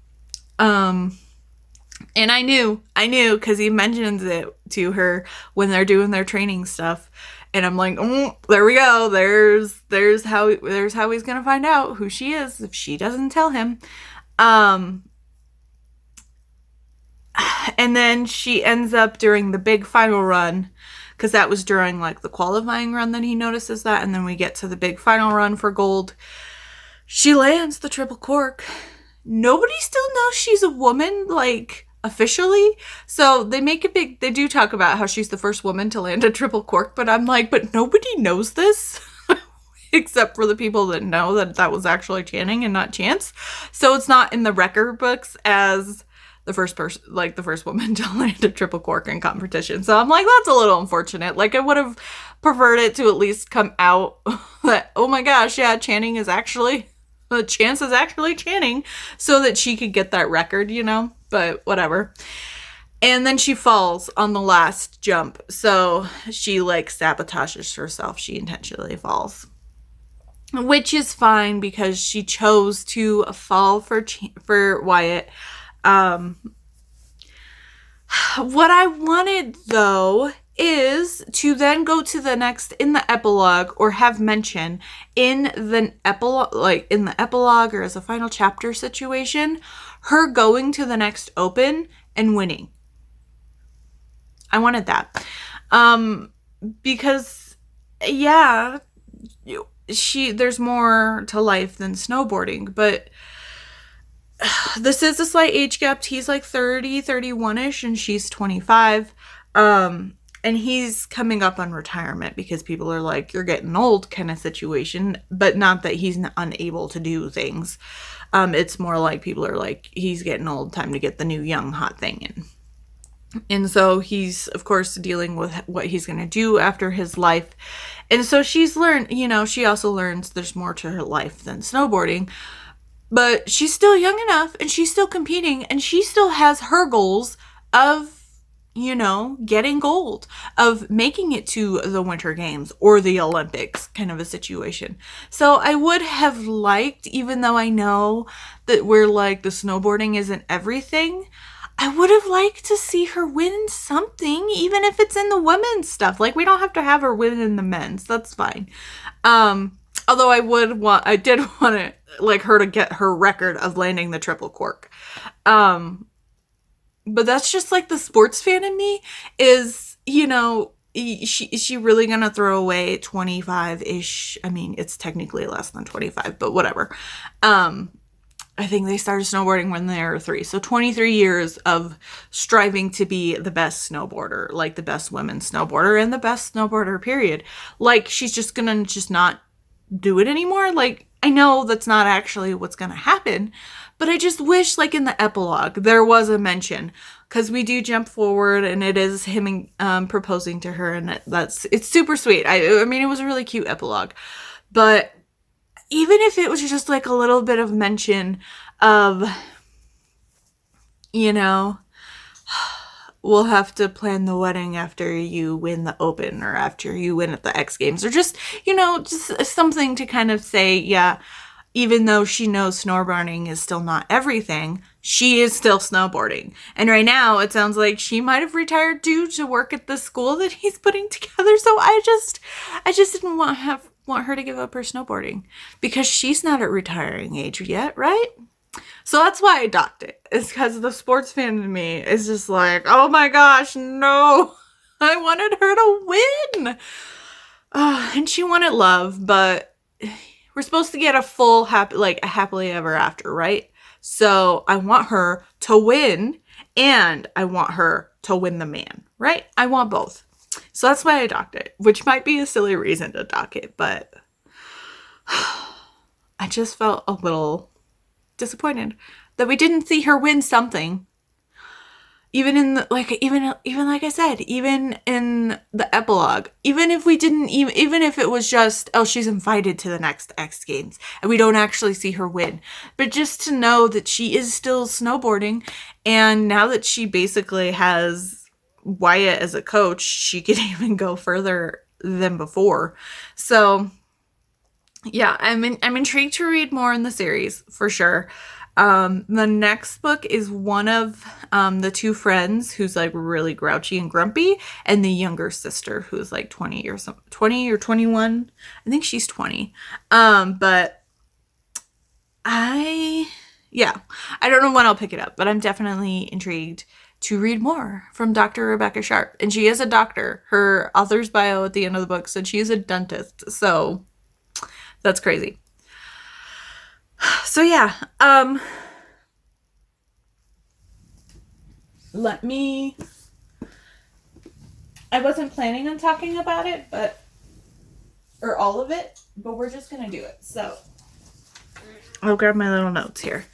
Speaker 1: And I knew because he mentions it to her when they're doing their training stuff. And I'm like, oh, there we go. There's how he's gonna find out who she is if she doesn't tell him. And then she ends up during the big final run, because that was during like the qualifying run that he notices that, and then we get to the big final run for gold. She lands the triple cork. Nobody still knows she's a woman, like, officially. So they do talk about how she's the first woman to land a triple cork, but I'm like, but nobody knows this except for the people that know that was actually Channing and not Chance. So it's not in the record books as the the first person, like the first woman to land a triple cork in competition. So I'm like, that's a little unfortunate. Like I would have preferred it to at least come out that, oh my gosh, yeah, Channing is actually, Chance is actually Channing, so that she could get that record, you know, but whatever. And then she falls on the last jump. So she like sabotages herself. She intentionally falls. Which is fine because she chose to fall for Wyatt. What I wanted though is to then go to the next in the epilogue, or have mention in the epilogue, like in the epilogue or as a final chapter situation, her going to the next open and winning. I wanted that. Because yeah, there's more to life than snowboarding, but this is a slight age gap. He's like 30, 31-ish, and she's 25. And he's coming up on retirement because people are like, you're getting old kind of situation, but not that he's unable to do things. It's more like people are like, he's getting old, time to get the new young hot thing in. And so he's, of course, dealing with what he's going to do after his life. And so she's learned, you know, she also learns there's more to her life than snowboarding. But she's still young enough, and she's still competing, and she still has her goals of, you know, getting gold, of making it to the Winter Games or the Olympics kind of a situation. So I would have liked, even though I know that we're like the snowboarding isn't everything, I would have liked to see her win something, even if it's in the women's stuff. Like, we don't have to have her win in the men's. That's fine. Although I did want it, like, her to get her record of landing the triple cork. But that's just like the sports fan in me is, you know, is she really gonna throw away 25-ish? I mean, it's technically less than 25, but whatever. I think they started snowboarding when they were 3. So 23 years of striving to be the best snowboarder, like the best women's snowboarder and the best snowboarder, period. Like, she's just gonna not do it anymore. Like, I know that's not actually what's gonna happen, but I just wish, like, in the epilogue, there was a mention, because we do jump forward, and it is him proposing to her, and it's super sweet. I mean, it was a really cute epilogue, but even if it was just like a little bit of mention of, you know, we'll have to plan the wedding after you win the Open, or after you win at the X Games, or just, you know, just something to kind of say, yeah, even though she knows snowboarding is still not everything, she is still snowboarding. And right now, it sounds like she might have retired due to work at the school that he's putting together. So I just didn't want her to give up her snowboarding, because she's not at retiring age yet, right? So that's why I docked it. It's because the sports fan in me is just like, oh my gosh, no. I wanted her to win. And she wanted love, but we're supposed to get a full a happily ever after, right? So I want her to win, and I want her to win the man, right? I want both. So that's why I docked it, which might be a silly reason to dock it, but I just felt a little disappointed that we didn't see her win something. Even in the, even like I said, even in the epilogue, even if it was just, oh, she's invited to the next X Games and we don't actually see her win, but just to know that she is still snowboarding, and now that she basically has Wyatt as a coach, she could even go further than before. So yeah, I'm intrigued to read more in the series for sure. The next book is one of the two friends who's like really grouchy and grumpy, and the younger sister who's like 20 or 21. I think she's 20. But I don't know when I'll pick it up, but I'm definitely intrigued to read more from Dr. Rebecca Sharp. And she is a doctor. Her author's bio at the end of the book said she is a dentist. So that's crazy. So yeah, I wasn't planning on talking about it, or all of it, but we're just going to do it. So I'll grab my little notes here.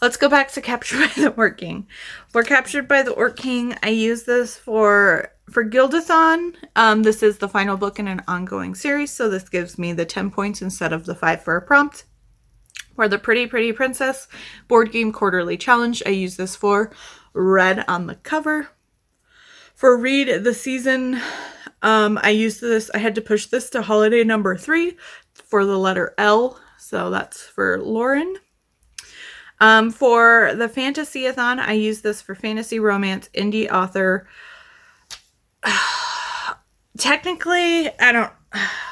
Speaker 1: let's go back to Captured by the Orc King. For Captured by the Orc King, I use this for Gildathon. This is the final book in an ongoing series, so this gives me the 10 points instead of the 5 for a prompt. For the Pretty Pretty Princess board game quarterly challenge, I use this for red on the cover. For Read the Season, I used this. I had to push this to holiday number 3 for the letter L, so that's for Lauren. For the Fantasy-a-thon, I use this for fantasy romance indie author. Technically, I don't.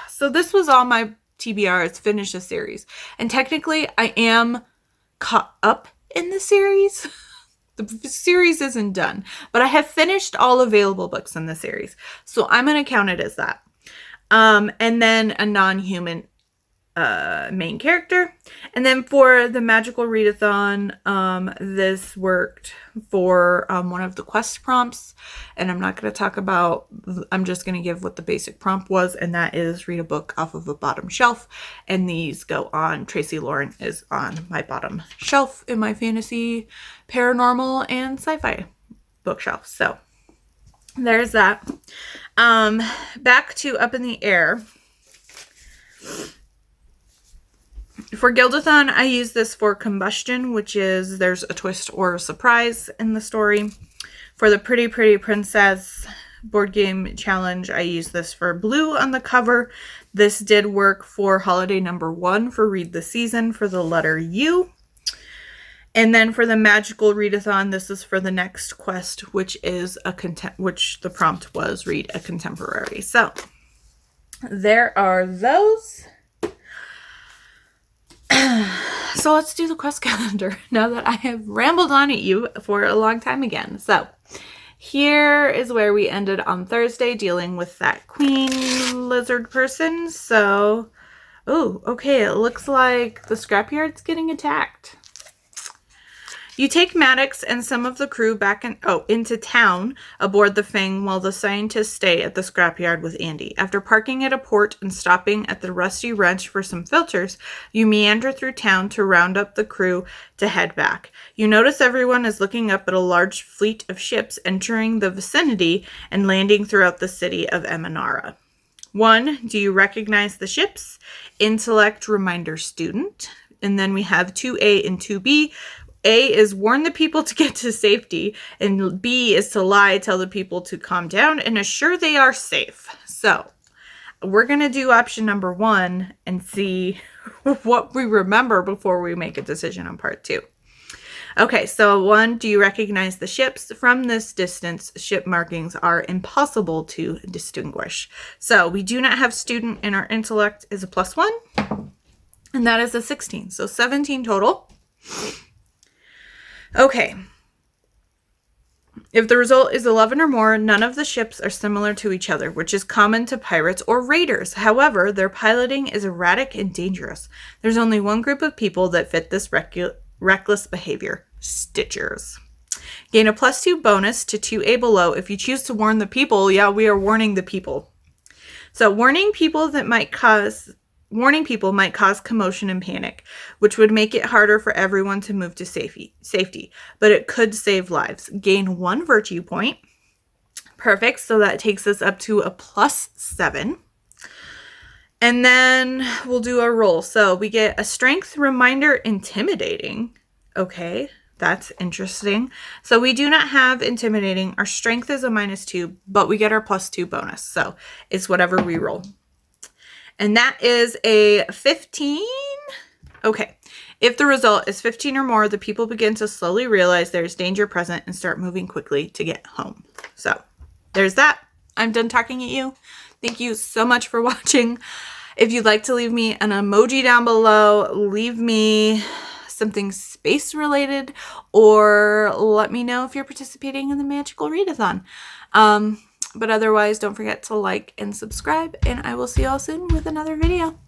Speaker 1: So this was all my TBR. It's finished a series, and technically, I am caught up in the series. The series isn't done, but I have finished all available books in the series, so I'm going to count it as that. And then a non-human main character. And then for the Magical Readathon, this worked for one of the quest prompts, and I'm not going to talk about, I'm just going to give what the basic prompt was, and that is read a book off of a bottom shelf, and these go on, Tracy Lauren is on my bottom shelf in my fantasy, paranormal, and sci-fi bookshelf. So there's that. Back to Up in the Air. For Gildathon, I use this for combustion, which is there's a twist or a surprise in the story. For the Pretty Pretty Princess board game challenge, I use this for blue on the cover. This did work for holiday number 1 for Read the Season for the letter U. And then for the Magical Readathon, this is for the next quest, which is which the prompt was read a contemporary. So there are those. So let's do the quest calendar now that I have rambled on at you for a long time again. So here is where we ended on Thursday dealing with that queen lizard person. So, oh, okay, it looks like the scrapyard's getting attacked. You take Maddox and some of the crew back into town aboard the Fang while the scientists stay at the scrapyard with Andy. After parking at a port and stopping at the Rusty Wrench for some filters, you meander through town to round up the crew to head back. You notice everyone is looking up at a large fleet of ships entering the vicinity and landing throughout the city of Emanara. 1. Do you recognize the ships? Intellect reminder student. And then we have 2A and 2B. A is warn the people to get to safety, and B is to lie, tell the people to calm down, and assure they are safe. So we're going to do option number 1 and see what we remember before we make a decision on part 2. Okay, so 1, do you recognize the ships? From this distance, ship markings are impossible to distinguish. So we do not have student, and our intellect is a +1, and that is a 16. So 17 total. Okay, if the result is 11 or more, none of the ships are similar to each other, which is common to pirates or raiders. However, their piloting is erratic and dangerous. There's only one group of people that fit this reckless behavior: Stitchers. Gain a +2 bonus to 2A below if you choose to warn the people. Yeah, we are warning the people. So warning people might cause commotion and panic, which would make it harder for everyone to move to safety, but it could save lives. Gain 1 virtue point. Perfect. So that takes us up to a +7. And then we'll do a roll. So we get a strength reminder intimidating. Okay, that's interesting. So we do not have intimidating. Our strength is a -2, but we get our +2 bonus. So it's whatever we roll. And that is a 15. Okay. If the result is 15 or more, the people begin to slowly realize there's danger present and start moving quickly to get home. So there's that. I'm done talking at you. Thank you so much for watching. If you'd like to leave me an emoji down below, leave me something space related, or let me know if you're participating in the Magical Readathon. But otherwise, don't forget to like and subscribe, and I will see you all soon with another video.